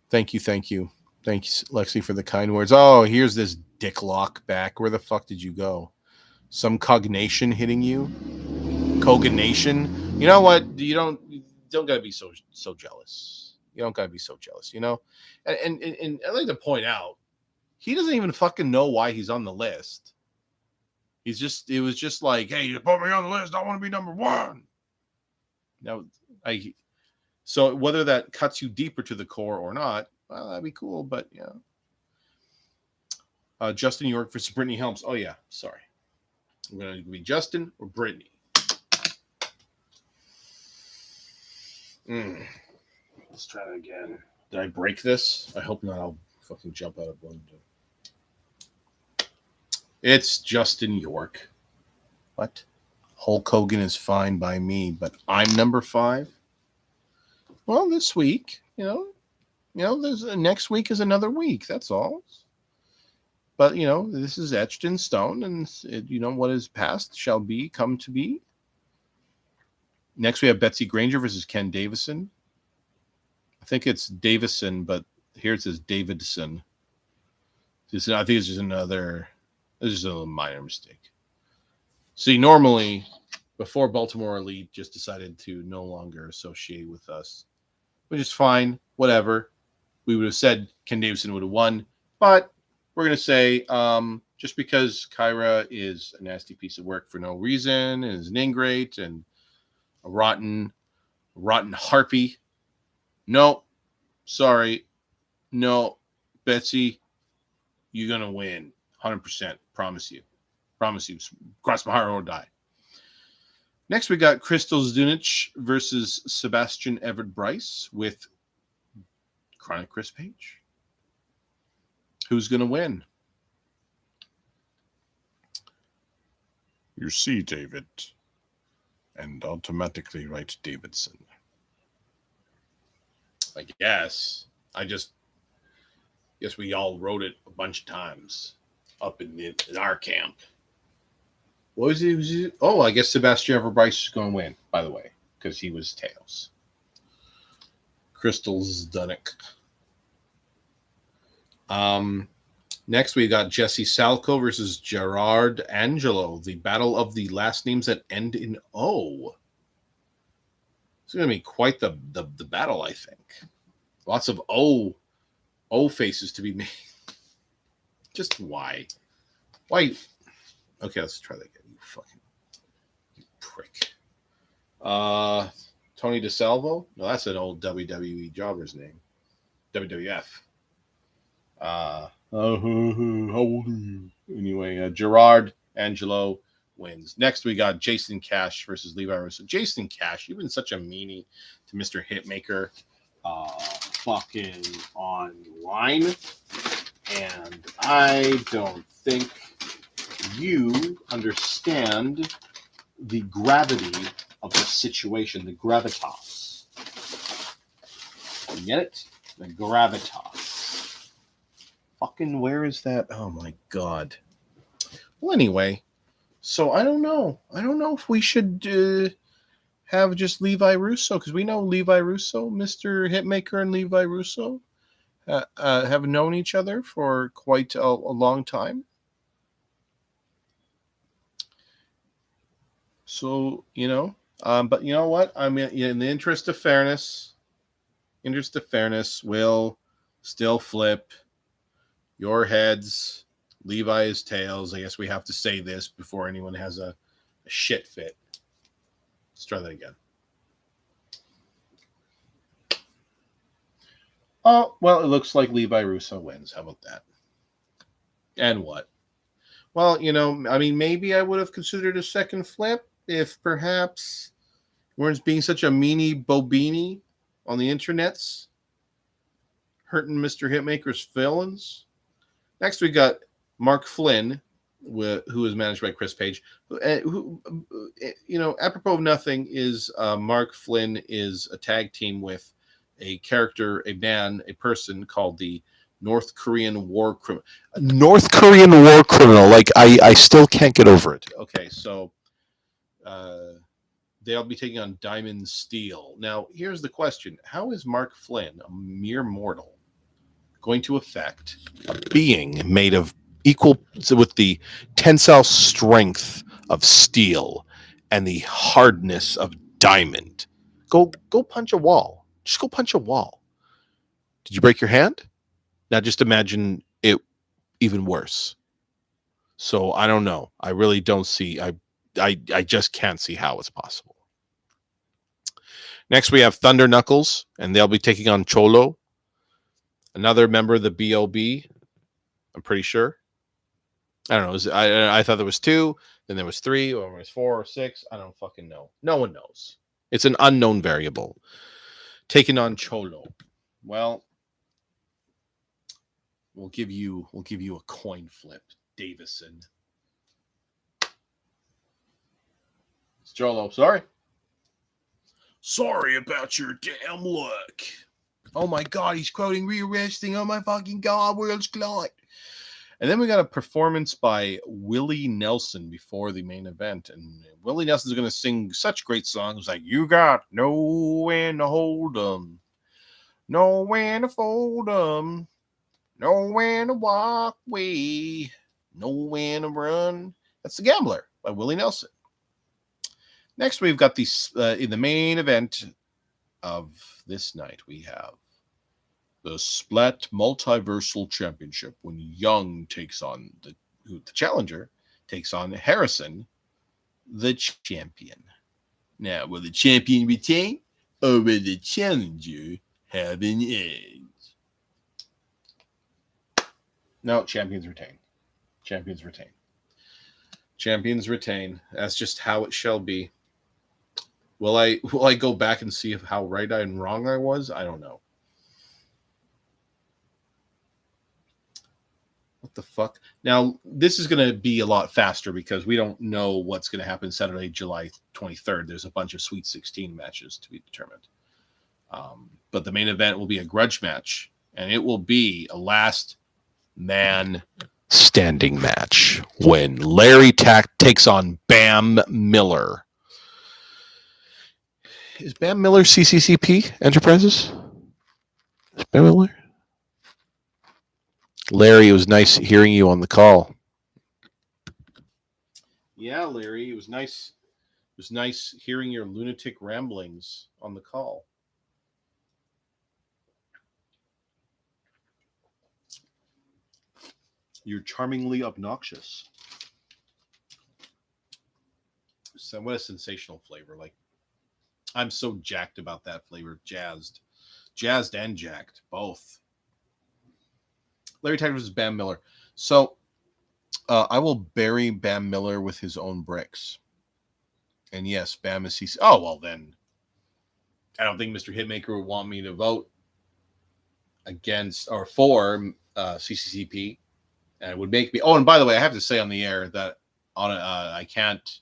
Thank you, Lexi, for the kind words. Oh, here's this dick lock back. Where the fuck did you go? Some cognation hitting you? Cognation? You know what? You don't gotta be so jealous. You don't gotta be so jealous, you know? And I'd like to point out, he doesn't even fucking know why he's on the list. It was just like, hey, you put me on the list, I want to be number one. Now, so whether that cuts you deeper to the core or not, well, that'd be cool, but yeah. Justin York versus Brittany Helms. Oh yeah, sorry. I'm gonna be Justin or Brittany. Let's try that again. Did I break this? I hope not. I'll fucking jump out of window. It's Justin York. What? Hulk Hogan is fine by me, but I'm number 5. Well, this week, there's next week is another week. That's all. But this is etched in stone, and what is past shall be come to be. Next, we have Betsy Granger versus Ken Davison. I think it's Davison, but here it says Davidson. I think it's just another. This is a minor mistake. See, normally, before Baltimore Elite just decided to no longer associate with us, which is fine, whatever. We would have said Ken Davison would have won, but we're going to say just because Kyra is a nasty piece of work for no reason, and is an ingrate and a rotten harpy. No, sorry. No, Betsy, you're going to win. 100%. Promise you. Cross my heart or die. Next, we got Crystal Zdunich versus Sebastian Everett Bryce with Chronic Chris Page. Who's going to win? You see, David, and automatically write Davidson. I guess. Guess we all wrote it a bunch of times up in our camp. What was it? Oh, I guess Sebastian Everett Bryce is going to win, by the way, because he was tails. Crystal Zdunich. Next, we got Jesse Salco versus Gerard Angelo. The battle of the last names that end in O. It's going to be quite the battle, I think. Lots of O faces to be made. Just why? Why? Okay, let's try that again. You prick. Tony DeSalvo? No, that's an old WWE jobber's name. WWF. How old are you? Anyway, Gerard Angelo wins. Next, we got Jason Cash versus Levi Russo. Jason Cash, you've been such a meanie to Mr. Hitmaker fucking online. And I don't think you understand the gravity of the situation, the gravitas. You get it? The gravitas. Fucking where is that? Oh my god. Well, anyway, so I don't know. I don't know if we should have just Levi Russo, because we know Levi Russo, Mr. Hitmaker and Levi Russo have known each other for quite a long time. So, but you know what? I mean, in the interest of fairness, we'll still flip your heads, Levi's tails. I guess we have to say this before anyone has a shit fit. Let's try that again. Oh, well, it looks like Levi Russo wins. How about that? And what? Well, I mean, maybe I would have considered a second flip if perhaps weren't being such a meanie bobini on the internets, hurting Mr. Hitmaker's feelings. Next, we got Mark Flynn, who is managed by Chris Page. Who apropos of nothing, is Mark Flynn is a tag team with a character, a person called the North Korean war criminal. North Korean war criminal. Like, I still can't get over it. Okay, so they'll be taking on Diamond Steel. Now, here's the question. How is Mark Flynn, a mere mortal, going to affect a being made of equal with the tensile strength of steel and the hardness of diamond? Go punch a wall. Just go punch a wall. Did you break your hand? Now just imagine it even worse. So I don't know. I really don't see. I just can't see how it's possible. Next, we have Thunder Knuckles, and they'll be taking on Cholo, another member of the BOB. I'm pretty sure. I don't know. I thought there was 2, then there was 3, or there was 4 or 6. I don't fucking know. No one knows. It's an unknown variable. Taking on Cholo. Well, we'll give you a coin flip, Davison. It's Cholo. Sorry about your damn luck. Oh my God, he's quoting rearresting. Oh my fucking God, world's collide. And then we got a performance by Willie Nelson before the main event. And Willie Nelson's going to sing such great songs like You Got Nowhere to Hold 'em, Nowhere to Fold 'em, Nowhere to Walk Away, Nowhere to Run. That's The Gambler by Willie Nelson. Next, we've got in the main event of this night, we have the Splat Multiversal Championship when Young takes on the challenger takes on Harrison, the champion. Now, will the champion retain or will the challenger have an edge? No, champions retain. Champions retain. Champions retain. That's just how it shall be. Will I go back and see how right and wrong I was? I don't know. What the fuck? Now, this is going to be a lot faster because we don't know what's going to happen Saturday, July 23rd. There's a bunch of Sweet 16 matches to be determined. But the main event will be a grudge match, and it will be a last man standing match when Larry takes on Bam Miller. Is Bam Miller CCCP Enterprises? Is Bam Miller? Larry, it was nice hearing you on the call. Yeah, Larry, it was nice. It was nice hearing your lunatic ramblings on the call. You're charmingly obnoxious. So what a sensational flavor. Like, I'm so jacked about that flavor. Jazzed and jacked, both. Larry Tiger versus Bam Miller. So I will bury Bam Miller with his own bricks. And yes, Bam is CC. Oh, well then. I don't think Mr. Hitmaker would want me to vote against or for CCCP. And it would make me. Oh, and by the way, I have to say on the air that I can't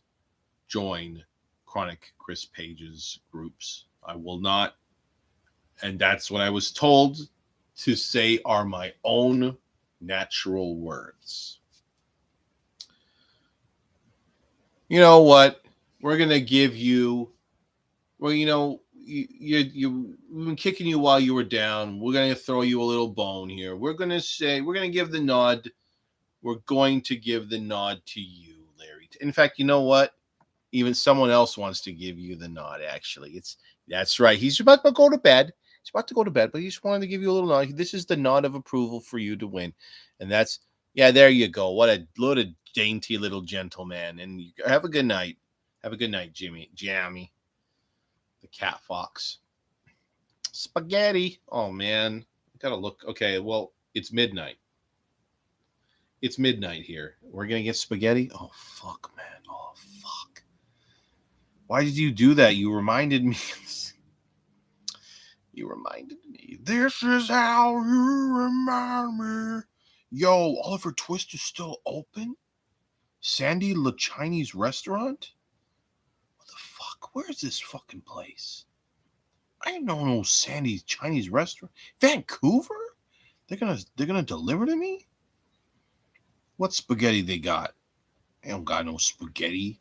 join Chronic Chris Page's groups. I will not. And that's what I was told to say are my own natural words. You know what? We're going to give you Well, we've been kicking you while you were down. We're going to throw you a little bone here. We're going to give the nod. We're going to give the nod to you, Larry. In fact, you know what? Even someone else wants to give you the nod, actually. That's right. He's about to go to bed. But he just wanted to give you a little nod. This is the nod of approval for you to win. And that's, yeah, there you go. What a dainty little gentleman. And have a good night. Have a good night, Jammy. The cat fox. Spaghetti. Oh, man. Gotta look. Okay, well, it's midnight. It's midnight here. We're going to get spaghetti? Oh, fuck, man. Oh, fuck. Why did you do that? You reminded me. This is how you remind me. Yo, Oliver Twist is still open? Sandy Le Chinese Restaurant? What the fuck? Where is this fucking place? I don't know Sandy's Chinese Restaurant. Vancouver? They're gonna deliver to me? What spaghetti they got? They don't got no spaghetti.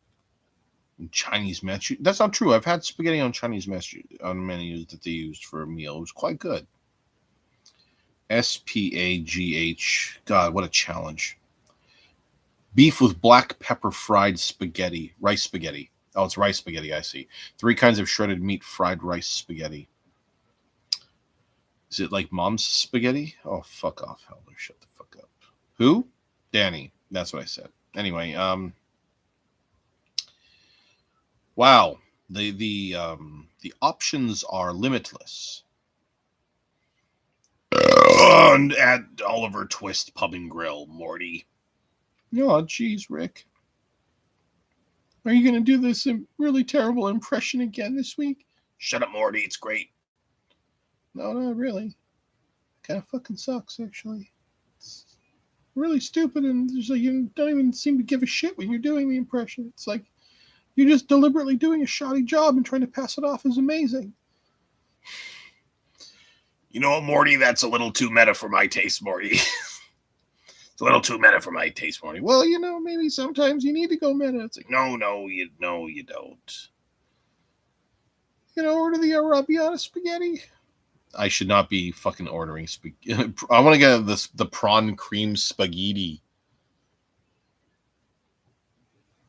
Chinese menu. That's not true. I've had spaghetti on Chinese menus that they used for a meal. It was quite good. SPAGH. God, what a challenge. Beef with black pepper fried spaghetti. Rice spaghetti. Oh, it's rice spaghetti, I see. 3 kinds of shredded meat fried rice spaghetti. Is it like mom's spaghetti? Oh, fuck off, Helder. Shut the fuck up. Who? Danny. That's what I said. Anyway, wow, the options are limitless. And at Oliver Twist Pub and Grill, Morty. Oh, geez, Rick. Are you going to do this really terrible impression again this week? Shut up, Morty. It's great. No, not really. Kind of fucking sucks, actually. It's really stupid, and there's like, you don't even seem to give a shit when you're doing the impression. It's like you're just deliberately doing a shoddy job and trying to pass it off as amazing. You know what, Morty? That's a little too meta for my taste, Morty. It's a little too meta for my taste, Morty. Well, maybe sometimes you need to go meta. It's like, no, you don't. Order the arrabbiata spaghetti. I should not be fucking ordering spaghetti. I want to get the prawn cream spaghetti.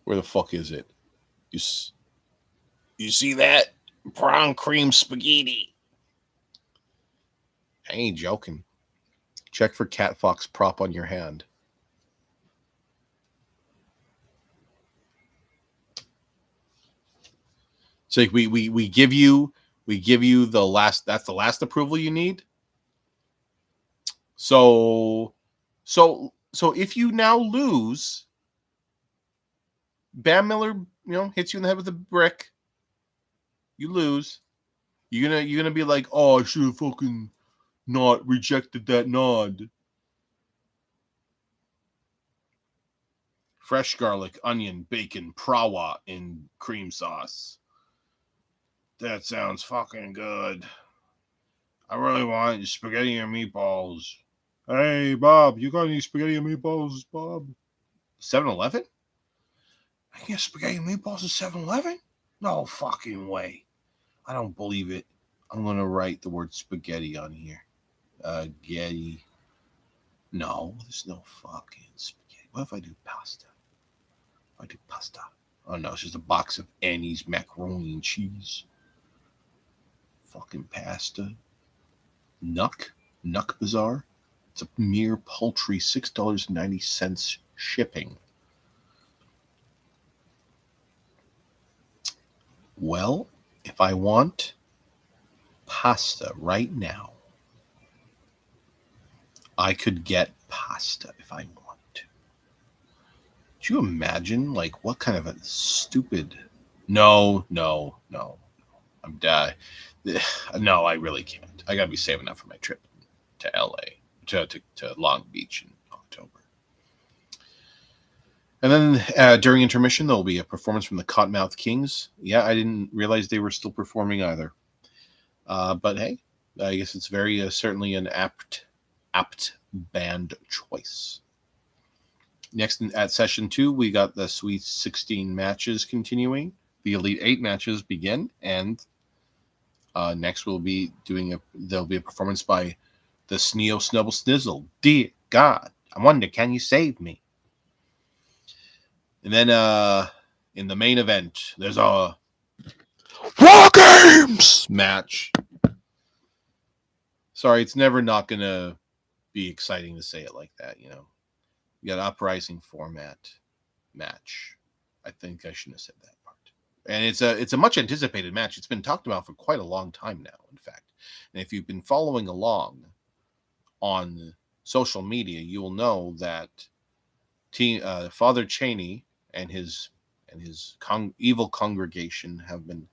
Where the fuck is it? You see that? Prawn cream spaghetti. I ain't joking. Check for cat fox prop on your hand. So we give you the last. That's the last approval you need. So if you now lose, Bam Miller, hits you in the head with a brick. You lose. You're gonna be like, oh, I should have fucking not rejected that nod. Fresh garlic, onion, bacon, prawa, and cream sauce. That sounds fucking good. I really want spaghetti and meatballs. Hey, Bob, you got any spaghetti and meatballs, Bob? 7-Eleven? I can get spaghetti and meatballs at 7-Eleven? No fucking way. I don't believe it. I'm going to write the word spaghetti on here. Getty. No, there's no fucking spaghetti. What if I do pasta? Oh no, it's just a box of Annie's macaroni and cheese. Fucking pasta. Nuck Bazaar. It's a mere paltry $6.90 shipping. Well, if I want pasta right now, I could get pasta if I want to. Do you imagine, what kind of a stupid... No. I'm dying. No, I really can't. I gotta be saving up for my trip to LA, to Long Beach in October. And then during intermission, there'll be a performance from the Cottonmouth Kings. Yeah, I didn't realize they were still performing either. But hey, I guess it's very certainly an apt band choice. Next at session 2, we got the Sweet 16 matches continuing. The Elite 8 matches begin, and Next, there'll be a performance by the Sneo Snubble Snizzle. Dear God, I wonder, can you save me? And then in the main event, there's a War Games match. Sorry, it's never not going to be exciting to say it like that, you know. You got Uprising format match. I think I shouldn't have said that part. And it's a much anticipated match. It's been talked about for quite a long time now, in fact. And if you've been following along on social media, you will know that Father Cheney and his evil congregation have been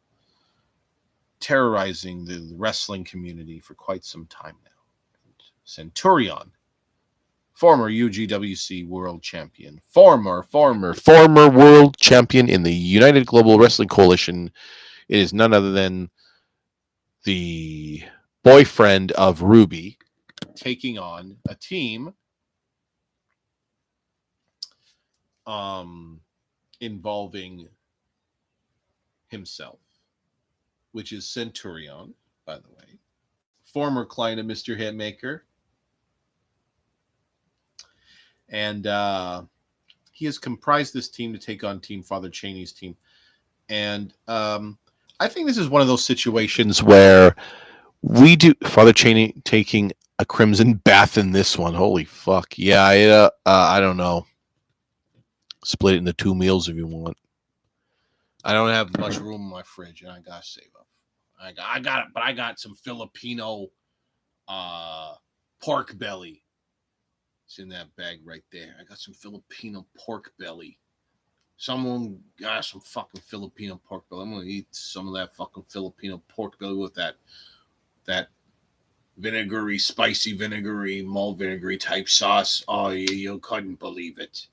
terrorizing the wrestling community for quite some time now. Centurion, former UGWC world champion, former world champion in the United Global Wrestling Coalition. It is none other than the boyfriend of Ruby, taking on a team involving himself, which is Centurion, by the way, former client of Mr. Hitmaker. And he has comprised this team to take on Team Father Cheney's team. And I think this is one of those situations where we do Father Cheney taking a crimson bath in this one. Holy fuck. Yeah, I don't know. Split it into 2 meals if you want. I don't have much room in my fridge, and I gotta save up. I got it, but I got some Filipino pork belly. It's in that bag right there. I got some Filipino pork belly. Someone got some fucking Filipino pork belly. I'm gonna eat some of that fucking Filipino pork belly with that vinegary, spicy vinegary, malt vinegary type sauce. Oh, you couldn't believe it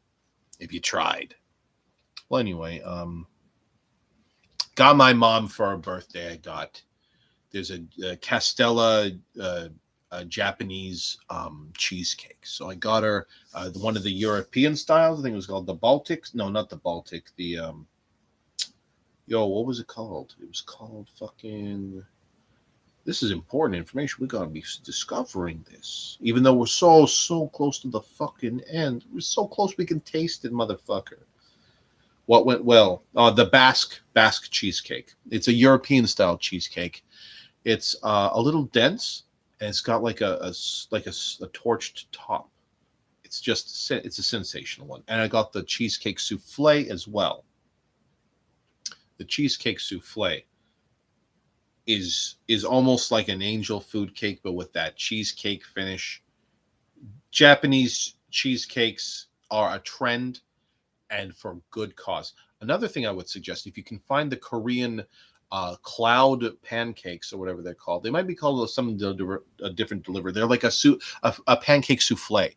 if you tried. Well, anyway, got my mom for her birthday. There's a Castella Japanese cheesecake. So I got her one of the European styles. I think it was called the Baltic. No, not the Baltic. The what was it called? It was called fucking. This is important information. We gotta be discovering this, even though we're so close to the fucking end. We're so close we can taste it, motherfucker. What went well? The Basque cheesecake. It's a European style cheesecake. It's a little dense, and it's got like a torched top. It's a sensational one. And I got the cheesecake souffle as well. The cheesecake souffle is almost like an angel food cake, but with that cheesecake finish. Japanese cheesecakes are a trend, and for good cause. Another thing I would suggest, if you can find the Korean cloud pancakes or whatever they're called, they might be called something a different delivery. They're like a pancake souffle.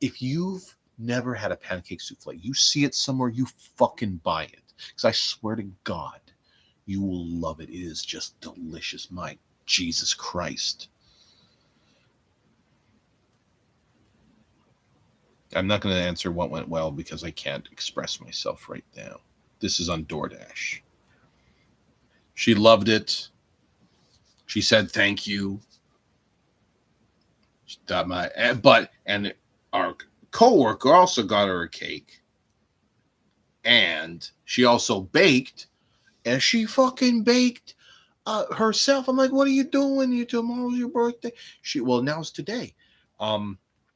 If you've never had a pancake souffle, you see it somewhere, you fucking buy it. Because I swear to God, you will love it. It is just delicious. My Jesus Christ. I'm not going to answer what went well because I can't express myself right now. This is on DoorDash. She loved it. She said thank you. And our coworker also got her a cake. And she also baked. And she fucking baked herself. I'm like, what are you doing? Tomorrow's your birthday. Now it's today.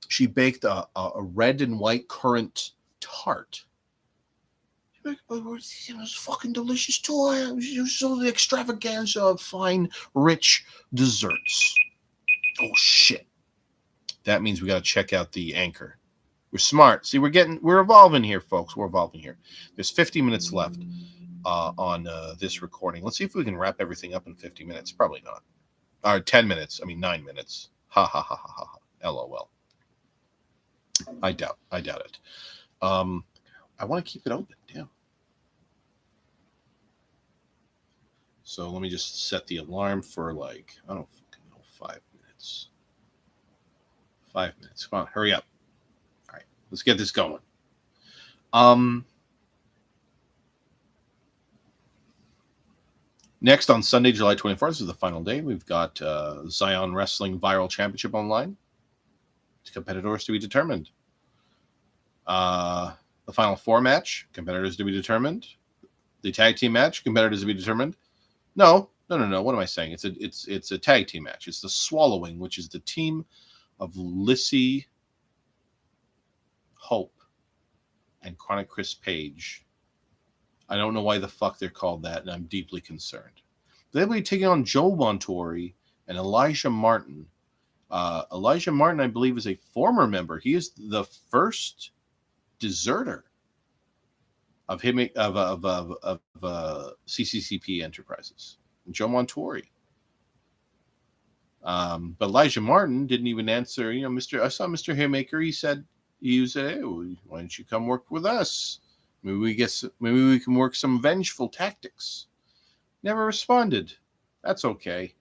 She baked a red and white currant tart. It was fucking delicious too. It was so the extravaganza of fine, rich desserts. Oh shit! That means we got to check out the anchor. We're smart. See, we're evolving here, folks. We're evolving here. There's 50 minutes left on this recording. Let's see if we can wrap everything up in 50 minutes. Probably not. Or 10 minutes. 9 minutes. Ha ha ha ha ha. LOL. I doubt it. I want to keep it open. Damn. So let me just set the alarm for I don't fucking know, 5 minutes. 5 minutes. Come on, hurry up. All right, let's get this going. Next on Sunday, July 24th, this is the final day. We've got Zion Wrestling Viral Championship online. Competitors to be determined. The final 4 match, competitors to be determined. The tag team match, competitors to be determined. No. What am I saying? It's a tag team match. It's the Swallowing, which is the team of Lissy Hope and Chronic Chris Page. I don't know why the fuck they're called that, and I'm deeply concerned. They'll be taking on Joe Montori and Elijah Martin. Elijah Martin, I believe, is a former member. He is the first deserter of CCCP Enterprises. Joe Montori. But Elijah Martin didn't even answer. I saw Mr. Hitmaker. He said, hey, why don't you come work with us? Maybe we can work some vengeful tactics. Never responded. That's okay.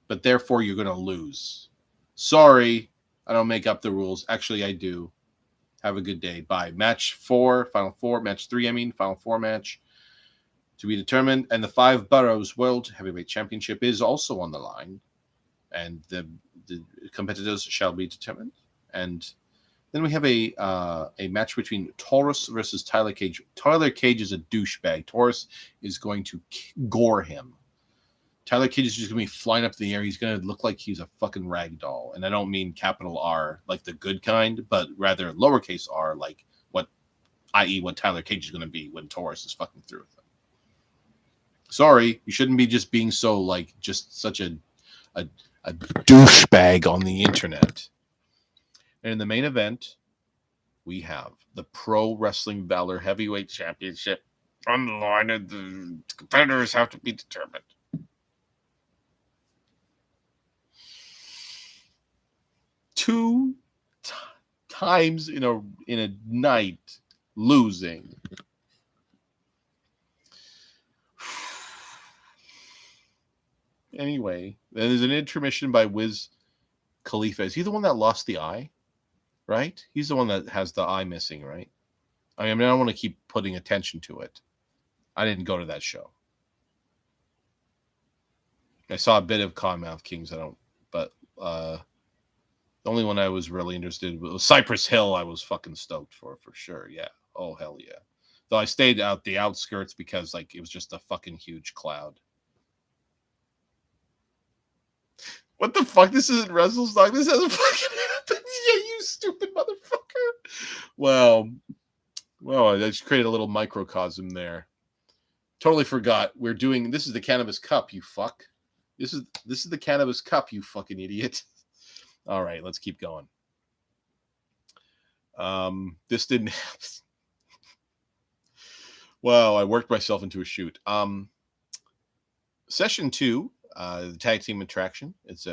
But therefore, you're going to lose. Sorry, I don't make up the rules. Actually, I do. Have a good day. Bye. Match 4, final 4, match 3, final 4 match to be determined. And the 5 Boroughs World Heavyweight Championship is also on the line. And the competitors shall be determined. And then we have a match between Taurus versus Tyler Cage. Tyler Cage is a douchebag. Taurus is going to gore him. Tyler Cage is just going to be flying up in the air. He's going to look like he's a fucking rag doll. And I don't mean capital R, like the good kind, but rather lowercase r, like what Tyler Cage is going to be when Taurus is fucking through with him. Sorry, you shouldn't be just being so, like, just such a douchebag on the internet. And in the main event, we have the Pro Wrestling Valor Heavyweight Championship on the line, and the competitors have to be determined. Two times in a night losing. Anyway, there's an intermission by Wiz Khalifa. Is he the one that lost the eye? Right? He's the one that has the eye missing, right? I mean, I don't want to keep putting attention to it. I didn't go to that show. I saw a bit of Cottonmouth Kings. But the only one I was really interested in was Cypress Hill. I was fucking stoked for sure. Yeah. Oh, hell yeah. Though I stayed out the outskirts because, like, it was just a fucking huge cloud. What the fuck? This isn't WrestleStock. This hasn't fucking happened yet, you stupid motherfucker. Well, I just created a little microcosm there. Totally forgot. This is the Cannabis Cup, you fuck. This is the Cannabis Cup, you fucking idiot. All right, let's keep going. This didn't happen. Well, I worked myself into a shoot. Session 2, the tag team attraction. It's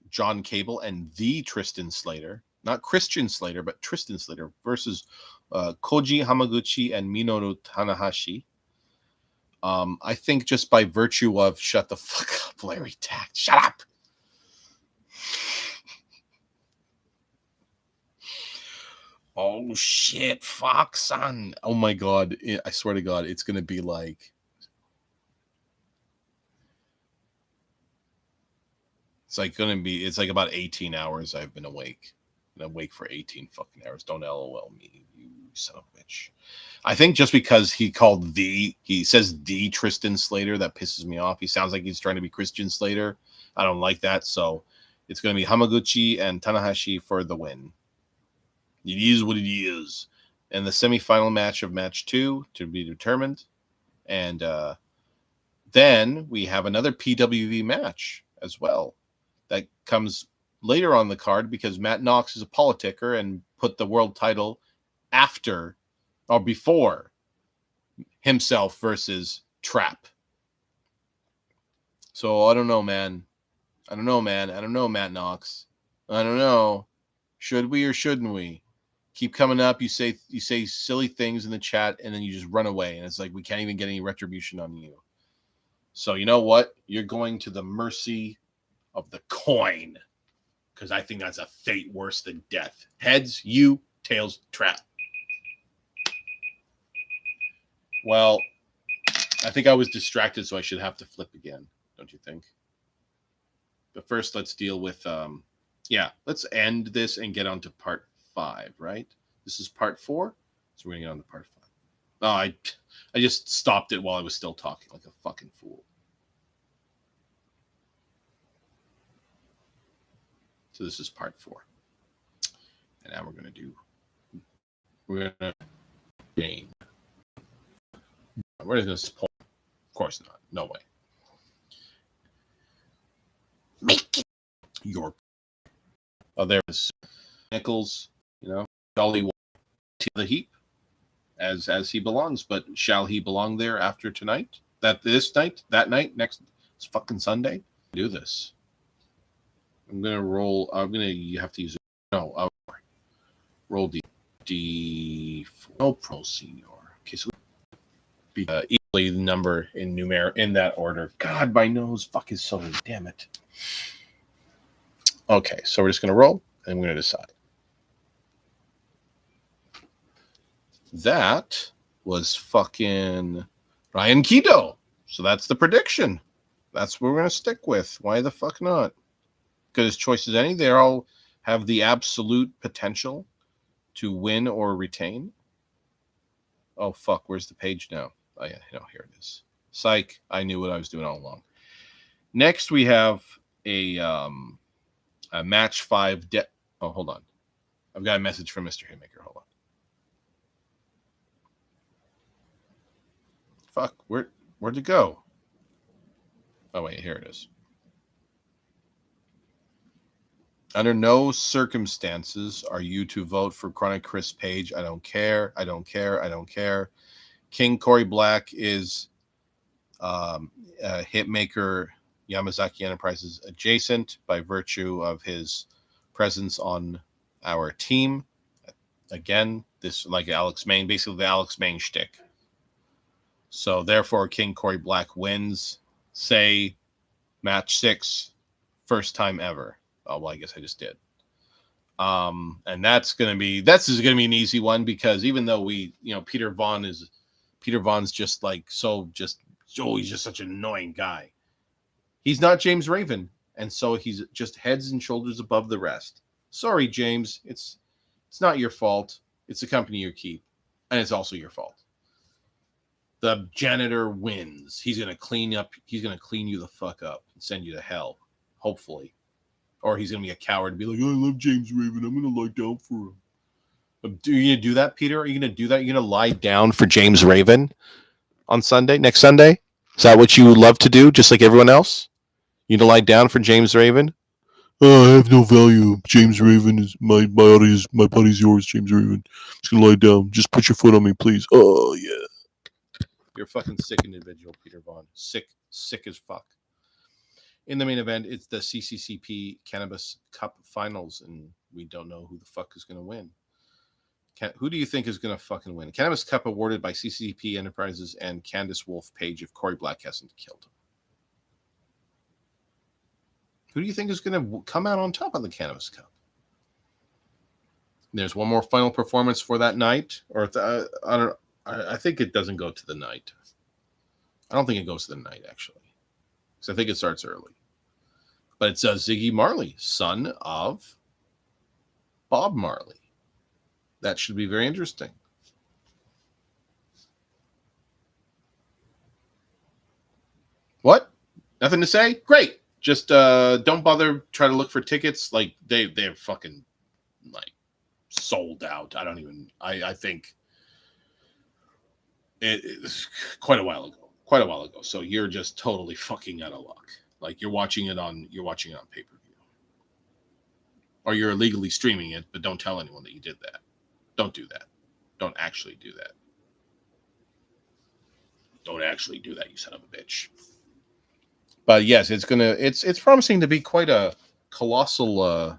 John Cable and the Tristan Slater. Not Christian Slater, but Tristan Slater versus Koji Hamaguchi and Minoru Tanahashi. I think just by virtue of shut the fuck up, Larry Tact. Shut up. Oh shit, fuck, son. Oh my god. I swear to God, it's gonna be like it's like about 18 hours I've been awake. Been awake for 18 fucking hours. Don't LOL me, you son of a bitch. I think just because he says the Tristan Slater, that pisses me off. He sounds like he's trying to be Christian Slater. I don't like that. So it's going to be Hamaguchi and Tanahashi for the win. It is what it is. And the semifinal match of match 2 to be determined. And then we have another PWV match as well. That comes later on the card because Matt Knox is a politicker and put the world title after or before himself versus Trap. So I don't know, man. I don't know, Matt Knox. I don't know. Should we or shouldn't we? Keep coming up. You say silly things in the chat and then you just run away. And it's like we can't even get any retribution on you. So you know what? You're going to the mercy of the coin. Because I think that's a fate worse than death. Heads, you. Tails, Trap. Well, I think I was distracted, so I should have to flip again. Don't you think? But first, let's deal with, let's end this and get on to part 5, right? This is part 4, so we're going to get on to part 5. Oh, I just stopped it while I was still talking like a fucking fool. So this is part 4. And now we're going to game. Where is this point? Of course not. No way. Make it your. Oh, there's Nichols, Jolly to the heap as he belongs. But shall he belong there after tonight? That night, next fucking Sunday? Do this. I'm going to roll. You have to use it. No, I'll roll D4. No, Pro Senior. Okay, so be equally the number in that order. God, my nose fuck is so damn it. Okay, so we're just going to roll, and we're going to decide. That was fucking Ryan Keto. So that's the prediction. That's what we're going to stick with. Why the fuck not? Good as choice as any. They all have the absolute potential to win or retain. Oh, fuck. Where's the page now? Oh, yeah. No, here it is. Psych. I knew what I was doing all along. Next, we have a match 5. Oh, hold on. I've got a message from Mr. Hitmaker. Hold on. Fuck. Where'd it go? Oh, wait. Here it is. Under no circumstances are you to vote for Chronic Chris Page. I don't care. I don't care. I don't care. King Corey Black is Hitmaker-Yamazaki Enterprises adjacent by virtue of his presence on our team. Again, this like Alex Main, basically the Alex Main shtick. So therefore, King Corey Black wins. Say match 6, first time ever. Oh, well, I guess I just did. And that's gonna be an easy one because even though Peter Vaughn's just like he's just such an annoying guy. He's not James Raven, and so he's just heads and shoulders above the rest. Sorry, James, it's not your fault. It's the company you keep, and it's also your fault. The janitor wins. He's gonna clean you the fuck up and send you to hell, hopefully. Or he's going to be a coward and be like, I love James Raven. I'm going to lie down for him. Are you going to do that, Peter? Are you going to do that? You're going to lie down for James Raven on next Sunday? Is that what you would love to do, just like everyone else? You going to lie down for James Raven? Oh, I have no value. James Raven is my body's yours, James Raven. Just going to lie down. Just put your foot on me, please. Oh, yeah. You're a fucking sick individual, Peter Vaughn. Sick as fuck. In the main event, it's the CCCP Cannabis Cup Finals, and we don't know who the fuck is going to win. Who do you think is going to fucking win? Cannabis Cup awarded by CCP Enterprises and Candice Wolf Page if Corey Black hasn't killed him. Who do you think is going to come out on top of the Cannabis Cup? There's one more final performance for that night, or I think it doesn't go to the night. I don't think it goes to the night, actually. So I think it starts early. But it's Ziggy Marley, son of Bob Marley. That should be very interesting. What? Nothing to say? Great. Just don't bother try to look for tickets. Like they're fucking like sold out. I think it's quite a while ago. So you're just totally fucking out of luck. Like you're watching it on pay-per-view. Or you're illegally streaming it, but don't tell anyone that you did that. Don't do that. Don't actually do that. Don't actually do that, you son of a bitch. But yes, it's promising to be quite a colossal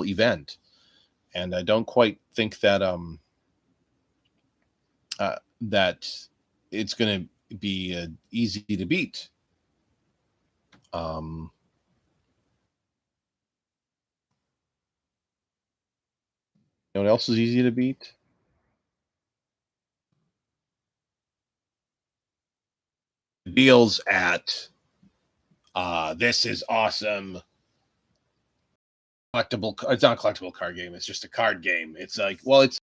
event. And I don't quite think that that it's going to be easy to beat. You know what else is easy to beat? deals at this is awesome collectible. It's not a collectible card game. It's just a card game. It's like, well, it's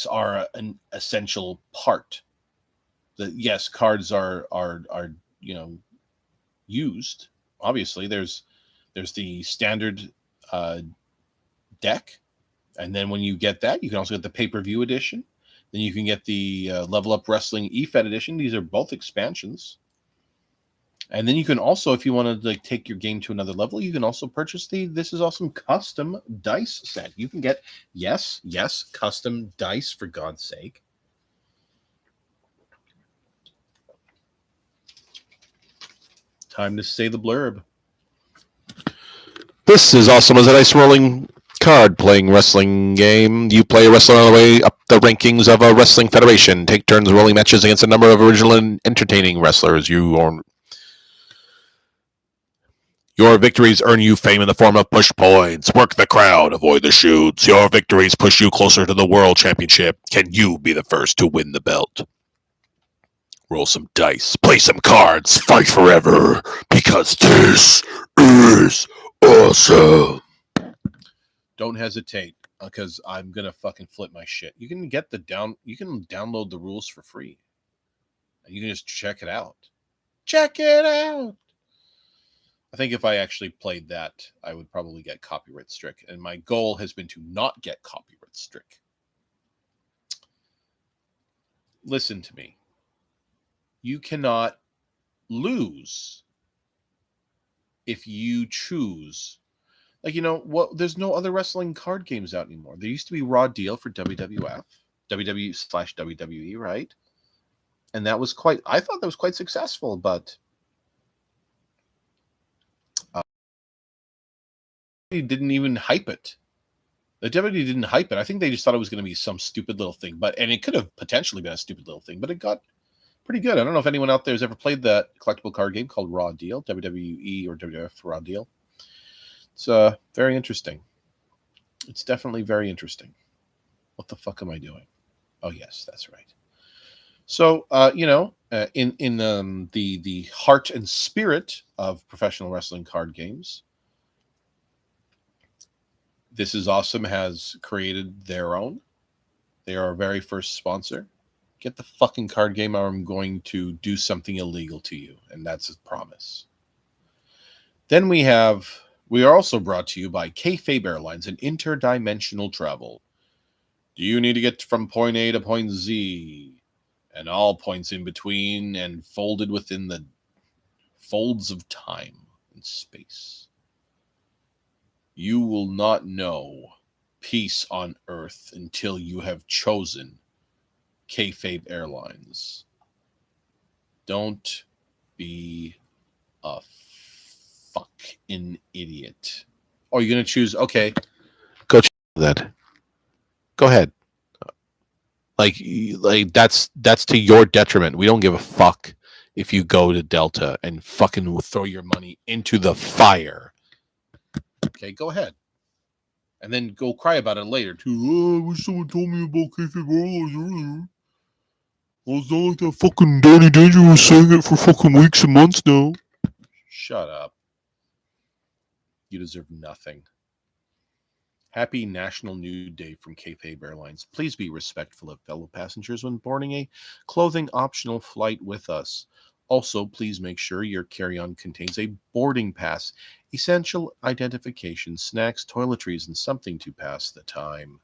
are an essential part. Yes, cards are used. Obviously, there's the standard deck, and then when you get that, you can also get the pay-per-view edition. Then you can get the Level Up Wrestling EFED edition. These are both expansions. And then you can also, if you want to like take your game to another level, you can also purchase the This Is Awesome custom dice set. You can get, yes, custom dice, for God's sake. Time to say the blurb. This is awesome as a dice rolling card playing wrestling game. You play a wrestler on the way up the rankings of a wrestling federation. Take turns rolling matches against a number of original and entertaining wrestlers. Your victories earn you fame in the form of push points. Work the crowd, avoid the shoots. Your victories push you closer to the world championship. Can you be the first to win the belt? Roll some dice, play some cards, fight forever, because this is awesome. Don't hesitate, because I'm gonna fucking flip my shit. You can get you can download the rules for free. And you can just check it out. Check it out. I think if I actually played that, I would probably get copyright strike. And my goal has been to not get copyright strike. Listen to me. You cannot lose if you choose. Like, there's no other wrestling card games out anymore. There used to be Raw Deal for WWF, WWE, right? And that was I thought that was quite successful, but didn't even hype it. The WWE didn't hype it. I think they just thought it was going to be some stupid little thing, and it could have potentially been a stupid little thing, but it got pretty good. I don't know if anyone out there has ever played that collectible card game called Raw Deal, WWE or WWF Raw Deal. It's very interesting. It's definitely very interesting. What the fuck am I doing? Oh yes, that's right. So in the heart and spirit of professional wrestling card games, This Is Awesome has created their own. They are our very first sponsor. Get the fucking card game or I'm going to do something illegal to you. And that's a promise. Then we are also brought to you by Kayfabe Airlines and interdimensional travel. Do you need to get from point A to point Z and all points in between and folded within the folds of time and space? You will not know peace on earth until you have chosen Kayfabe Airlines. Don't be a fucking idiot. Oh, you're going to choose, okay. Go that. Go ahead. Like that's to your detriment. We don't give a fuck if you go to Delta and fucking throw your money into the fire. Okay, go ahead. And then go cry about it later, too. Oh, I wish someone told me about Kayfabe Airlines earlier. Well, it's not like that fucking Danny Danger was saying it for fucking weeks and months now. Shut up. You deserve nothing. Happy National Nude Day from Kayfabe Airlines. Please be respectful of fellow passengers when boarding a clothing-optional flight with us. Also, please make sure your carry-on contains a boarding pass, essential identification, snacks, toiletries, and something to pass the time.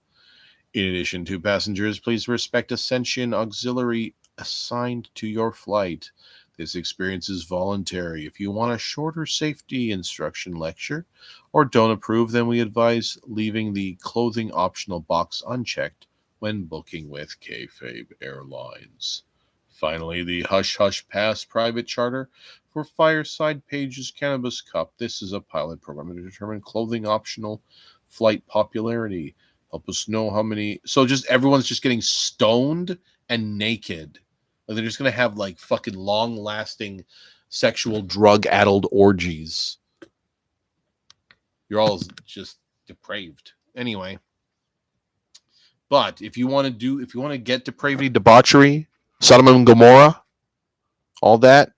In addition to passengers, please respect Ascension Auxiliary assigned to your flight. This experience is voluntary. If you want a shorter safety instruction lecture or don't approve, then we advise leaving the clothing optional box unchecked when booking with Kayfabe Airlines. Finally, the Hush Hush Pass private charter for Fireside Pages Cannabis Cup. This is a pilot program to determine clothing optional flight popularity. Help us know how many. So just everyone's just getting stoned and naked. Like they're just going to have like fucking long lasting sexual drug addled orgies. You're all just depraved. Anyway. But if you want to get depravity, debauchery, Sodom and Gomorrah, all that.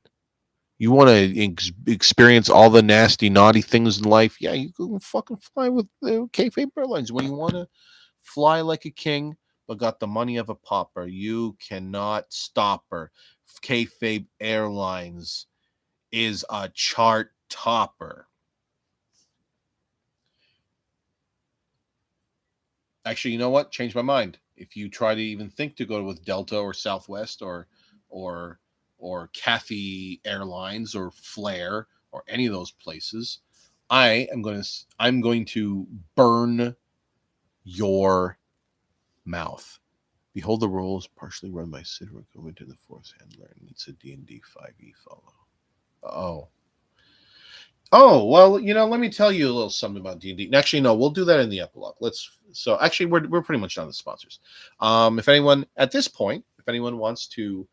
You want to experience all the nasty, naughty things in life? Yeah, you can fucking fly with Kayfabe Airlines. When you want to fly like a king, but got the money of a pauper, you cannot stop her. Kayfabe Airlines is a chart topper. Actually, you know what? Changed my mind. If you try to even think to go with Delta or Southwest or Cathay Airlines or Flair or any of those places, I'm going to burn your mouth. Behold the rules, partially run by Sid. We're going to the Force Handler and it's a D&D 5e follow. Oh, well, let me tell you a little something about D&D. Actually, no, we'll do that in the epilogue. Actually, we're pretty much done with sponsors. If anyone wants to,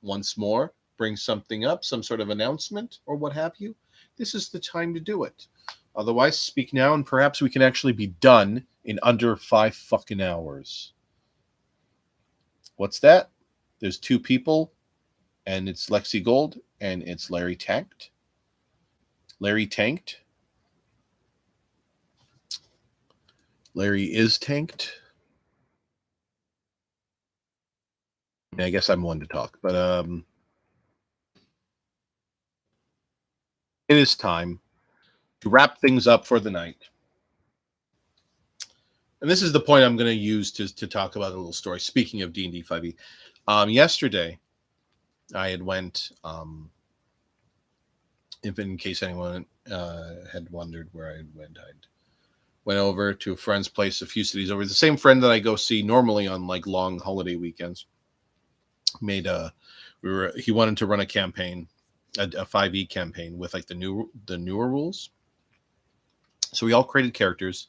once more bring something up, some sort of announcement or what have you, this is the time to do it. Otherwise, speak now and perhaps we can actually be done in under 5 fucking hours. What's that? There's 2 people, and it's Lexi Gold, and it's Larry Tanked. Larry tanked. Larry is tanked. I guess I'm one to talk, but it is time to wrap things up for the night. And this is the point I'm going to use to talk about a little story. Speaking of D&D 5e, yesterday I had went, if in case anyone had wondered where I went over to a friend's place a few cities over. The same friend that I go see normally on like long holiday weekends. He wanted to run a campaign, a 5e campaign with like the newer rules. So we all created characters.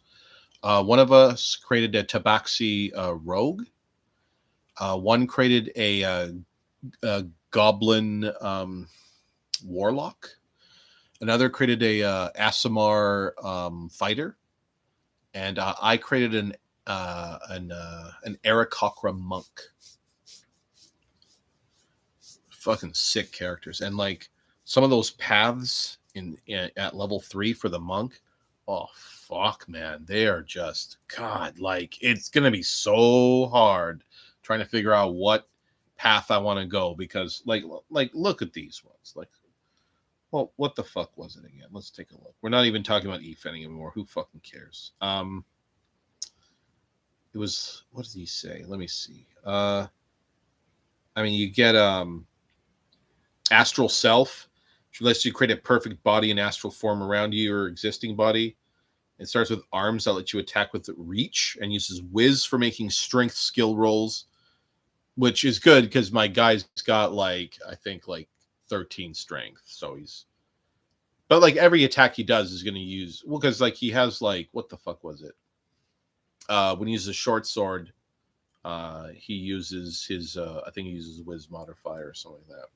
One of us created a Tabaxi rogue. One created a goblin warlock. Another created a Aasimar fighter, and I created an Aarakocra monk. Fucking sick characters, and like some of those paths at level 3 for the monk. Oh fuck, man, they are just God. Like it's gonna be so hard trying to figure out what path I want to go because like look at these ones. Like, well, what the fuck was it again? Let's take a look. We're not even talking about e-fenning anymore. Who fucking cares? It was, what did he say? Let me see. I mean, you get Astral Self, which lets you create a perfect body and astral form around your existing body. It starts with arms that let you attack with reach and uses whiz for making strength skill rolls, which is good because my guy's got like, I think like 13 strength. So but like every attack he does is going to use, well, because like he has like, what the fuck was it? When he uses a short sword, he uses his, I think he uses whiz modifier or something like that.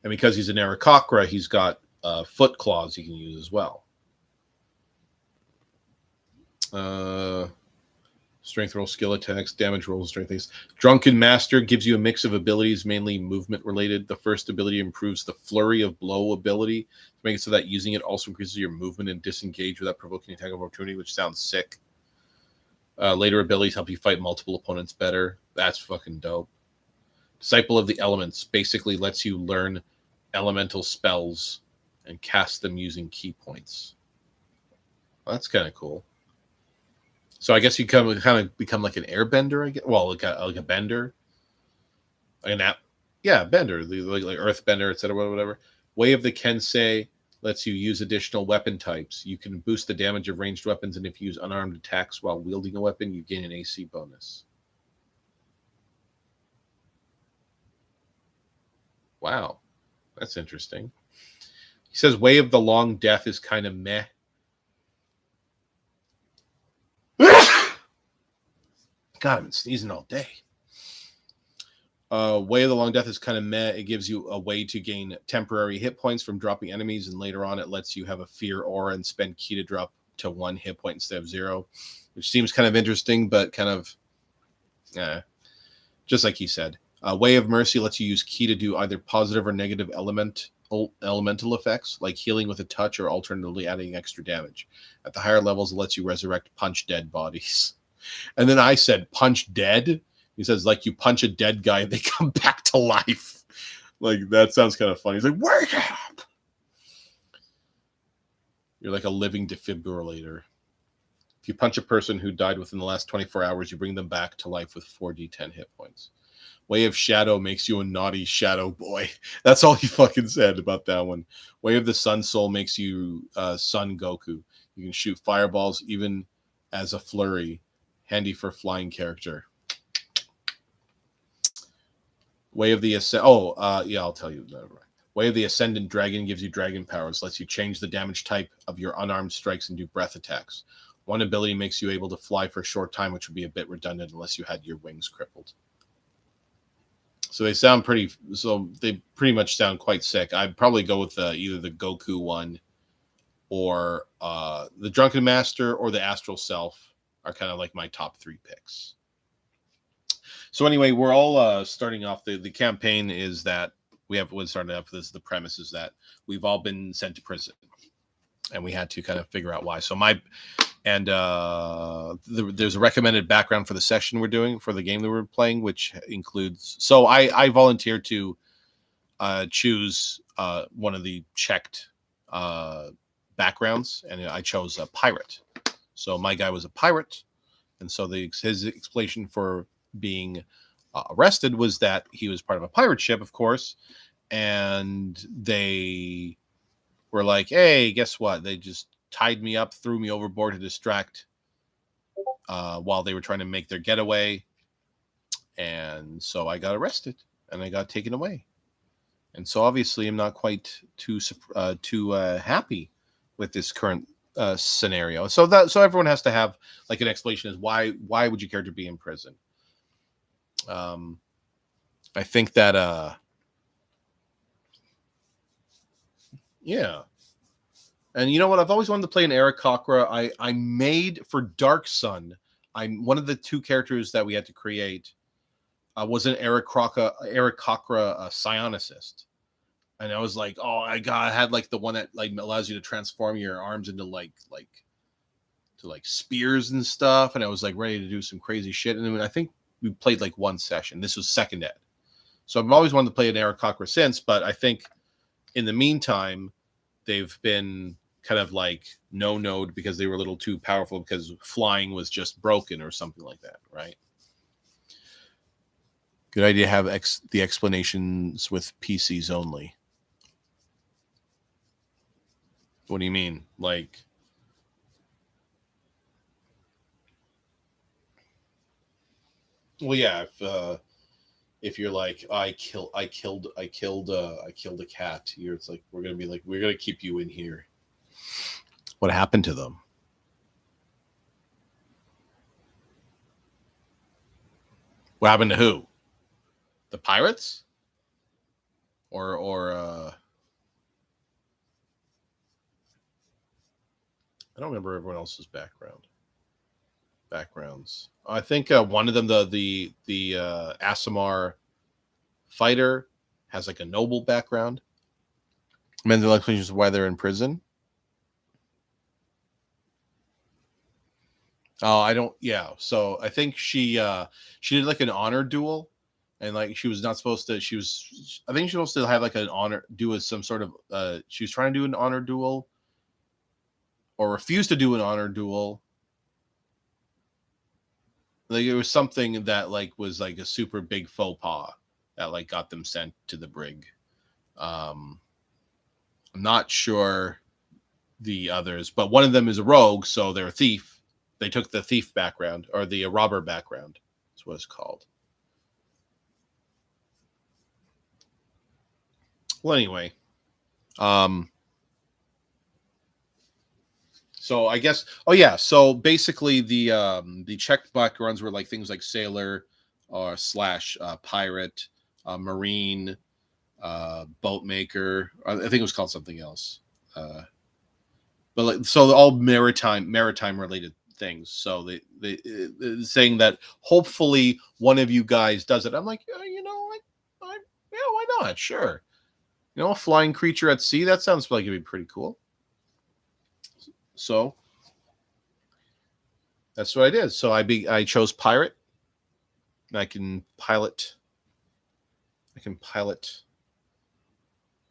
And because he's an Aarakocra, he's got foot claws he can use as well. Strength roll, skill attacks, damage rolls, strength things. Drunken Master gives you a mix of abilities, mainly movement related. The first ability improves the flurry of blow ability to make it so that using it also increases your movement and disengage without provoking attack of opportunity, which sounds sick. Later abilities help you fight multiple opponents better. That's fucking dope. Disciple of the Elements basically lets you learn elemental spells and cast them using key points. Well, that's kind of cool. So I guess you kind of become like an airbender, I guess. Well, like a bender, like an app. Yeah, bender, like earthbender, etc. Whatever. Way of the Kensei lets you use additional weapon types. You can boost the damage of ranged weapons, and if you use unarmed attacks while wielding a weapon, you gain an AC bonus. Wow, that's interesting. He says Way of the Long Death is kind of meh. God, I've been sneezing all day. Way of the Long Death is kind of meh. It gives you a way to gain temporary hit points from dropping enemies, and later on it lets you have a fear aura and spend ki to drop to 1 hit point instead of 0, which seems kind of interesting, but kind of just like he said. Way of Mercy lets you use ki to do either positive or negative elemental effects, like healing with a touch or alternatively adding extra damage. At the higher levels, it lets you resurrect punch dead bodies. And then I said, punch dead? He says, like you punch a dead guy and they come back to life. Like, that sounds kind of funny. He's like, wake up! You're like a living defibrillator. If you punch a person who died within the last 24 hours, you bring them back to life with 4d10 hit points. Way of Shadow makes you a naughty shadow boy. That's all he fucking said about that one. Way of the Sun Soul makes you Sun Goku. You can shoot fireballs even as a flurry. Handy for flying character. Way of the yeah, I'll tell you. Way of the Ascendant Dragon gives you dragon powers. Lets you change the damage type of your unarmed strikes and do breath attacks. One ability makes you able to fly for a short time, which would be a bit redundant unless you had your wings crippled. So they sound they pretty much sound quite sick. I'd probably go with either the Goku one or the Drunken Master or the Astral Self are kind of like my top 3 picks. So anyway, we're all starting off. The campaign is that started off with the premise is that we've all been sent to prison. And we had to kind of figure out why. So there's a recommended background for the session we're doing for the game that we're playing, which includes. So I volunteered to choose one of the checked backgrounds, and I chose a pirate. So my guy was a pirate, and so his explanation for being arrested was that he was part of a pirate ship, of course, and they were like, hey, guess what? They just tied me up, threw me overboard to distract while they were trying to make their getaway. And so I got arrested and I got taken away. And so obviously I'm not quite too happy with this current scenario. So everyone has to have like an explanation as why would you care to be in prison? I think that yeah. And you know what? I've always wanted to play an Eric Cochra. I made for Dark Sun. I'm one of the 2 characters that we had to create was an Eric Cochra psionicist. And I was like, oh, I had like the one that like allows you to transform your arms into like spears and stuff. And I was like ready to do some crazy shit. And then I think we played like 1 session. This was second ed. So I've always wanted to play an Eric Cochra since, but I think in the meantime, they've been kind of like no-no'd because they were a little too powerful because flying was just broken or something like that, right? Good idea to have the explanations with PCs only. What do you mean? Like, well, yeah, if you're like, I killed a cat, it's like we're gonna keep you in here. What happened to them? What happened to who? The pirates? Or I don't remember everyone else's backgrounds. I think one of them, the Asimar fighter, has like a noble background. And then the explanation is why they're in prison. Oh, I don't. Yeah. So I think she did like an honor duel, and like she was not supposed to. I think she was supposed to have like an honor do some sort of. She was trying to do an honor duel, or refused to do an honor duel. Like it was something that like was like a super big faux pas that like got them sent to the brig. I'm not sure the others, but one of them is a rogue, so they're a thief. They took the thief background or the robber background. That's what it's called. Well, anyway, so I guess. Oh yeah. So basically, the checked backgrounds were like things like sailor, or / pirate, marine, boat maker. I think it was called something else. But like, so all maritime related things. So they saying that hopefully one of you guys does it. I'm like, yeah, why not? Sure. A flying creature at sea, that sounds like it'd be pretty cool. So that's what I did. So I chose pirate. I can pilot.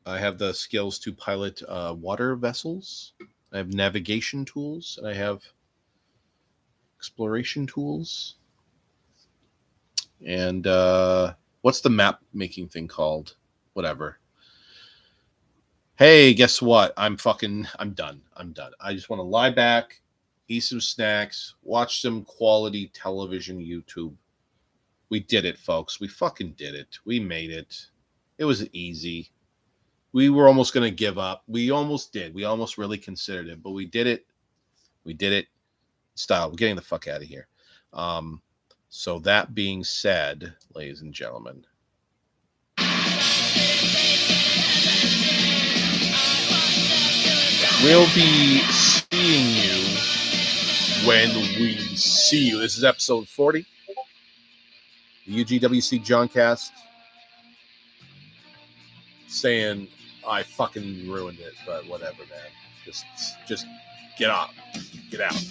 I have the skills to pilot water vessels. I have navigation tools, and I have exploration tools. And what's the map making thing called? Whatever. Hey, guess what? I'm done. I just want to lie back, eat some snacks, watch some quality television YouTube. We did it, folks. We fucking did it. We made it. It was easy. We were almost going to give up. We almost did. We almost really considered it, but we did it. We did it. Style. We're getting the fuck out of here. So that being said, ladies and gentlemen, we'll be seeing you when we see you. This is episode 40. The UGWC Johncast. Saying I fucking ruined it, but whatever, man. Just get up. Get out.